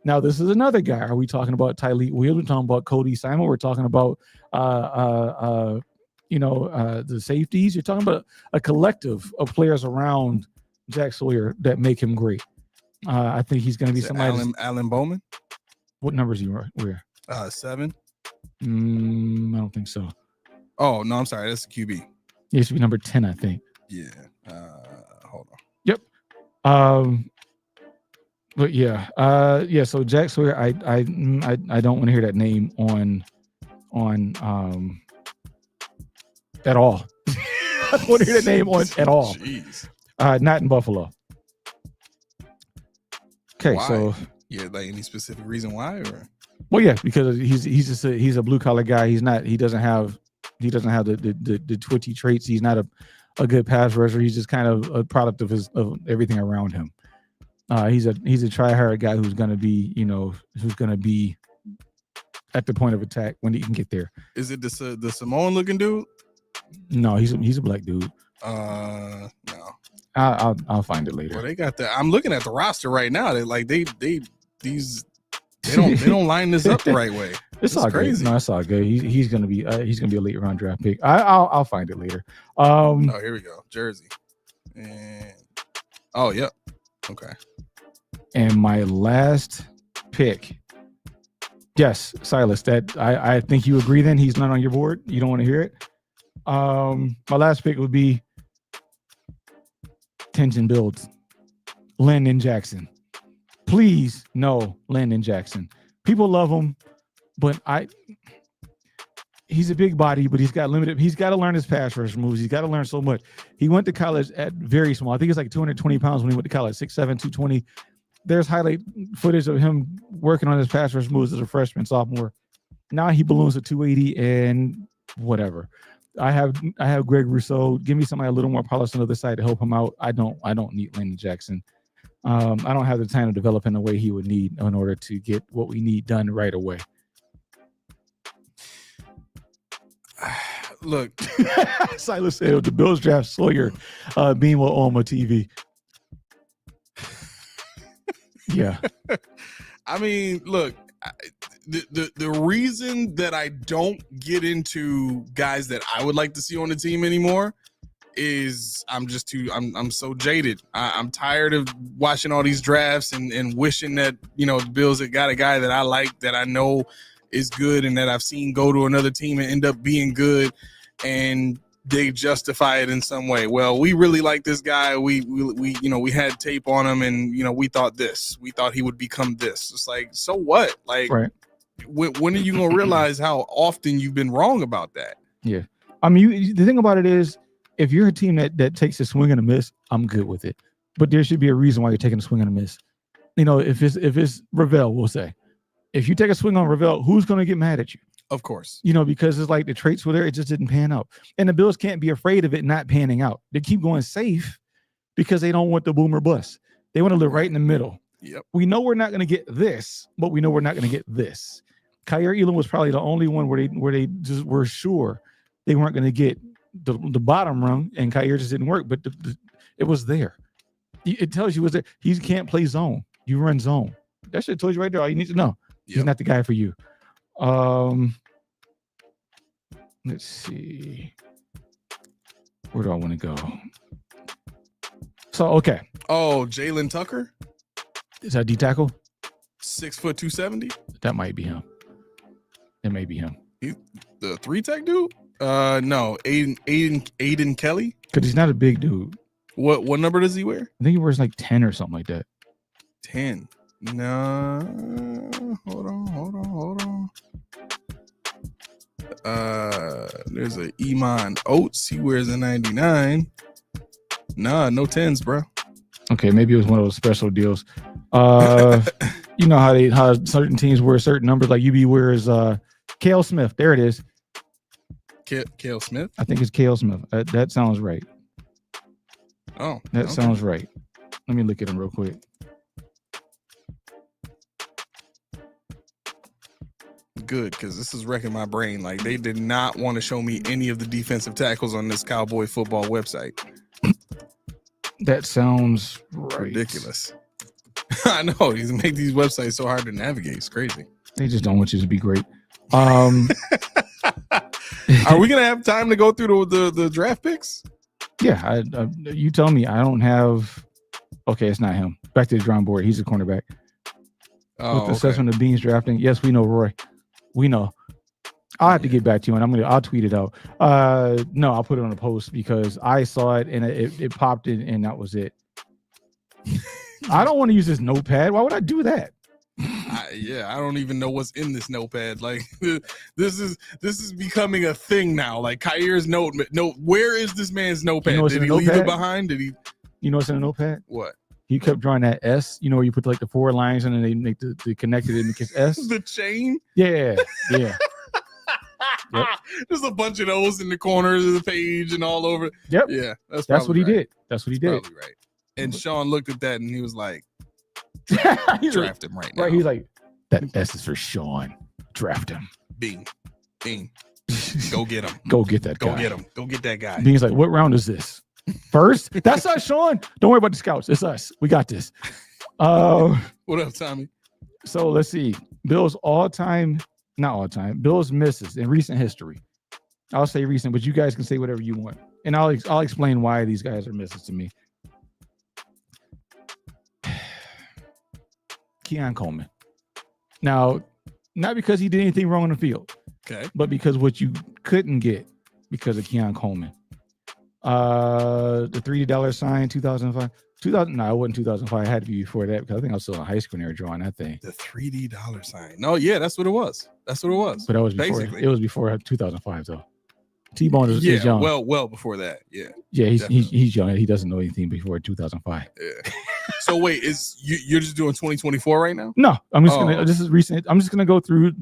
Now this is another guy. Are we talking about Tyleik Williams? We're talking about Cody Simon. We're talking about the safeties. You're talking about a collective of players around Jack Sawyer that make him great. I think he's going to be somebody. Alan Bowman. What numbers you wear? 7. I don't think so. Oh no, I'm sorry. That's the QB. He should be number 10, I think. Yeah. Hold on. Yep. But yeah. So Jack Sawyer, I don't want to hear that name on at all. I don't want to hear that name on at all. Jeez. Not in Buffalo. Okay, why? So like any specific reason why, or? Well, yeah, because he's a blue collar guy. He doesn't have the twitchy traits. He's not a good pass rusher. He's just kind of a product of everything around him. He's a try-hard guy who's gonna be, at the point of attack when he can get there. Is it the Samoan looking dude? No, he's a black dude. No. I'll find it later. Well, they got that. I'm looking at the roster right now. They don't line this up the right way. It's all crazy. No, it's all good. He's gonna be a late round draft pick. I'll find it later. Oh, here we go. Jersey. And yep. Okay. And my last pick. Yes, Silas. That I think you agree. Then he's not on your board. You don't want to hear it. My last pick would be Tension Builds. Landon Jackson. Please, no, Landon Jackson. People love him, but he's a big body, but he's got to learn his pass rush moves. He's got to learn so much. He went to college at very small. I think it's like 220 pounds when he went to college, 6'7", 220. There's highlight footage of him working on his pass rush moves as a freshman, sophomore. Now he balloons to 280 and whatever. I have Greg Rousseau. Give me somebody a little more polished on the other side to help him out. I don't need Landon Jackson. I don't have the time to develop in the way he would need in order to get what we need done right away. Look, Silas said the Bills draft Sawyer Beanwell on my TV. Yeah. I mean, look, the reason that I don't get into guys that I would like to see on the team anymore is I'm so jaded. I'm tired of watching all these drafts and wishing that, the Bills had got a guy that I like, that I know is good, and that I've seen go to another team and end up being good, and they justify it in some way. Well, we really like this guy. We had tape on him, and we thought he would become this. It's like, so what? Like, right. When are you gonna realize how often you've been wrong about that? Yeah, I mean, the thing about it is, if you're a team that takes a swing and a miss, I'm good with it. But there should be a reason why you're taking a swing and a miss. If it's Ravel, we'll say, if you take a swing on Ravel, who's going to get mad at you? Of course. Because it's like the traits were there, it just didn't pan out. And the Bills can't be afraid of it not panning out. They keep going safe because they don't want the boomer bust. They want to live right in the middle. Yep. We know we're not going to get this, but we know we're not going to get this. Kaiir Elam was probably the only one where they just were sure they weren't going to get the bottom rung, and Kaiir just didn't work, but it was there. It tells you was there. He can't play zone. You run zone. That shit told you right there. All you need to know. Yep. He's not the guy for you. Let's see. Where do I want to go? So, okay. Oh, Jalen Tucker? Is that D tackle? 6 foot 270? That might be him. It may be him. He's the 3-tech dude? No, Aiden Kelly? Because he's not a big dude. What number does he wear? I think he wears like 10 or something like that. 10. No. Hold on. There's a Iman Oates. He wears a 99. Nah, no 10s, bro. Okay, maybe it was one of those special deals. You know how certain teams wear certain numbers, like UB wears Cale Smith. There it is. Cale Smith? I think it's Cale Smith. That sounds right. Oh, that sounds right. Let me look at him real quick. Good, because this is wrecking my brain. Like, they did not want to show me any of the defensive tackles on this Cowboy football website. That sounds right. Ridiculous. I know. He's make these websites so hard to navigate. It's crazy. They just don't want you to be great. Are we gonna have time to go through the draft picks? Yeah, you tell me. I don't have. Okay, it's not him. Back to the drawing board. He's a cornerback. Oh, with the assessment of Beans drafting. Yes, we know Roy. We know. I'll have to get back to you, and I'll tweet it out. No, I'll put it on a post because I saw it and it popped in, and that was it. I don't want to use this notepad. Why would I do that? I don't even know what's in this notepad. Like, this is becoming a thing now. Like, Kair's note. Where is this man's notepad? You know Did he leave it behind? Did he? You know what's in a notepad? What? He kept drawing that S. You know where you put like the 4 lines and then they make the connected and it S. The chain. Yeah. Yep. There's a bunch of those in the corners of the page and all over. Yep. Yeah, that's what he did. That's what he did. Probably right. And Sean looked at that and he was like, He's like, Draft him right now. right. He's like, that S is for Sean. Draft him. Bing. Go get him. Go get that Go guy. get him. Go get that guy. Bing's like, what round is this? First? That's us, Sean. Don't worry about the scouts. It's us. We got this. What up, Tommy? So let's see. Bills not all time. Bills misses in recent history. I'll say recent, but you guys can say whatever you want, and I'll explain why these guys are misses to me. Keon Coleman. Now, not because he did anything wrong on the field, Okay. but because what you couldn't get because of Keon Coleman. The $3 sign, 2005. 2000. No, it wasn't 2005. It had to be before that because I think I was still in high school when they were drawing that thing. The $3 sign. No, yeah, that's what it was. That's what it was. But that was before. Basically. It was before 2005 though. T-Bone is young. well before that. Yeah. Yeah, he's definitely. young. He doesn't know anything before 2005. Yeah. So wait, you're just doing 2024 right now? No, I'm just Oh. gonna. This is recent. I'm just gonna go through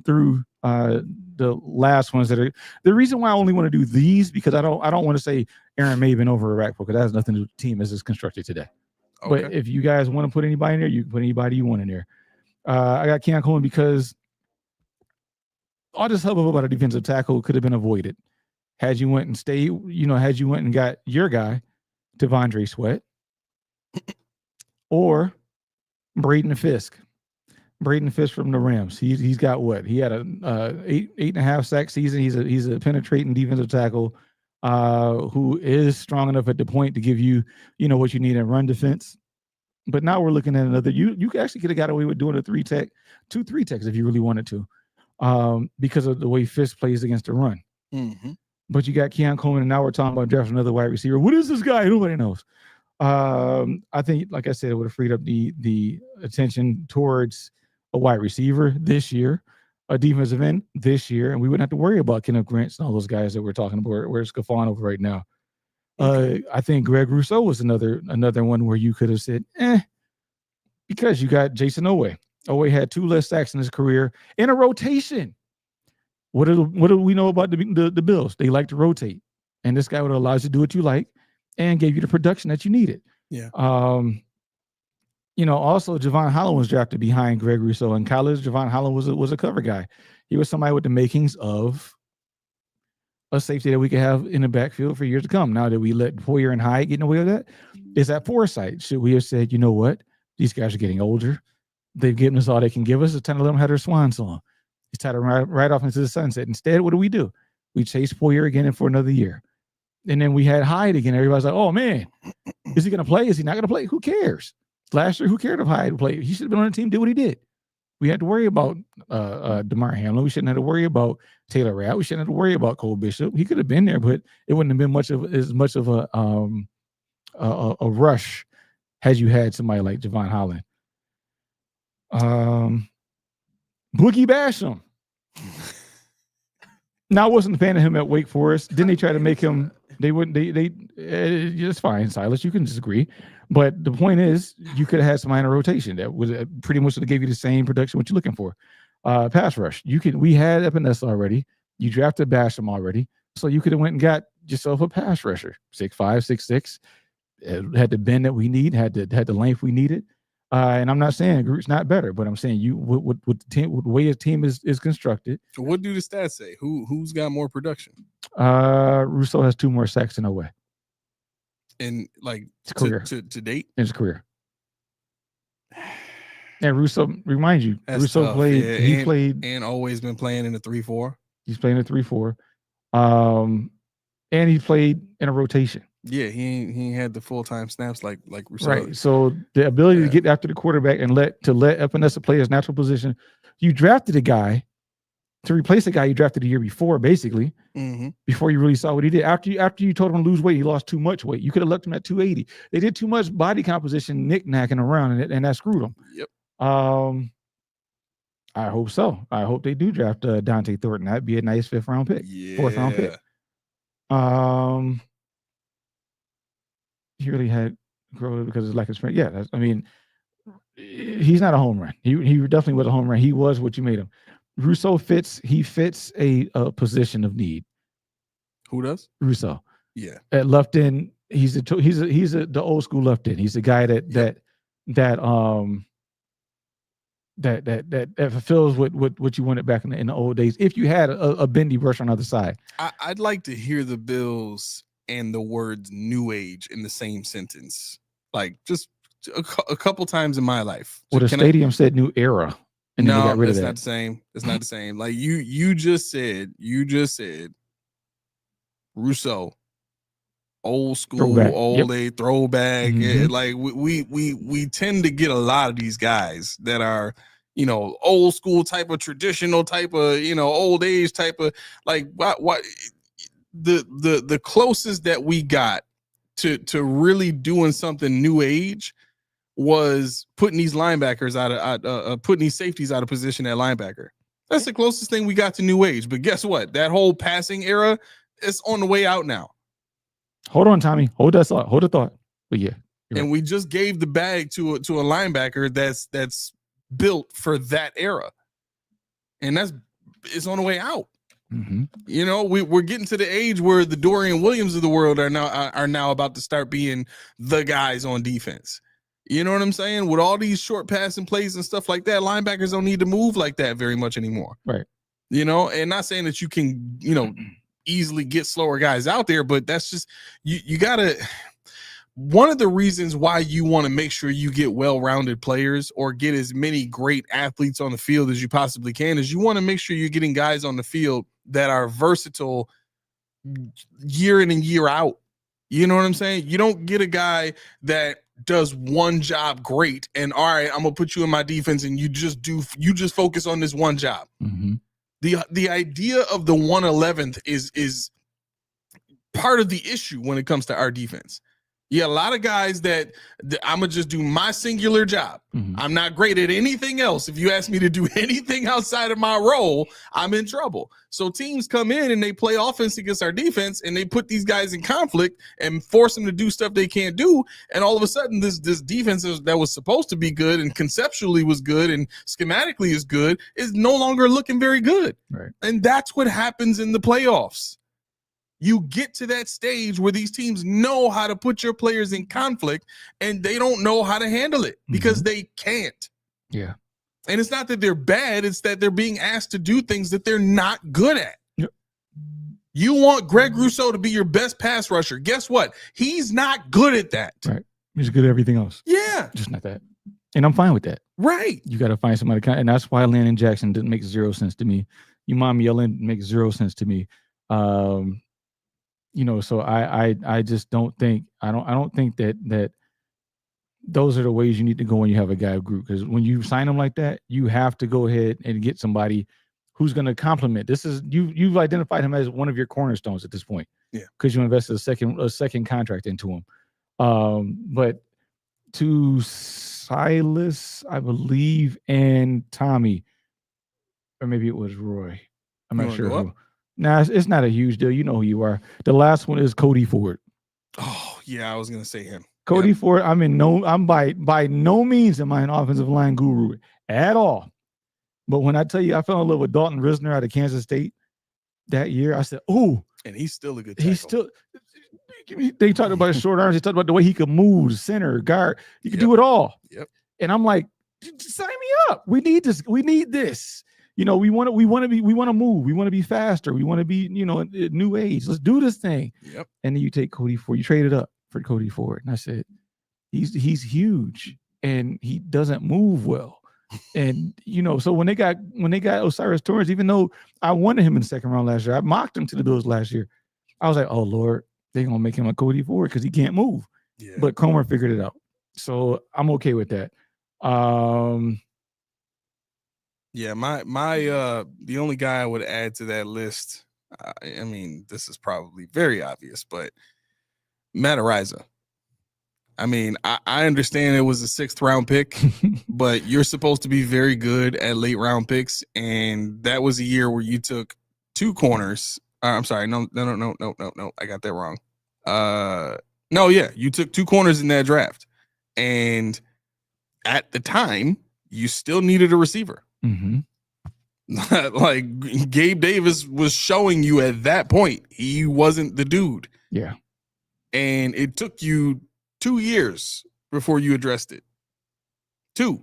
the last ones that are. The reason why I only want to do these because I don't want to say Aaron Maven over Iraq because that has nothing to do with the team as it's constructed today. Okay. But if you guys want to put anybody in there, you can put anybody you want in there. I got Keon Coleman because all this hubbub about a defensive tackle could have been avoided had you went and stayed. Had you went and got your guy, Devondre Sweat, or Braden Fisk. Braden Fisk from the Rams. He's got what? He had a 8.5 sack season. He's a penetrating defensive tackle who is strong enough at the point to give you what you need in run defense. But now we're looking at another. You actually could have got away with doing a 3-tech, 2-3 techs if you really wanted to, because of the way Fisk plays against the run. Mm-hmm. But you got Keon Coleman, and now we're talking about drafting another wide receiver. What is this guy? Nobody knows. I think, like I said, it would have freed up the attention towards a wide receiver this year, a defensive end this year, and we wouldn't have to worry about Kenneth Grant and all those guys that we're talking about. Where's Stefanov right now? I think Greg Rousseau was another one where you could have said, because you got Jason Owe. Owe had 2 less sacks in his career in a rotation. What do we know about the Bills? They like to rotate, and this guy would allow you to do what you like and gave you the production that you needed. Yeah. Also Javon Holland was drafted behind Greg Rousseau in college. Javon Holland was a cover guy. He was somebody with the makings of a safety that we could have in the backfield for years to come. Now that we let Poyer and Hyde get away with that, is that foresight? Should we have said, you know what? These guys are getting older. They've given us all they can give us. It's time to let them have their swan song. It's time to right off into the sunset. Instead, what do? We chase Poyer again for another year. And then we had Hyde again. Everybody's like, oh, man, is he going to play? Is he not going to play? Who cares? Last year, who cared if Hyde played? He should have been on the team, did what he did. We had to worry about DeMar Hamlin. We shouldn't have to worry about Taylor Rapp. We shouldn't have to worry about Cole Bishop. He could have been there, but it wouldn't have been as much of a rush had you had somebody like Javon Holland. Boogie Basham. Now, I wasn't a fan of him at Wake Forest. Didn't they try to make him? They wouldn't. It's fine, Silas. You can disagree, but the point is, you could have had somebody in a rotation that was pretty much gave you the same production what you're looking for. Pass rush. We had Epinesa already. You drafted Basham already, so you could have went and got yourself a pass rusher, 6'5", 6'6". Had the bend that we need. Had the length we needed. And I'm not saying Groot's not better, but I'm saying with the way his team is constructed. What do the stats say? Who's got more production? Rousseau has 2 more sacks in a way. In like his career. To date? In his career. And Rousseau, remind you, That's Rousseau tough. played. Yeah, He played. And always been playing in the 3-4. He's playing a 3-4. And he played in a rotation. Yeah, he ain't had the full-time snaps like Rousseau. Right. So the ability to get after the quarterback and let Epinesa play his natural position. You drafted a guy to replace a guy you drafted the year before, basically, before you really saw what he did. After you told him to lose weight, he lost too much weight. You could have left him at 280. They did too much body composition knick-knacking around, and that screwed him. Yep. I hope so. I hope they do draft Dante Thornton. That'd be a nice 5th-round pick, 4th-round pick. He really had growth because of lack of strength. Yeah, he's not a home run. He definitely was a home run. He was what you made him. Rousseau fits a position of need. Who does? Rousseau. Yeah. At left end, he's the old school left end. He's the guy that that fulfills what you wanted back in the old days. If you had a bendy brush on the other side, I'd like to hear the Bills and the words "new age" in the same sentence, like just a couple times in my life. well, the stadium said "new era," and then they got rid of that. Not the same. It's not the same. Like you just said Rousseau, old school, Throwback. old Yep. age throwback. Mhm. Like we tend to get a lot of these guys that are, old school type of traditional type of, old age type of, like what the closest that we got to really doing something new age was putting these linebackers putting these safeties out of position at linebacker. That's the closest thing we got to new age. But guess what? That whole passing era is on the way out now. Hold on, Tommy. Hold that thought. Hold the thought. But yeah, and we just gave the bag to a linebacker that's built for that era, and it's on the way out. Mm-hmm. We're getting to the age where the Dorian Williams of the world are now about to start being the guys on defense. You know what I'm saying? With all these short passing plays and stuff like that, linebackers don't need to move like that very much anymore. Right. And not saying that you can, easily get slower guys out there, but that's just, you gotta, one of the reasons why you want to make sure you get well-rounded players or get as many great athletes on the field as you possibly can is you want to make sure you're getting guys on the field that are versatile year in and year out. You know what I'm saying? You don't get a guy that does one job great and all right, I'm gonna put you in my defense and you just focus on this one job. Mm-hmm. The idea of the 111th is part of the issue when it comes to our defense. You got a lot of guys that I'm gonna just do my singular job. Mm-hmm. I'm not great at anything else. If you ask me to do anything outside of my role, I'm in trouble. So teams come in and they play offense against our defense and they put these guys in conflict and force them to do stuff they can't do. And all of a sudden this defense that was supposed to be good and conceptually was good and schematically is good is no longer looking very good. Right. And that's what happens in the playoffs. You get to that stage where these teams know how to put your players in conflict and they don't know how to handle it because they can't. Yeah. And it's not that they're bad. It's that they're being asked to do things that they're not good at. Yep. You want Greg Rousseau to be your best pass rusher. Guess what? He's not good at that. Right. He's good at everything else. Yeah. Just not that. And I'm fine with that. Right. You got to find somebody. And that's why Landon Jackson didn't make zero sense to me. You mind me yelling makes zero sense to me. So I just don't think I don't think that those are the ways you need to go when you have a guy group, because when you sign them like that, you have to go ahead and get somebody who's going to complement. This is you've identified him as one of your cornerstones at this point. Yeah, because you invested a second contract into him. But to Silas, I believe, and Tommy, or maybe it was Roy. I'm not sure who. Nah, it's not a huge deal. You know who you are. The last one is Cody Ford. Oh, yeah, I was gonna say him. Cody Ford. I'm by no means am I an offensive line guru at all. But when I tell you I fell in love with Dalton Risner out of Kansas State that year, I said, "Oh," and he's still a good tackle. He's still. They talked about his short arms. They talked about the way he could move, center, guard. He could do it all. Yep. And I'm like, sign me up. We need this. We need this. We want to move. We want to be faster. We want to be, new age. Let's do this thing. Yep. And then you take Cody Ford. You trade it up for Cody Ford. And I said, he's huge and he doesn't move well. And so when they got O'Cyrus Torrence, even though I wanted him in the second round last year, I mocked him to the Bills last year. I was like, oh Lord, they're gonna make him a Cody Ford because he can't move. Yeah. But Cromer figured it out. So I'm okay with that. Yeah, my the only guy I would add to that list, this is probably very obvious, but Matt Araiza. I understand it was a 6th round pick, but you're supposed to be very good at late round picks, and that was a year where you took 2 corners. I'm sorry, no, I got that wrong. You took 2 corners in that draft, and at the time, you still needed a receiver. Mm-hmm. Like Gabe Davis was showing you at that point, he wasn't the dude. Yeah. And it took you 2 years before you addressed it. 2.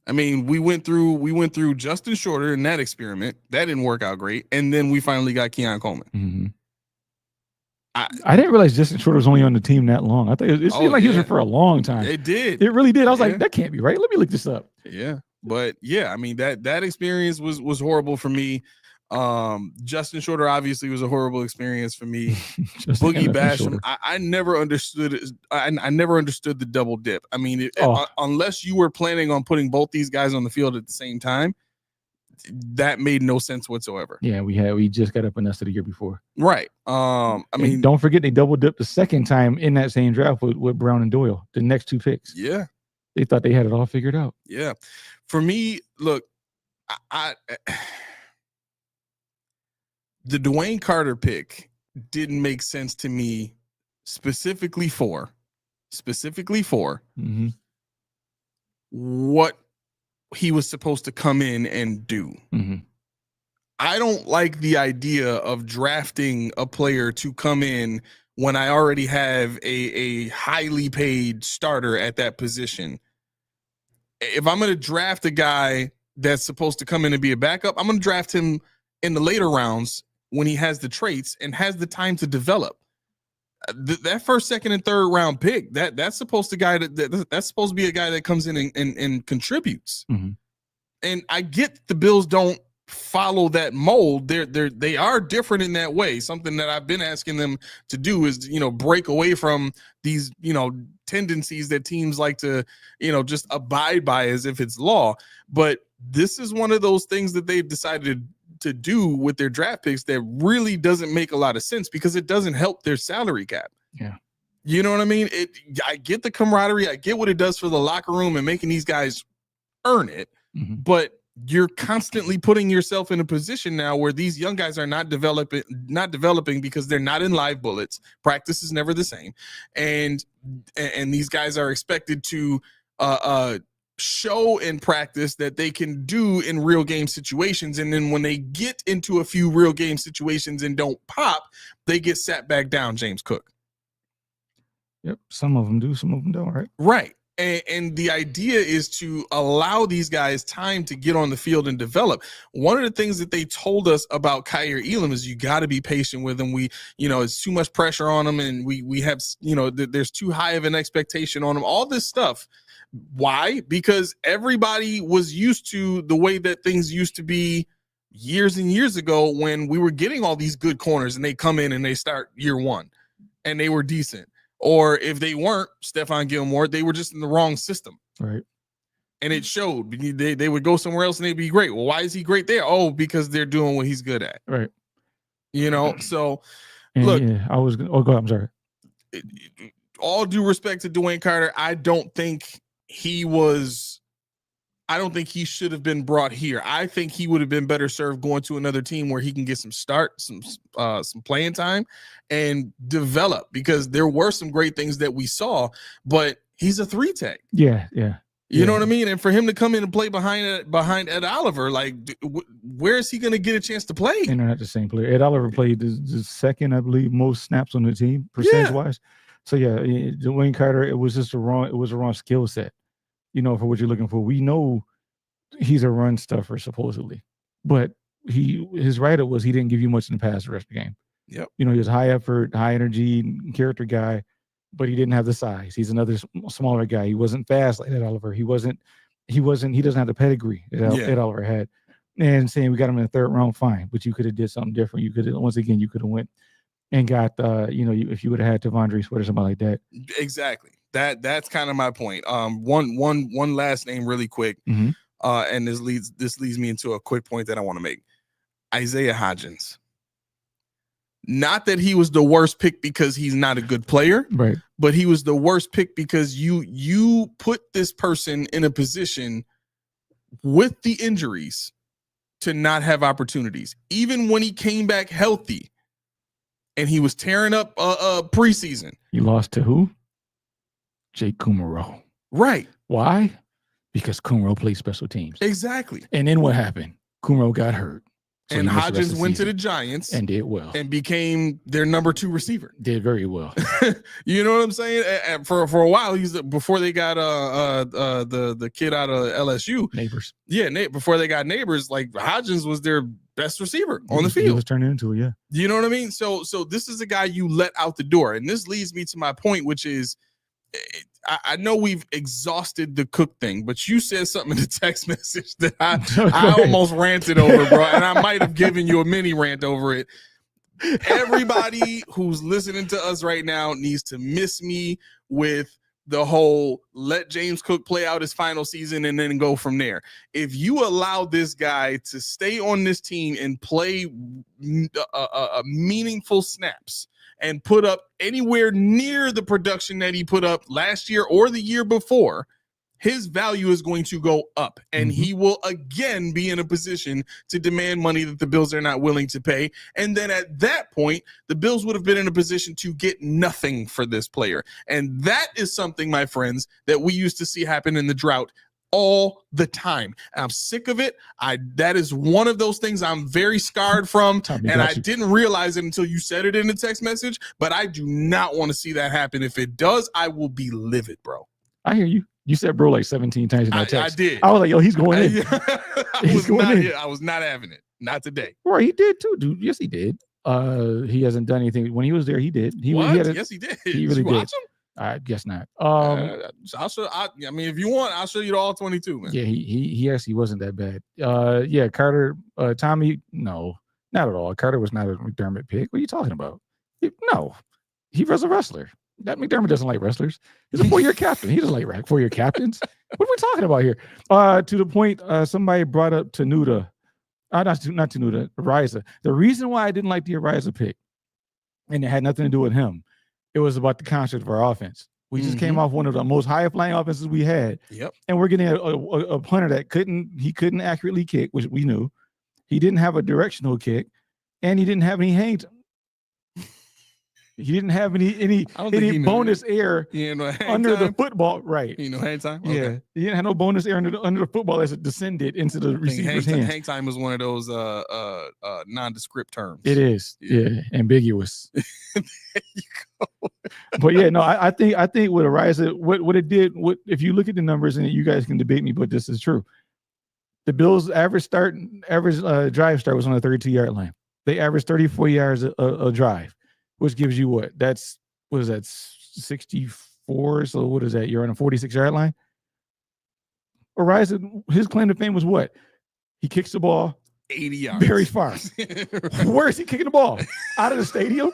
I mean, we went through Justin Shorter in that experiment. That didn't work out great. And then we finally got Keon Coleman. Mm-hmm. I didn't realize Justin Shorter was only on the team that long. I thought it seemed like he was here for a long time. It did. It really did. I was like, that can't be right. Let me look this up. Yeah. But yeah, I mean, that experience was horrible for me. Justin Shorter obviously was a horrible experience for me. Boogie Basham, I never understood it. I never understood the double dip. I mean, unless you were planning on putting both these guys on the field at the same time, that made no sense whatsoever. Yeah, we just got up in the year before. Right. I mean, don't forget they double dipped the second time in that same draft with Brown and Doyle, the next 2 picks. Yeah. They thought they had it all figured out. Yeah. For me, look, the Dwayne Carter pick didn't make sense to me specifically for mm-hmm. what he was supposed to come in and do. Mm-hmm. I don't like the idea of drafting a player to come in when I already have a highly paid starter at that position. If I'm going to draft a guy that's supposed to come in and be a backup, I'm going to draft him in the later rounds when he has the traits and has the time to develop. That first, second, and third round pick, that's supposed to that's supposed to be a guy that comes in and contributes. Mm-hmm. And I get the Bills don't follow that mold. They are different in that way. Something that I've been asking them to do is, break away from these, tendencies that teams like to, just abide by as if it's law. But this is one of those things that they've decided to do with their draft picks that really doesn't make a lot of sense because it doesn't help their salary cap. Yeah. You know what I mean? I get the camaraderie. I get what it does for the locker room and making these guys earn it. Mm-hmm. But you're constantly putting yourself in a position now where these young guys are not developing because they're not in live bullets. Practice is never the same. And these guys are expected to show in practice that they can do in real game situations. And then when they get into a few real game situations and don't pop, they get sat back down, James Cook. Yep. Some of them do, some of them don't, right? Right. And the idea is to allow these guys time to get on the field and develop. One of the things that they told us about Kaiir Elam is you got to be patient with him. It's too much pressure on him, and we have, there's too high of an expectation on him. All this stuff. Why? Because everybody was used to the way that things used to be years and years ago when we were getting all these good corners and they come in and they start year one and they were decent. Or if they weren't, Stephon Gilmore, they were just in the wrong system. Right. And it showed. They would go somewhere else and they'd be great. Well, why is he great there? Oh, because they're doing what he's good at. Right. So and look. Yeah, I was going to, go ahead, I'm sorry. All due respect to Dwayne Carter, I don't think he should have been brought here. I think he would have been better served going to another team where he can get some playing time and develop, because there were some great things that we saw, but he's a 3-tech. Yeah. You know what I mean? And for him to come in and play behind Ed Oliver, like, where is he going to get a chance to play? And they're not the same player. Ed Oliver played the second, I believe, most snaps on the team, percentage-wise. So, Dwayne Carter, it was a wrong skill set, for what you're looking for. We know he's a run stuffer, supposedly. But his write-up was he didn't give you much in the pass the rest of the game. Yep. He was high effort, high energy, character guy, but he didn't have the size. He's another smaller guy. He wasn't fast like Ed Oliver. He doesn't have the pedigree that Ed Oliver had. And saying we got him in the third round, fine. But you could have did something different. You could have went and got, if you would have had Tavondre Sweat or somebody like that. Exactly. That's kind of my point. One last name really quick. Mm-hmm. And this leads me into a quick point that I want to make. Isaiah Hodgins. Not that he was the worst pick because he's not a good player, right? But he was the worst pick because you put this person in a position with the injuries to not have opportunities. Even when he came back healthy and he was tearing up preseason. You lost to who? Jake Kumerow. Right. Why? Because Kumerow plays special teams. Exactly. And then what happened? Kumerow got hurt. So and he missed the rest Hodgins of the went to season the Giants and did well. and became their number 2 receiver. Did very well. You know what I'm saying? For a while, before they got the kid out of LSU. Neighbors. Yeah, before they got Neighbors, like Hodgins was their best receiver on the He field. was turning into it, yeah. You know what I mean? So this is a guy you let out the door, and this leads me to my point, which is, I know we've exhausted the Cook thing, but you said something in the text message that I almost ranted over, bro, and I might have given you a mini rant over it. Everybody who's listening to us right now needs to miss me with the whole let James Cook play out his final season and then go from there. If you allow this guy to stay on this team and play meaningful snaps and put up anywhere near the production that he put up last year or the year before, his value is going to go up, and he will again be in a position to demand money that the Bills are not willing to pay. And then at that point, the Bills would have been in a position to get nothing for this player. And that is something, my friends, that we used to see happen in the drought all the time. I'm sick of it. That is one of those things I'm very scarred from, and I didn't realize it until you said it in the text message, but I do not want to see that happen. If it does, I will be livid, bro. I hear you. You said bro like 17 times in that text. I did. I was like, yo, he's going in. I was not having it. Not today. Right, he did too, dude. Yes, he did. He hasn't done anything. When he was there, he did. Yes, he did. He really did. Watch him? I guess not. I mean, if you want, I'll show you the all 22, man. Yeah, he actually wasn't that bad. Yeah, Carter, Tommy, no, not at all. Carter was not a McDermott pick. What are you talking about? No, he was a wrestler. That McDermott doesn't like wrestlers. He's a 4-year captain. He doesn't like 4-year captains. What are we talking about here? To the point, somebody brought up Tenuta. Not Tenuta, Ariza. The reason why I didn't like the Ariza pick, and it had nothing to do with him, it was about the concept of our offense. We just came off one of the most high-flying offenses we had. Yep. And we're getting a punter that couldn't accurately kick, which we knew. He didn't have a directional kick, and he didn't have any hang time. He didn't have any bonus air under the football, right? Hang time. Okay. Yeah, he didn't have no bonus air under the football as it descended into the receiver's hands. Hang time is one of those nondescript terms. It is, yeah, ambiguous. There you go. But yeah, no, I think with Ariza, what it did, if you look at the numbers, and you guys can debate me, but this is true. The Bills' average drive start was on the 32-yard line. They averaged 34 yards a drive, which gives you what? What is that? 64. So what is that? You're on a 46-yard line. Ariza, his claim to fame was what? He kicks the ball 80 yards, very far. Where is he kicking the ball? Out of the stadium?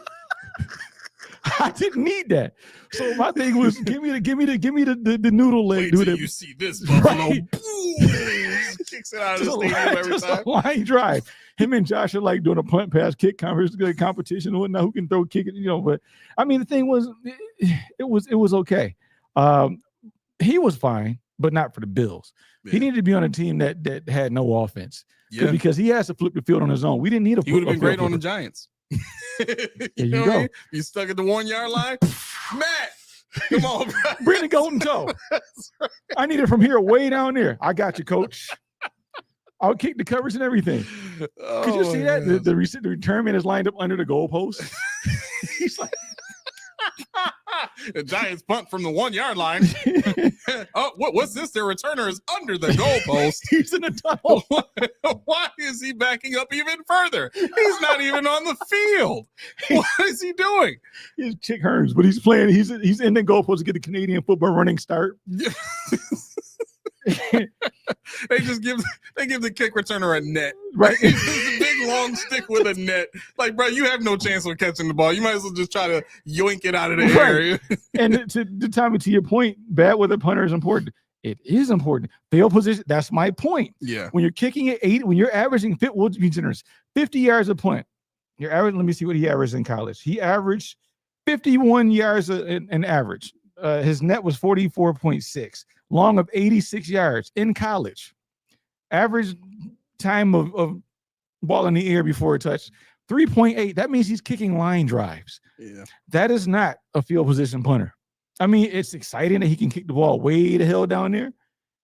I didn't need that. So my thing was, give me the noodle leg. Wait till you see this Buffalo. Right. Kicks it out of the stadium every time. Line drive. Him and Josh are like doing a punt, pass, kick competition and whatnot. Who can throw, kick it? But I mean, the thing was, it was okay. He was fine, but not for the Bills. Yeah. He needed to be on a team that had no offense. Yeah, because he has to flip the field on his own. We didn't need a. He would have been great on the Giants. There you go. I mean? You stuck at the 1-yard line, Matt. Come on, bro. Bring the golden toe. Right. I need it from here, way down there. I got you, coach. I'll kick the coverage and everything. Could you see that? The return man is lined up under the goalpost. He's like, the Giants punt from the 1-yard line. Oh, what's this? Their returner is under the goalpost. He's in the tunnel. Why is he backing up even further? He's not even on the field. What is he doing? He's Chick Hearns, but he's playing. He's in the goalpost to get the Canadian football running start. They give the kick returner a net, right? It's a big long stick with a net. Like, bro, you have no chance of catching the ball. You might as well just try to yoink it out of the air. And to your point, bad with a punter is important. It is important. Field position. That's my point. Yeah. When you're kicking at 8, when you're averaging 50 yards a punt, you're averaging. Let me see what he averaged in college. He averaged 51 yards an average. His net was 44.6. Long of 86 yards in college. Average time of ball in the air before a touch, 3.8. That means he's kicking line drives. Yeah. That is not a field position punter. I mean, it's exciting that he can kick the ball way the hell down there,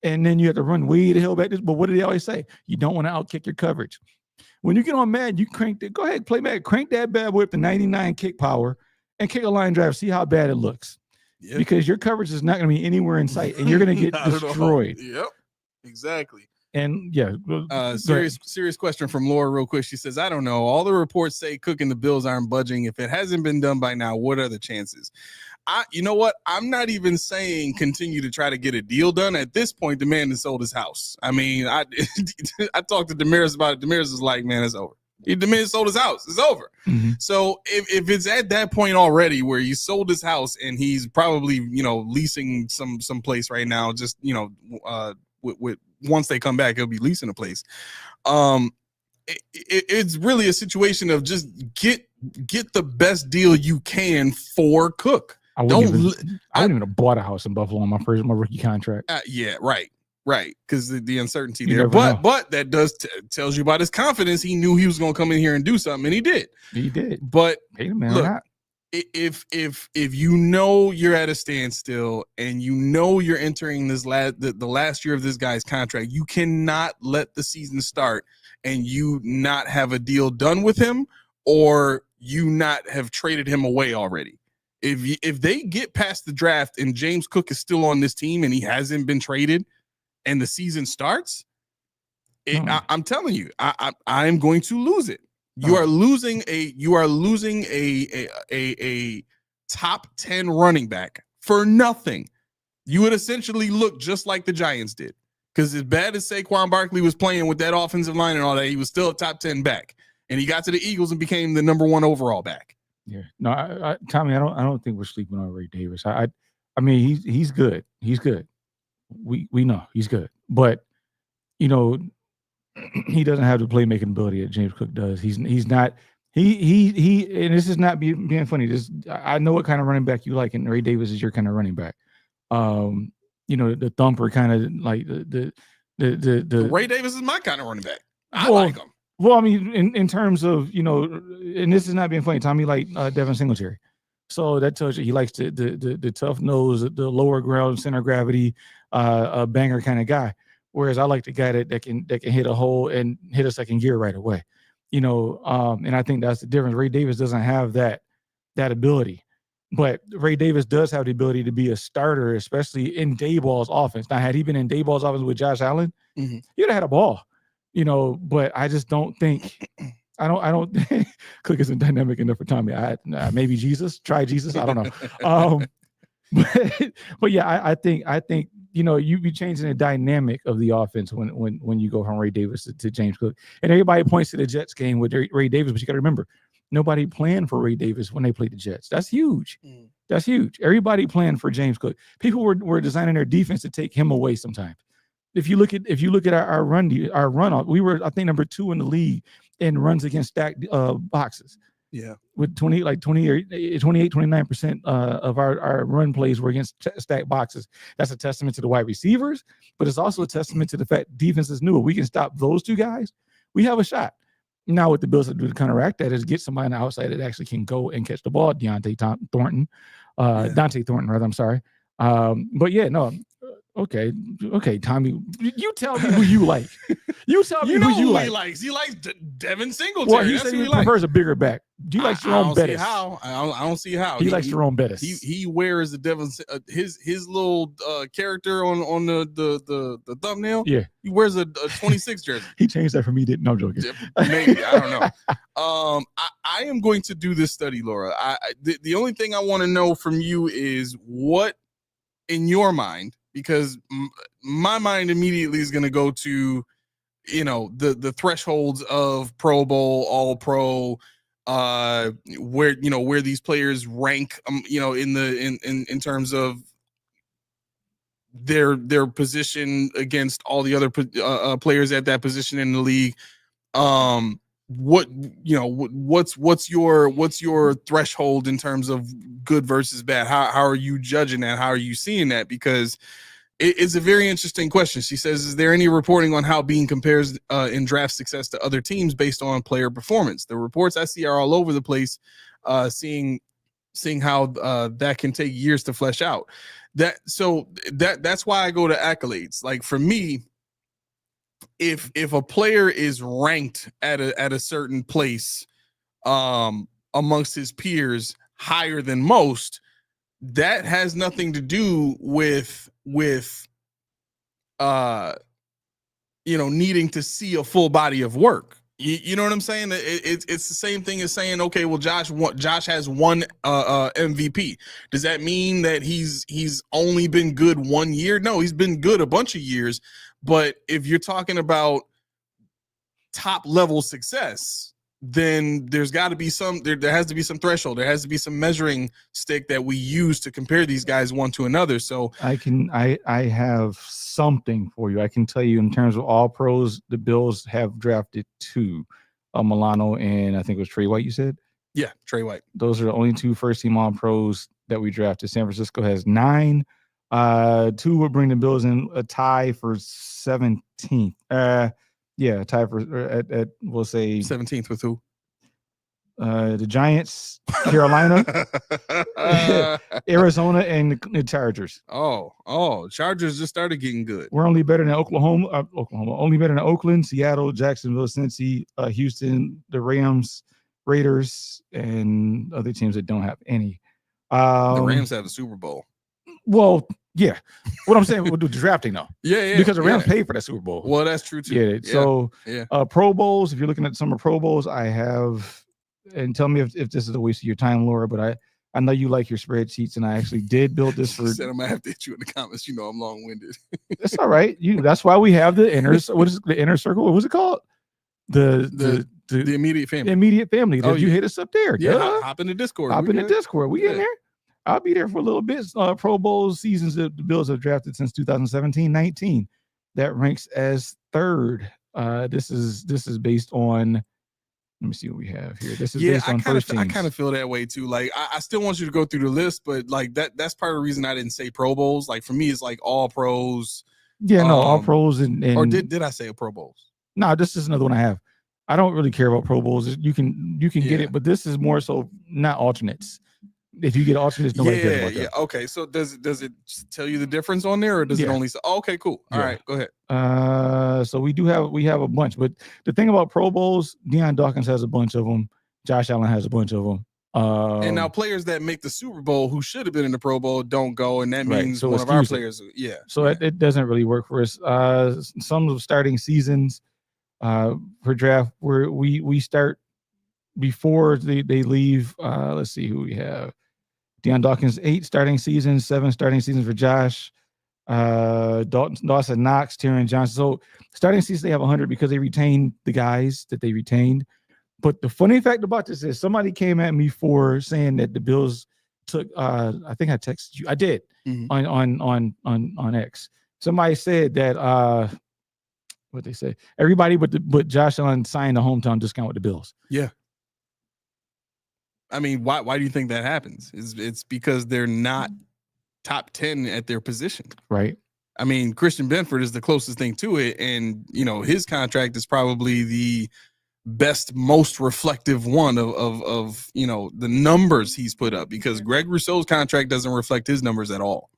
and then you have to run way the hell back. But what do they always say? You don't want to outkick your coverage. When you get on Madden, you crank it. Go ahead, play Madden. Crank that bad boy up to 99 kick power and kick a line drive. See how bad it looks. Yeah. Because your coverage is not going to be anywhere in sight, and you're going to get Not at all. destroyed. Yep, exactly. And yeah, Serious question from Laura real quick. She says, I don't know. All the reports say Cook and the Bills aren't budging. If it hasn't been done by now, what are the chances? You know what? I'm not even saying continue to try to get a deal done. At this point, the man has sold his house. I mean, I talked to Damaris about it. Damaris is like, man, it's over. The man sold his house. It's over. Mm-hmm. So if it's at that point already where he sold his house and he's probably, leasing some place right now, just, with once they come back, he'll be leasing a place. It's really a situation of just get the best deal you can for Cook. I wouldn't even have bought a house in Buffalo on my rookie contract. Yeah, right. Because the uncertainty You there, never know. but that does tells you about his confidence. He knew he was going to come in here and do something, and he did. He did. But Hey, man, look, if you know you're at a standstill and you know you're entering this the last year of this guy's contract, you cannot let the season start and you not have a deal done with him, or you not have traded him away already. If they get past the draft and James Cook is still on this team and he hasn't been traded, and the season starts, I'm telling you, I'm going to lose it. You are losing a top 10 running back for nothing. You would essentially look just like the Giants did, because as bad as Saquon Barkley was playing with that offensive line and all that, he was still a top 10 back, and he got to the Eagles and became the number 1 overall back. Yeah, no, Tommy, I don't think we're sleeping on Ray Davis. I mean, he's good. He's good. We know he's good, but he doesn't have the playmaking ability that James Cook does. He's not. He and this is not being funny. I know what kind of running back you like, and Ray Davis is your kind of running back. The thumper kind of like the Ray Davis is my kind of running back. I Well, like him. Well, I mean, in terms of and this is not being funny. Tommy like Devin Singletary. So that tells you he likes the tough nose, the lower ground, center gravity, a banger kind of guy. Whereas I like the guy that can hit a hole and hit a second gear right away. And I think that's the difference. Ray Davis doesn't have that ability, but Ray Davis does have the ability to be a starter, especially in Dayball's offense. Now, had he been in Dayball's offense with Josh Allen, he'd have had a ball. But I just don't think. I don't think Cook isn't dynamic enough for Tommy. Maybe Jesus. Try Jesus. I don't know. But yeah, I think you be changing the dynamic of the offense when you go from Ray Davis to James Cook. And everybody points to the Jets game with Ray Davis, but you got to remember, nobody planned for Ray Davis when they played the Jets. That's huge. That's huge. Everybody planned for James Cook. People were designing their defense to take him away sometimes. If you look at our run, we were, I think, number 2 in the league in runs against stacked boxes. Yeah. With 28, 29% of our run plays were against stacked boxes. That's a testament to the wide receivers, but it's also a testament to the fact defenses knew if we can stop those two guys, we have a shot. Now what the Bills have to do to counteract that is get somebody on the outside that actually can go and catch the ball. Dante Thornton, rather. I'm sorry. But yeah, no. Okay, Tommy, you tell me who you like. You tell me who you like. He likes. He likes Devin Singletary. Well, he said he prefers a bigger back. Do you like Jerome Bettis? I don't see how. He likes Jerome Bettis. He wears the Devin his little character on the thumbnail. Yeah, he wears a 26 jersey. He changed that for me. No, I'm joking. Maybe, I don't know. I am going to do this study, Laura. The only thing I want to know from you is what, in your mind, because my mind immediately is going to go to, the thresholds of Pro Bowl, All Pro, where these players rank, in terms of their position against all the other players at that position in the league. What's your threshold in terms of good versus bad? How are you judging that? How are you seeing that? Because it's a very interesting question. She says, is there any reporting on how Bean compares in draft success to other teams based on player performance? The reports I see are all over the place, seeing how that can take years to flesh out. That's why I go to accolades. Like for me, if a player is ranked at a certain place amongst his peers higher than most, that has nothing to do with needing to see a full body of work. You know what I'm saying? It's the same thing as saying, okay, well, Josh has one MVP. Does that mean that he's only been good 1 year? No, he's been good a bunch of years. But if you're talking about top level success, then there's got to be there has to be some threshold. There has to be some measuring stick that we use to compare these guys one to another. So I have something for you. I can tell you in terms of all pros, the Bills have drafted 2, Milano and I think it was Trey White. You said, yeah, Trey White. Those are the only 2 first-team all pros that we drafted. San Francisco has 9. 2 would bring the Bills in a tie for 17th. Yeah, tie for at we'll say 17th with who? The Giants, Carolina, Arizona, and the Chargers. Oh, Chargers just started getting good. We're only better than Oklahoma, only better than Oakland, Seattle, Jacksonville, Cincy, Houston, the Rams, Raiders, and other teams that don't have any. The Rams have a Super Bowl. Well, yeah. What I'm saying, we'll do drafting though. Yeah. Because the Rams paid for that Super Bowl. Well, that's true too. Yeah. So, Pro Bowls. If you're looking at some of Pro Bowls, I have, and tell me if this is a waste of your time, Laura. But I know you like your spreadsheets, and I actually did build this for. Said I'm gonna have to hit you in the comments. You know I'm long-winded. That's all right. That's why we have the inner. What is the inner circle? What was it called? The immediate family. Immediate family. Did you hit us up there? Yeah. Hop in the Discord. Hop in the Discord. We in there. I'll be there for a little bit. Pro Bowl seasons that the Bills have drafted since 2017-19. That ranks as 3rd. This is based on. Let me see what we have here. This is based on first teams. I kind of feel that way too. Like I still want you to go through the list, but like that's part of the reason I didn't say Pro Bowls. Like for me, it's like all pros. Yeah, no, all pros and or did I say a Pro Bowls? No, this is another one I have. I don't really care about Pro Bowls. You can get it, but this is more so not alternates. If you get alternates, nobody cares about that. Yeah. Okay. So does it tell you the difference on there, or does it only say? Oh, okay, cool. All right, go ahead. So we have a bunch, but the thing about Pro Bowls, Deion Dawkins has a bunch of them. Josh Allen has a bunch of them. And now players that make the Super Bowl who should have been in the Pro Bowl don't go, and that means one of our players. Yeah. So it doesn't really work for us. Some of the starting seasons for draft where we start before they leave. Let's see who we have. Deion Dawkins, 8 starting seasons, 7 starting seasons for Josh. Dawson Knox, Tyron Johnson. So starting seasons, they have 100 because they retained the guys that they retained. But the funny fact about this is somebody came at me for saying that the Bills took, I think I texted you. I did on X. Somebody said that, what they say, everybody but Josh Allen signed a hometown discount with the Bills. Yeah. I mean, why do you think that happens? It's because they're not top 10 at their position. Right. I mean, Christian Benford is the closest thing to it. And, his contract is probably the best, most reflective one of the numbers he's put up, because Greg Rousseau's contract doesn't reflect his numbers at all.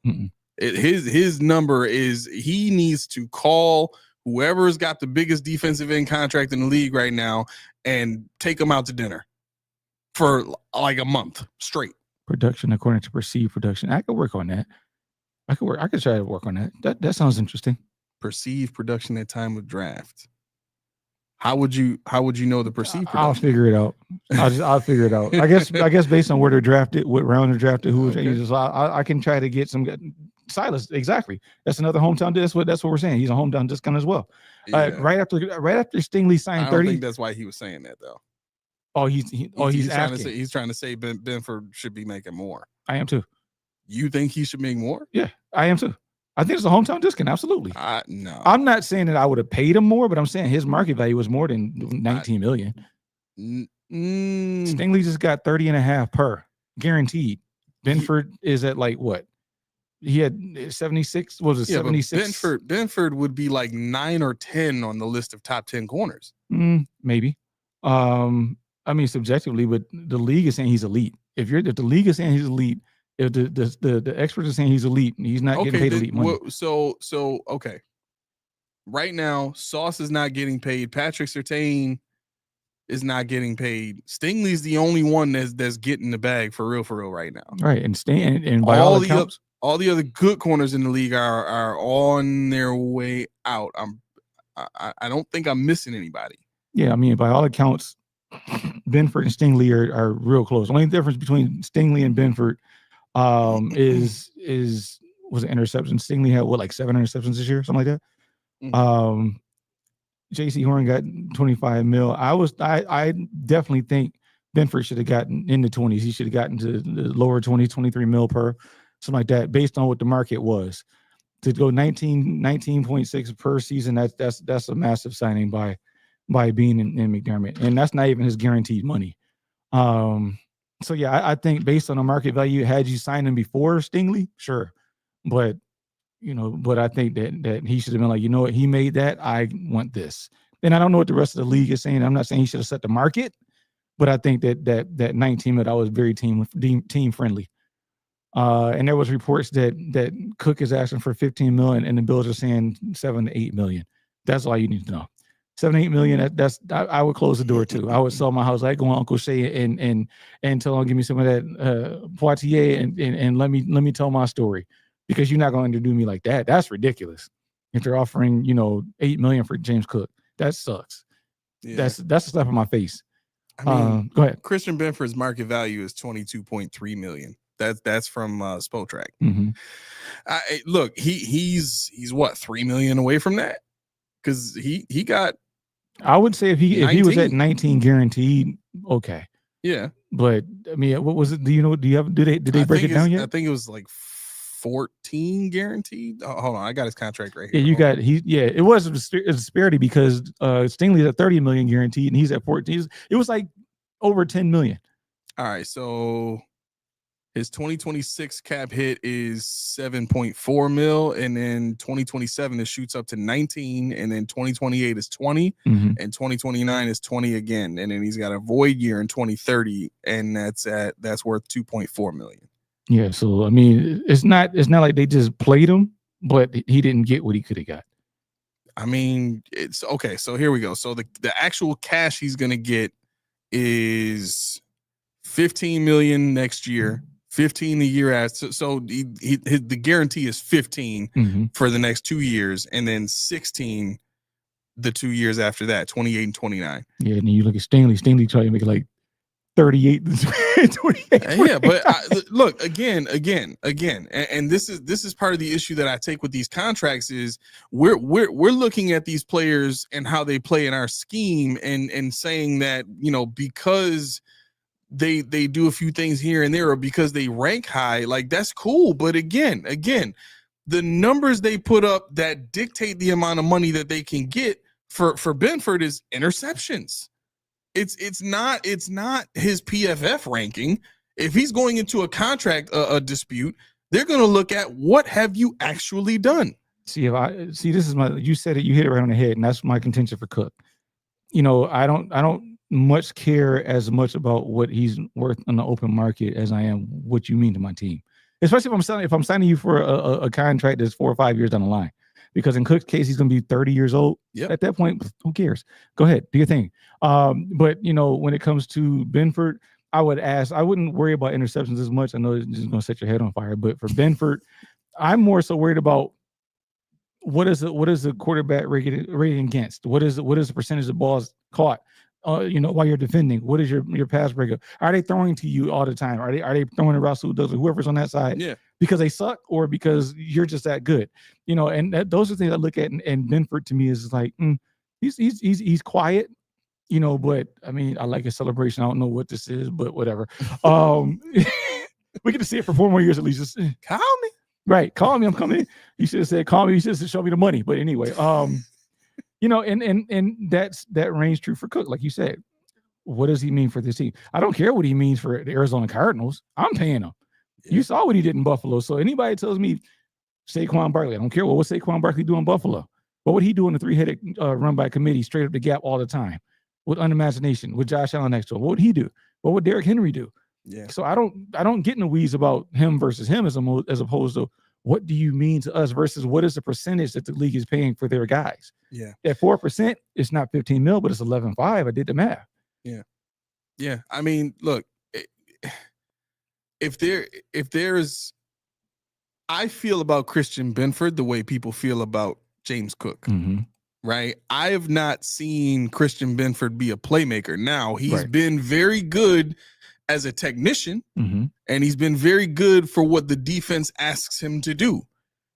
His number is he needs to call whoever's got the biggest defensive end contract in the league right now and take them out to dinner for like a month straight. Production according to perceived production. I could work on that. I could try to work on that. That sounds interesting. Perceived production at time of draft. How would you know the perceived production? I'll figure it out. I'll figure it out. I guess based on where they're drafted, what round they're drafted, who was I can try to get some Silas. Exactly. That's another hometown. That's what we're saying. He's a hometown discount as well. Yeah. Right after Stingley signed 30. I don't think that's why he was saying that though. Oh, he's trying to say Benford should be making more. I am too. You think he should make more? Yeah, I am too. I think it's a hometown discount. Absolutely. No. I'm not saying that I would have paid him more, but I'm saying his market value was more than 19 million. Stingley just got 30.5 per guaranteed. Benford is at like what? He had 76. What was it? 76. Benford would be like 9 or 10 on the list of top 10 corners. Maybe. I mean, subjectively, but the league is saying he's elite. If the league is saying he's elite, if the experts are saying he's elite, he's not getting paid elite money. So okay. right now, Sauce is not getting paid. Patrick Surtain is not getting paid. Stingley's the only one that's getting the bag for real right now. Right, and by all accounts, all the other good corners in the league are on their way out. I don't think I'm missing anybody. Yeah, I mean, by all accounts, Benford and Stingley are real close. Only difference between Stingley and Benford is was an interception. Stingley had like 7 interceptions this year, something like that. Mm-hmm. J.C. Horn got 25 mil. I definitely think Benford should have gotten in the 20s. He should have gotten to the lower 20s, 23 mil per, something like that, based on what the market was. To go 19.6 per season, that's a massive signing by Beane and McDermott, and that's not even his guaranteed money. So yeah, I think based on the market value, had you signed him before Stingley, sure, but I think that he should have been like, you know what, he made that, I want this. And I don't know what the rest of the league is saying. I'm not saying he should have set the market, but I think that 19 that was very team friendly. And there was reports that Cook is asking for 15 million, and the Bills are saying 7 to 8 million. That's all you need to know. 7 to 8 million. I would close the door too. I would sell my house. I'd go on Uncle Shay and tell him, give me some of that Poitiers and let me tell my story, because you're not going to do me like that. That's ridiculous. If they're offering 8 million for James Cook, that sucks. Yeah. That's a slap in my face. I mean, go ahead. Christian Benford's market value is 22.3 million. That's from Spotrac. Mm-hmm. Look, he's what, $3 million away from that, because he got. I would say if he was at 19 guaranteed, okay. Yeah, but I mean, what was it? Do they break it down yet? I think it was like 14 guaranteed. Oh, hold on, I got his contract right here. Yeah, it was a disparity because Stingley's at 30 million guaranteed and he's at 14. It was like over 10 million. All right, so his 2026 cap hit is 7.4 mil, and then 2027 it shoots up to 19, and then 2028 is 20, mm-hmm. and 2029 is 20 again, and then he's got a void year in 2030, and that's worth 2.4 million. Yeah, so I mean, it's not like they just played him, but he didn't get what he could have got. I mean, it's okay. So here we go. So the actual cash he's gonna get is 15 million next year. 15 the year after, so the guarantee is 15 mm-hmm. for the next 2 years, and then 16 the 2 years after that, 28 and 29. Yeah, and then you look at Stingley trying to make it like 38 and 28. Yeah, but look again, and this is part of the issue that I take with these contracts is we're looking at these players and how they play in our scheme and saying that because they do a few things here and there, or because they rank high, like that's cool. But again, the numbers they put up that dictate the amount of money that they can get for Benford is interceptions. It's not his PFF ranking. If he's going into a contract a dispute, they're going to look at what have you actually done. This is you said it, you hit it right on the head, and that's my contention for Cook. I don't much care as much about what he's worth on the open market as I am what you mean to my team, especially if I'm signing you for a contract that's 4 or 5 years down the line, because in Cook's case he's going to be 30 years old. Yep. At that point, who cares? Go ahead, do your thing. But when it comes to Benford, I wouldn't worry about interceptions as much. I know it's just going to set your head on fire, but for Benford, I'm more so worried about what is the quarterback rating against? What is the percentage of balls caught? While you're defending, what is your pass breakup? Are they throwing to you all the time? Are they throwing to Russell Douglas, whoever's on that side? Yeah, because they suck or because you're just that good? And those are things I look at. And Benford to me is like he's quiet, But I mean, I like his celebration. I don't know what this is, but whatever. We get to see it for 4 more years at least. Just call me, right? Call me. I'm coming. You should have said call me. You should have show me the money. But anyway, and that reigns true for Cook, like you said. What does he mean for this team? I don't care what he means for the Arizona Cardinals. I'm paying him. Yeah. You saw what he did in Buffalo. So anybody tells me Saquon Barkley, I don't care. What Saquon Barkley do in Buffalo? What would he do in the 3-headed run by committee straight up the gap all the time with unimagination, with Josh Allen next to him? What would he do? What would Derrick Henry do? Yeah. So I don't get in the weeds about him versus him as opposed to what do you mean to us versus what is the percentage that the league is paying for their guys? Yeah. At 4%, it's not 15 mil, but it's 11.5. I did the math. Yeah. I mean, look, if there's, I feel about Christian Benford the way people feel about James Cook. Mm-hmm. Right. I have not seen Christian Benford be a playmaker. Now, he's Right. been very good as a technician, Mm-hmm. and he's been very good for what the defense asks him to do.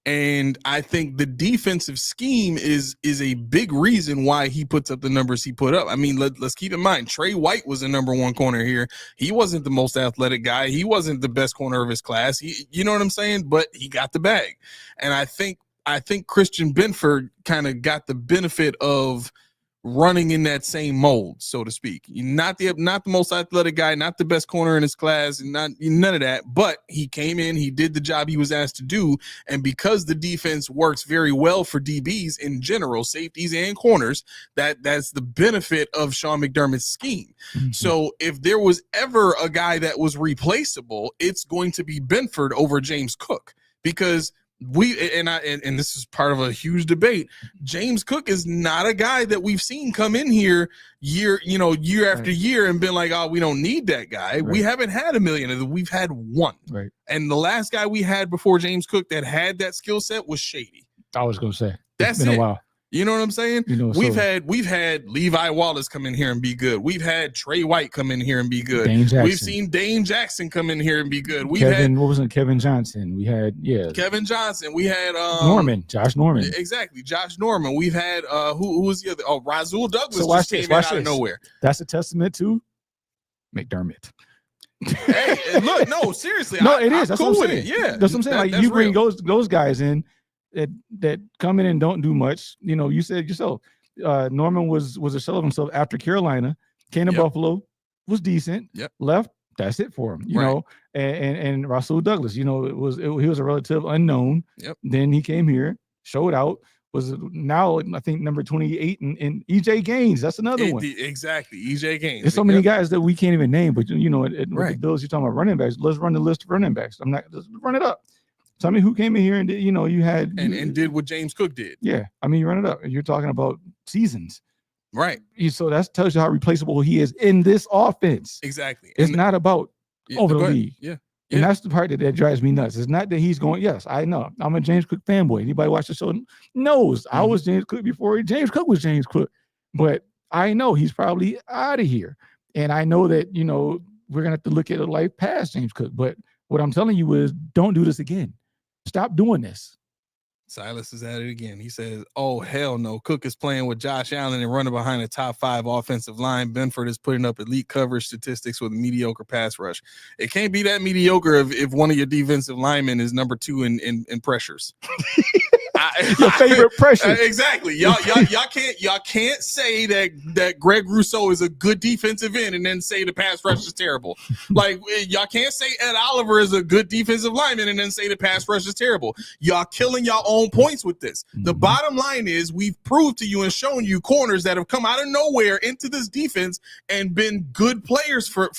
And I think the defensive scheme is a big reason why he puts up the numbers he put up. I mean, let's keep in mind, Trey White was the number one corner here. He wasn't the most athletic guy. He wasn't the best corner of his class. You know what I'm saying? But he got the bag. And I think Christian Benford kind of got the benefit of running in that same mold, so to speak. Not the most athletic guy, not the best corner in his class, and none of that. But he came in, he did the job he was asked to do, and because the defense works very well for DBs in general, safeties and corners, that's the benefit of Sean McDermott's scheme. Mm-hmm. So if there was ever a guy that was replaceable, it's going to be Benford over James Cook, because and this is part of a huge debate. James Cook is not a guy that we've seen come in here year after year and been like, oh, we don't need that guy. Right. We haven't had a million of them. We've had one. Right. And the last guy we had before James Cook that had that skill set was Shady. I was going to say, that's been it. A while. You know what I'm saying? We've had Levi Wallace come in here and be good. We've had Trey White come in here and be good. We've seen Dane Jackson come in here and be good. Kevin Johnson. We had Kevin Johnson. We had Josh Norman. Exactly, Josh Norman. We've had who was the other? Oh, Rasul Douglas just came out of nowhere. That's a testament to McDermott. Hey, look, no, seriously. It is. That's cool what I'm saying. Yeah, that's what I'm saying. Like you bring those guys in that come in and don't do much. You know, you said yourself, Norman was a shell of himself after Carolina. Came to Buffalo, was decent. Yep. Left. That's it for him. You know, and Rasul Douglas. You know, he was a relative unknown. Yep. Then he came here, showed out. Was now I think number 28 in EJ Gaines. That's another one. Exactly, EJ Gaines. There's so many guys that we can't even name. But you know, with the Bills, you're talking about running backs. Let's run the list of running backs. Let's run it up. Tell me who came in here and did, you had and did what James Cook did. Yeah, I mean, you run it up. You're talking about seasons, right? So that tells you how replaceable he is in this offense. Exactly. It's not about over the league. Yeah. And that's the part that drives me nuts. It's not that he's going. Yes, I know. I'm a James Cook fanboy. Anybody watch the show knows I was James Cook before James Cook was James Cook. But I know he's probably out of here, and I know that we're gonna have to look at a life past James Cook. But what I'm telling you is, don't do this again. Stop doing this. Silas is at it again. He says, oh, hell no. Cook is playing with Josh Allen and running behind a top 5 offensive line. Benford is putting up elite coverage statistics with a mediocre pass rush. It can't be that mediocre if one of your defensive linemen is number 2 in pressures. Your favorite pressure. Exactly. Y'all can't say that Greg Rousseau is a good defensive end and then say the pass rush is terrible. Like, y'all can't say Ed Oliver is a good defensive lineman and then say the pass rush is terrible. Y'all killing y'all own points with this. The bottom line is, we've proved to you and shown you corners that have come out of nowhere into this defense and been good players for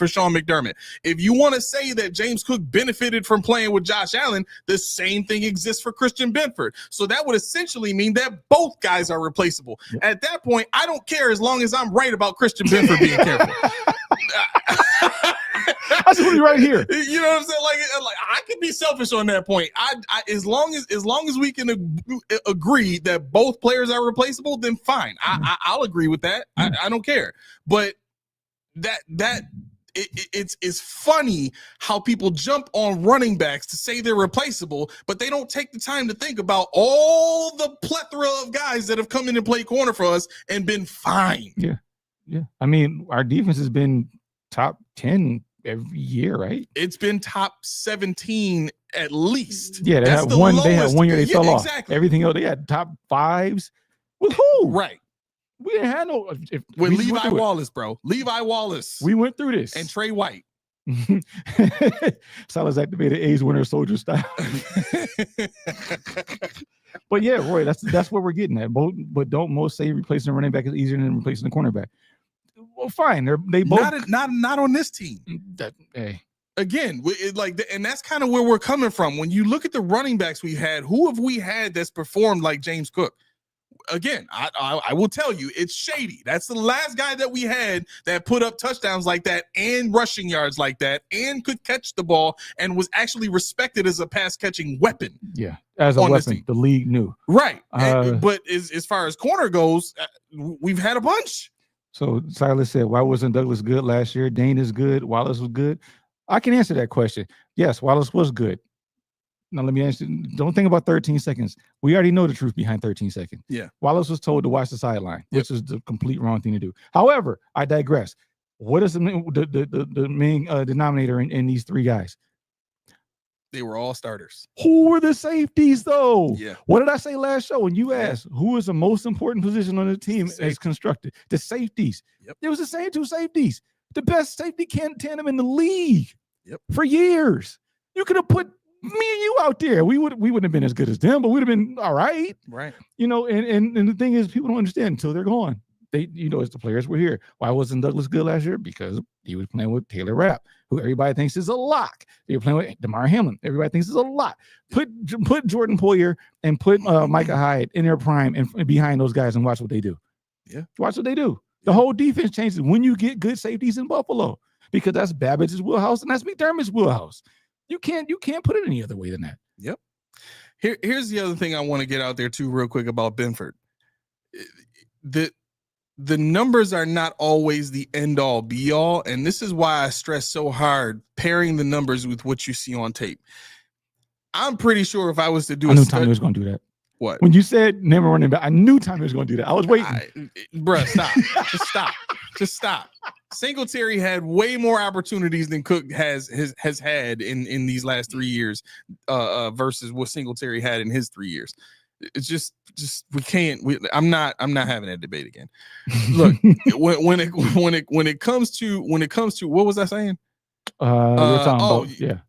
Sean McDermott. If you want to say that James Cook benefited from playing with Josh Allen, the same thing exists for Christian Benford. So that would essentially mean that both guys are replaceable. At that point, I don't care as long as I'm right about Christian Benford being careful. That's really right here. You know what I'm saying? Like I can be selfish on that point. I as long as we can agree that both players are replaceable, then fine. I'll agree with that. I don't care. But it's funny how people jump on running backs to say they're replaceable, but they don't take the time to think about all the plethora of guys that have come in and played corner for us and been fine. Yeah. I mean, our defense has been top 10 every year, right? It's been top 17 at least. Yeah, they had one year they fell off. Everything else, they had top 5s. With who? Right. We didn't have no with Levi Wallace, bro. Levi Wallace. We went through this. And Trey White. Silas activated A's Winter Soldier style. But yeah, Roy, that's what we're getting at. But don't most say replacing a running back is easier than replacing a cornerback? Well, fine. They both not on this team. Hey, again, and that's kind of where we're coming from. When you look at the running backs we had, who have we had that's performed like James Cook? Again, I will tell you, it's Shady. That's the last guy that we had that put up touchdowns like that and rushing yards like that and could catch the ball and was actually respected as a pass catching weapon. Yeah, as a weapon, the league knew. Right. But as far as corner goes, we've had a bunch. So Silas said, why wasn't Douglas good last year? Dane is good. Wallace was good. I can answer that question. Yes, Wallace was good. Now, let me answer. Don't think about 13 seconds. We already know the truth behind 13 seconds. Yeah. Wallace was told to watch the sideline, which is the complete wrong thing to do. However, I digress. What is the main denominator in these three guys? They were all starters. Who were the safeties, though? Yeah. What did I say last show when you asked who is the most important position on the team as constructed? The safeties. Yep. It was the same two safeties. The best safety tandem in the league. Yep. For years. You could have put me and you out there. We wouldn't have been as good as them, but we'd have been all right. Right. You know, and the thing is, people don't understand until they're gone. They, as the players were here. Why wasn't Douglas good last year? Because he was playing with Taylor Rapp, who everybody thinks is a lock. They were playing with Damar Hamlin. Everybody thinks is a lot. Put Jordan Poyer and put Micah Hyde in their prime and behind those guys and watch what they do. Yeah. Watch what they do. The whole defense changes when you get good safeties in Buffalo, because that's Babbitt's wheelhouse and that's McDermott's wheelhouse. You can't put it any other way than that. Yep. Here's the other thing I want to get out there too, real quick, about Benford. The numbers are not always the end all be all, and this is why I stress so hard pairing the numbers with what you see on tape. I'm pretty sure if I was to do, I knew Tommy was going to do that. What? When you said never running back, I knew Tommy was going to do that. I was waiting. Bruh, stop. Just stop. Singletary had way more opportunities than Cook has had in these last 3 years versus what Singletary had in his 3 years. It's just we can't. I'm not having that debate again. Look, when it comes to what was I saying? You're talking about you're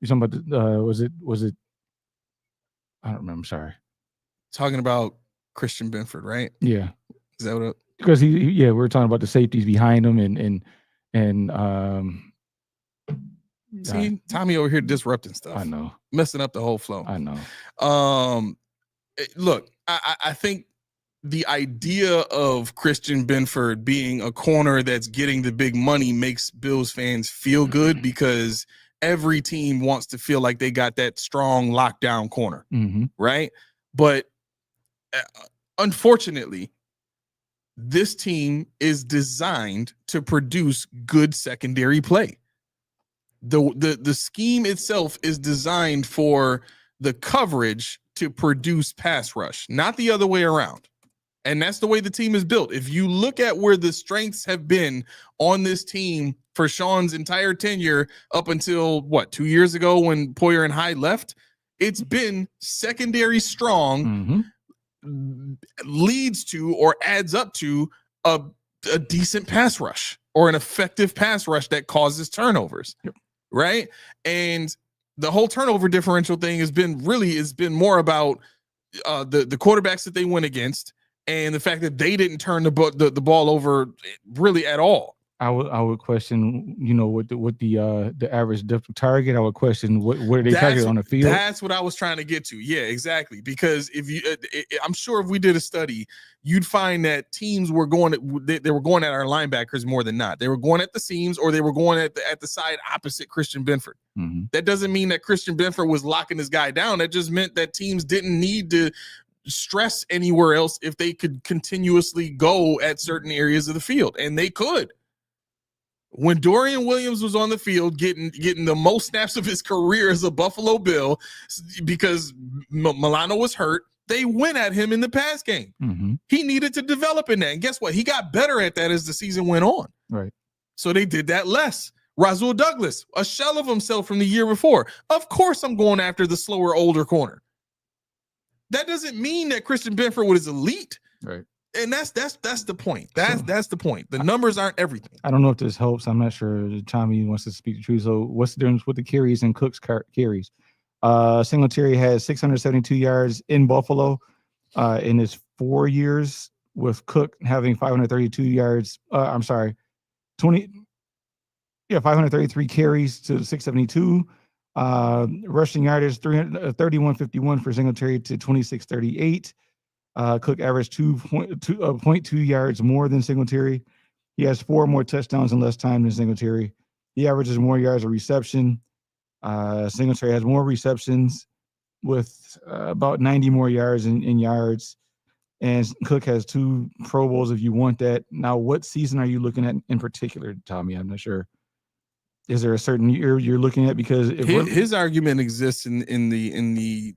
talking about was it? I don't remember. I'm sorry. Talking about Christian Benford, right? Yeah. Is that what? Because we were talking about the safeties behind him and see, Tommy over here disrupting stuff. I know, messing up the whole flow. I know. Look, I think the idea of Christian Benford being a corner that's getting the big money makes Bills fans feel good, because every team wants to feel like they got that strong lockdown corner, right? But unfortunately, this team is designed to produce good secondary play. The scheme itself is designed for the coverage to produce pass rush, not the other way around. And that's the way the team is built. If you look at where the strengths have been on this team for Sean's entire tenure up until 2 years ago when Poyer and Hyde left, it's been secondary strong, leads to or adds up to a decent pass rush or an effective pass rush that causes turnovers. Yep. Right. And the whole turnover differential thing has been more about the quarterbacks that they went against and the fact that they didn't turn the ball over really at all. I would question, what the average depth of target. I would question what are they targeted on the field. That's what I was trying to get to. Yeah, exactly. Because if you, I'm sure if we did a study, you'd find that teams were going at our linebackers more than not. They were going at the seams, or they were going at the side opposite Christian Benford. That doesn't mean that Christian Benford was locking this guy down. That just meant that teams didn't need to stress anywhere else if they could continuously go at certain areas of the field, and they could. When Dorian Williams was on the field getting the most snaps of his career as a Buffalo Bill because Milano was hurt, they went at him in the pass game. He needed to develop in that. And guess what? He got better at that as the season went on. Right. So they did that less. Rasul Douglas, a shell of himself from the year before. Of course I'm going after the slower, older corner. That doesn't mean that Christian Benford was elite. Right. And that's the point. That's the point. The numbers aren't everything. I don't know if this helps. I'm not sure. Tommy wants to speak the truth. So what's the difference with the carries and Cook's carries? Singletary has 672 yards in Buffalo in his 4 years, with Cook having 532 yards. 20. Yeah, 533 carries to 672. Rushing yardage 3151 for Singletary to 2638. Cook averaged 2.2 yards more than Singletary. He has 4 more touchdowns in less time than Singletary. He averages more yards of reception. Singletary has more receptions with about 90 more yards in yards. And Cook has 2 Pro Bowls if you want that. Now, what season are you looking at in particular, Tommy? I'm not sure. Is there a certain year you're looking at? Because if his argument exists in the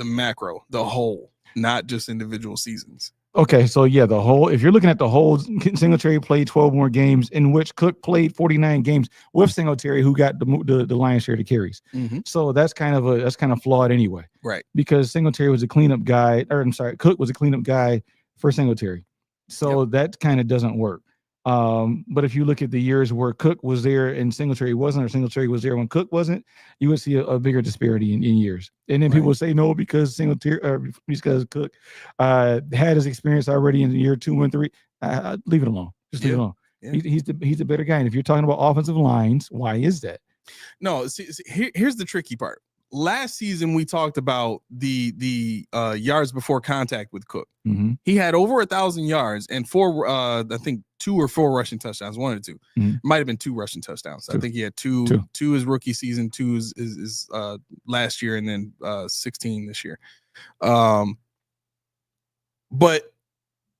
macro, the whole, not just individual seasons. Okay, so yeah, the whole. If you're looking at the whole, Singletary played 12 more games, in which Cook played 49 games with Singletary, who got the lion's share of the carries. Mm-hmm. So that's kind of flawed anyway, right? Because Singletary was a cleanup guy, or I'm sorry, Cook was a cleanup guy for Singletary, so that kind of doesn't work. But if you look at the years where Cook was there and Singletary wasn't, or Singletary was there when Cook wasn't, you would see a bigger disparity in years. And then people would say no because Singletary, because Cook had his experience already in year 2 and 3. Leave it alone. Just leave it alone. Yeah. He's a better guy. And if you're talking about offensive lines, why is that? No, see, here's the tricky part. Last season, we talked about the yards before contact with Cook. Mm-hmm. He had over 1,000 yards and 4, I think 2 or 4 rushing touchdowns. 1 or 2. Mm-hmm. Might have been 2 rushing touchdowns. 2. I think he had 2 his rookie season, 2 is last year, and then 16 this year. But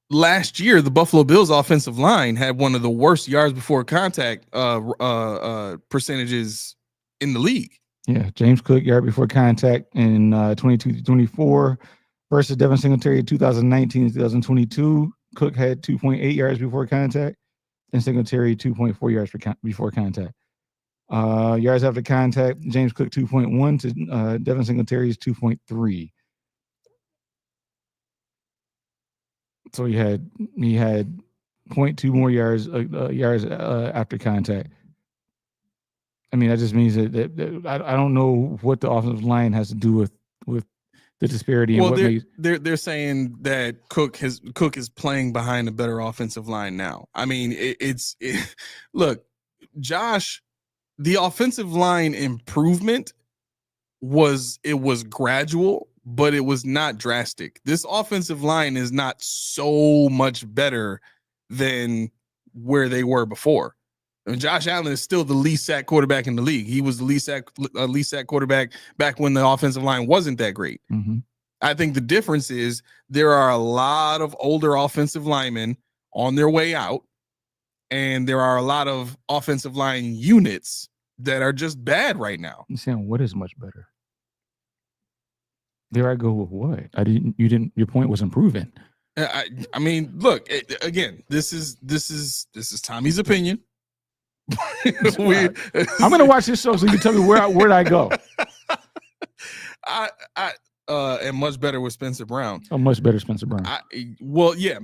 last year, the Buffalo Bills offensive line had one of the worst yards before contact percentages in the league. Yeah, James Cook yard before contact in 22-24 versus Devin Singletary 2019-2022. Cook had 2.8 yards before contact, and Singletary 2.4 yards before contact. Yards after contact, James Cook 2.1 to Devin Singletary's 2.3. So he had 0.2 more yards after contact. I mean, that just means that I don't know what the offensive line has to do with the disparity. Well, they're saying that Cook is playing behind a better offensive line now. I mean, look, Josh, the offensive line improvement was gradual, but it was not drastic. This offensive line is not so much better than where they were before. I mean, Josh Allen is still the least sacked quarterback in the league. He was the least sacked quarterback back when the offensive line wasn't that great. Mm-hmm. I think the difference is there are a lot of older offensive linemen on their way out, and there are a lot of offensive line units that are just bad right now. I'm saying, what is much better? There I go with what? Your point was improving. I mean, look, again, this is Tommy's opinion. I'm gonna watch this show so you can tell me where I go. I am much better with Spencer Brown. Oh, much better Spencer Brown.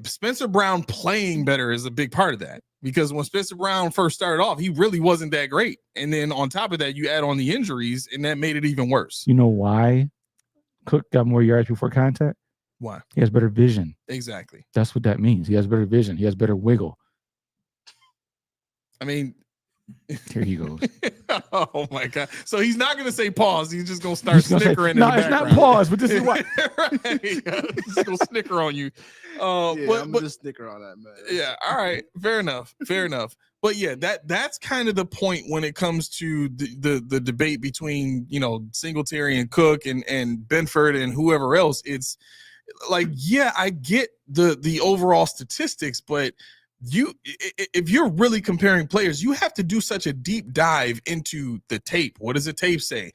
Spencer Brown playing better is a big part of that, because when Spencer Brown first started off, he really wasn't that great, and then on top of that, you add on the injuries, and that made it even worse. You know why Cook got more yards before contact? Why? He has better vision. Exactly. That's what that means. He has better vision. He has better wiggle. I mean, here he goes. Oh my God! So he's not going to say pause. He's just going to start snickering. No, it's not pause, but this is what. Right. He's going to snicker on you. I'm just snicker on that, man. Yeah. All right. Fair enough. But yeah, that's kind of the point when it comes to the debate between, Singletary and Cook and Benford and whoever else. It's like, yeah, I get the overall statistics, but if you're really comparing players, you have to do such a deep dive into the tape. What does the tape say?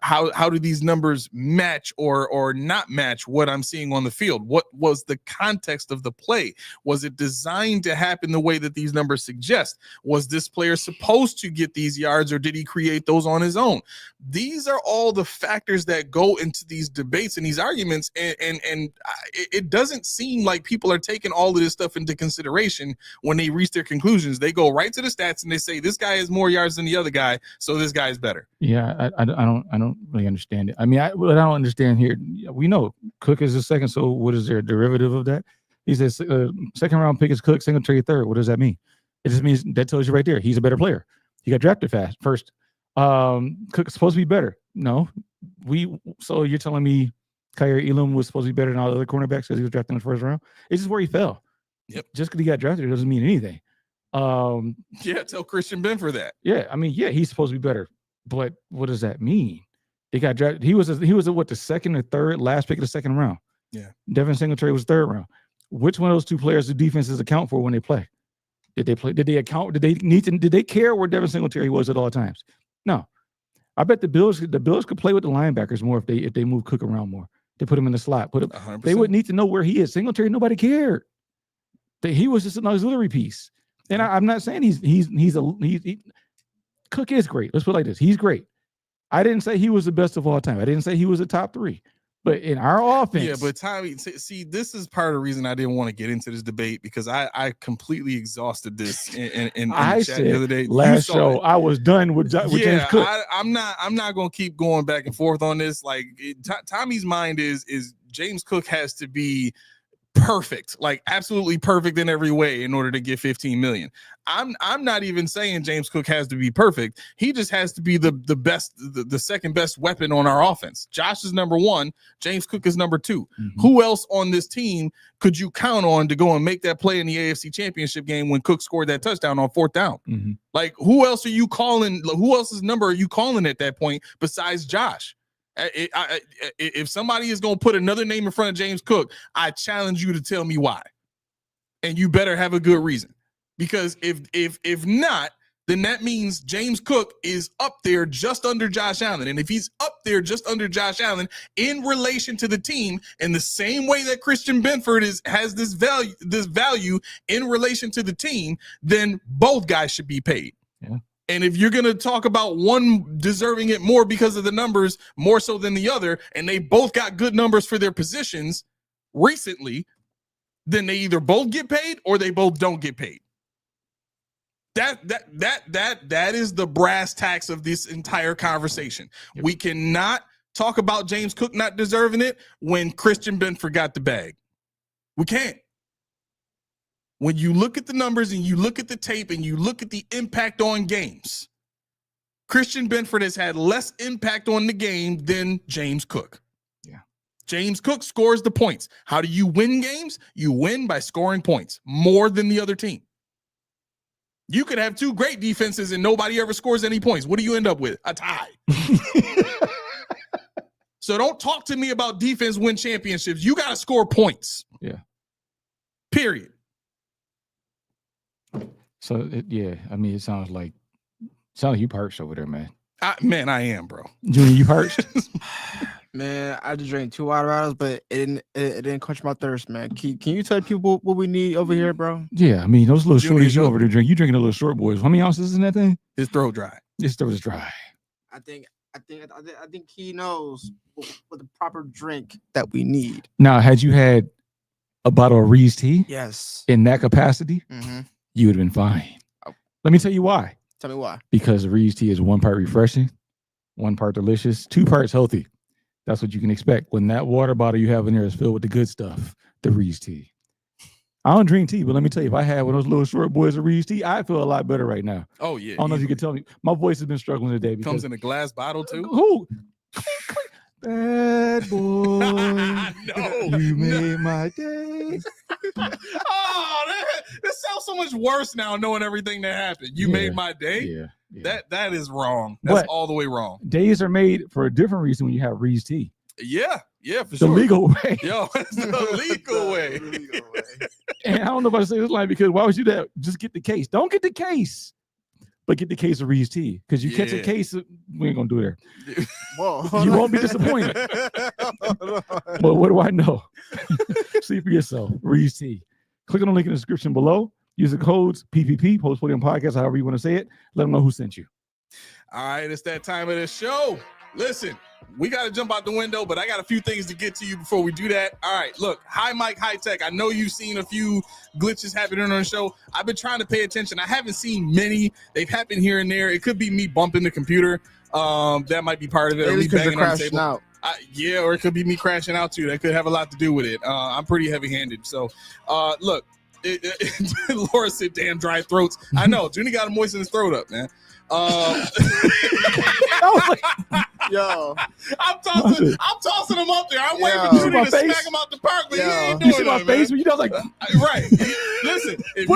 How do these numbers match or not match what I'm seeing on the field? What was the context of the play? Was it designed to happen the way that these numbers suggest? Was this player supposed to get these yards, or did he create those on his own? These are all the factors that go into these debates and these arguments, and it doesn't seem like people are taking all of this stuff into consideration when they reach their conclusions. They go right to the stats and they say this guy has more yards than the other guy, so this guy is better. Yeah, I don't really understand it. I mean, what I don't understand here, we know Cook is the second, so what is there a derivative of that? He says second round pick is Cook, Singletary third. What does that mean? It just means that tells you right there he's a better player. He got drafted first. Cook's supposed to be better. No, so you're telling me Kaiir Elam was supposed to be better than all the other cornerbacks because he was drafted in the first round? It's just where he fell. Yep. Just because he got drafted doesn't mean anything. Yeah, tell Christian Benford that. Yeah, I mean, yeah, he's supposed to be better, but what does that mean? He got drafted. He was the second or third last pick of the second round. Yeah. Devin Singletary was third round. Which one of those two players do defenses account for when they play? Did they play? Did they account? Did they care where Devin Singletary was at all times? No. I bet the Bills could play with the linebackers more if they move Cook around more. They put him in the slot. They would need to know where he is. Singletary, nobody cared. He was just an auxiliary piece. And I'm not saying Cook is great. Let's put it like this. He's great. I didn't say he was the best of all time. I didn't say he was a top 3. But in our offense, yeah. But Tommy, see, this is part of the reason I didn't want to get into this debate because I completely exhausted this in the chat the other day. Last show, I was done with James Cook. I'm not going to keep going back and forth on this. Like Tommy's mind is James Cook has to be perfect, like absolutely perfect in every way in order to get 15 million. I'm not even saying James Cook has to be perfect. He just has to be the best, the second best weapon on our offense. Josh is number 1. James Cook is number 2. Mm-hmm. Who else on this team could you count on to go and make that play in the AFC Championship game when Cook scored that touchdown on 4th down? Mm-hmm. Like, who else are you calling? Who else's number are you calling at that point besides Josh? If somebody is going to put another name in front of James Cook, I challenge you to tell me why. And you better have a good reason. Because if not, then that means James Cook is up there just under Josh Allen. And if he's up there just under Josh Allen in relation to the team, in the same way that Christian Benford has this value in relation to the team, then both guys should be paid. Yeah. And if you're going to talk about one deserving it more because of the numbers, more so than the other, and they both got good numbers for their positions recently, then they either both get paid or they both don't get paid. That is the brass tacks of this entire conversation. Yep. We cannot talk about James Cook not deserving it when Christian Benford got the bag. We can't. When you look at the numbers and you look at the tape and you look at the impact on games, Christian Benford has had less impact on the game than James Cook. Yeah. James Cook scores the points. How do you win games? You win by scoring points more than the other team. You could have 2 great defenses and nobody ever scores any points. What do you end up with? A tie. So don't talk to me about defense win championships. You got to score points. Yeah. Period. So I mean, it sounds like you parched over there, man. I am, bro. Junior, you parched? Man, I just drank 2 water bottles, but it didn't quench my thirst, man. Can you tell people what we need over here, bro? Yeah, I mean, those little shorties you over there drink. You drinking a little short boys. How many ounces is in that thing? His throat dry. His throat is dry. I think he knows what the proper drink that we need. Now, had you had a bottle of Reed's tea? Yes. In that capacity, you would have been fine. Oh. Let me tell you why. Tell me why. Because Reed's tea is 1 part refreshing, 1 part delicious, 2 parts healthy. That's what you can expect when that water bottle you have in there is filled with the good stuff, the Reed's tea. I don't drink tea, but let me tell you, if I had one of those little short boys of Reed's tea, I feel a lot better right now. Oh, yeah. I don't know if you can tell me. My voice has been struggling today. Because comes in a glass bottle, too? Who? Bad boy. No. You made my day. Oh, that sounds so much worse now knowing everything that happened. You made my day? Yeah. That is wrong. That's all the way wrong. Days are made for a different reason when you have Reed's tea. Yeah, for the sure. The legal way. Yo, it's the legal way. And I don't know if I say this line because why would you do that? Just get the case. Don't get the case, but get the case of Reed's tea. Because you catch a case, we ain't going to do it there. Whoa. You won't be disappointed. But what do I know? See for yourself. Reed's tea. Click on the link in the description below. Use the codes PPP, Post Podium Podcast, however you want to say it. Let them know who sent you. All right, it's that time of the show. Listen, we got to jump out the window, but I got a few things to get to you before we do that. All right, look, Hi Mike High Tech. I know you've seen a few glitches happening on the show. I've been trying to pay attention. I haven't seen many. They've happened here and there. It could be me bumping the computer. That might be part of it. Or me banging on the table. Out. Yeah, or it could be me crashing out too. That could have a lot to do with it. I'm pretty heavy-handed. So, look, Laura said, "Damn dry throats." I know. Junie got to moisten his throat up, man. Yo, I'm tossing him up there. I'm waiting for Junie to smack him out the park, but he ain't doing You see my that, face man. when you know, like, Right. Listen, if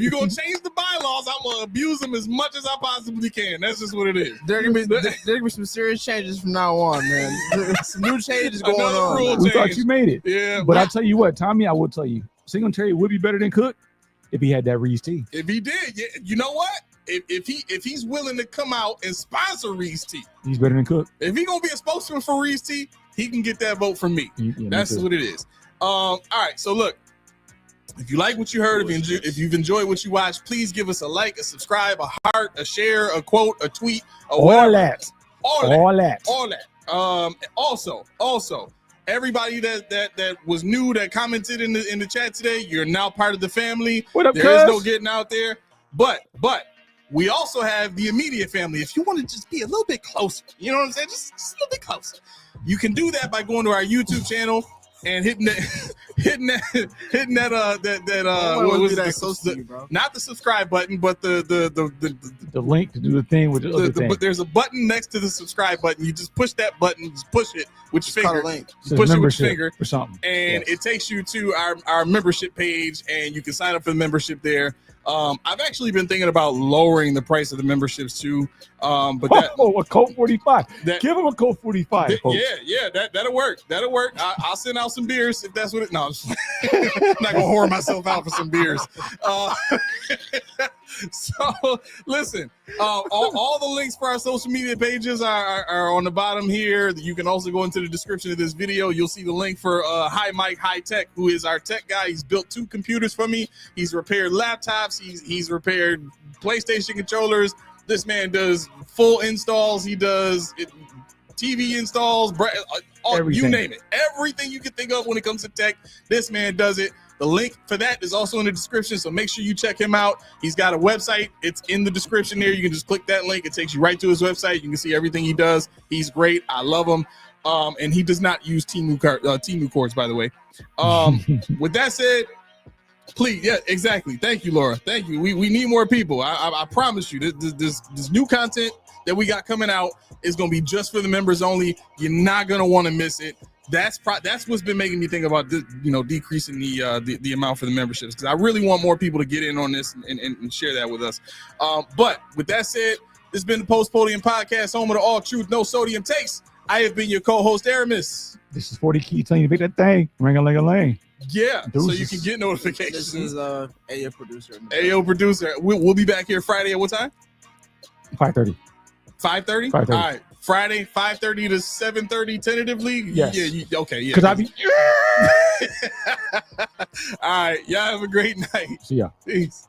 you're gonna change the bylaws, I'm gonna abuse them as much as I possibly can. That's just what it is. there gonna be some serious changes from now on, man. Some new changes going Another on. rule we thought change. you made it. Yeah, But I'll tell you what, Tommy, I will tell you, Singletary would be better than Cook if he had that Reese tea. if he did, yeah, you know what? If he's willing to come out and sponsor Reese Tea, He's better than Cook. if he gonna be a spokesman for Reese Tea, he can get that vote from me. Yeah, me That's too. what it is. All right, so look, if you like what you heard, if you've enjoyed what you watched, please give us a like, a subscribe, a heart, a share, a quote, a tweet, or All whatever. that. All that. Also, everybody that was new that commented in the chat today, you're now part of the family. What up, There is no cuz? getting out there. But we also have the immediate family. If you want to just be a little bit closer, you know what I'm saying? Just a little bit closer. You can do that by going to our YouTube channel and hitting that what was it? Not the subscribe button, but the link to do the thing with the other thing. but there's a button next to the subscribe button. You just push that button, just push it with your finger. Link. It says Push it with your membership finger or something. and it takes you to our membership page, and you can sign up for the membership there. I've actually been thinking about lowering the price of the memberships too. But that, a code 45. that Give him a code 45. folks. yeah, that'll work. That'll work. I'll send out some beers if that's what it. No, I'm, just, I'm not gonna whore myself out for some beers. So listen, all the links for our social media pages are on the bottom here. You can also go into the description of this video. You'll see the link for Hi Mike High Tech, who is our tech guy. He's built 2 computers for me. He's repaired laptops. He's repaired PlayStation controllers. This man does full installs. He does TV installs. You Everything. name it. Everything you can think of when it comes to tech, this man does it. The link for that is also in the description, so make sure you check him out. He's got a website. It's in the description there. You can just click that link. It takes you right to his website. You can see everything he does. He's great. I love him. And he does not use Temu cords, by the way. With that said, please, yeah, exactly. Thank you, Laura. Thank you. We need more people. I promise you, this new content that we got coming out is going to be just for the members only. You're not going to want to miss it. That's what's been making me think about decreasing the amount for the memberships, because I really want more people to get in on this and share that with us. But with that said, this has been the Post Podium Podcast, home of the all truth, no sodium takes. I have been your co-host, Aramis. This is 40 Key telling you to make that thing. Ring-a-ling-a-ling. Yeah, so Deuces. you can get notifications. This is AO producer. AO producer. We'll be back here Friday at what time? 5:30. 5:30? 5:30. All right. Friday, 5:30 to 7:30 tentatively? Yes. Yeah, okay. Yeah. Because I be. All right. Y'all have a great night. See ya. Peace.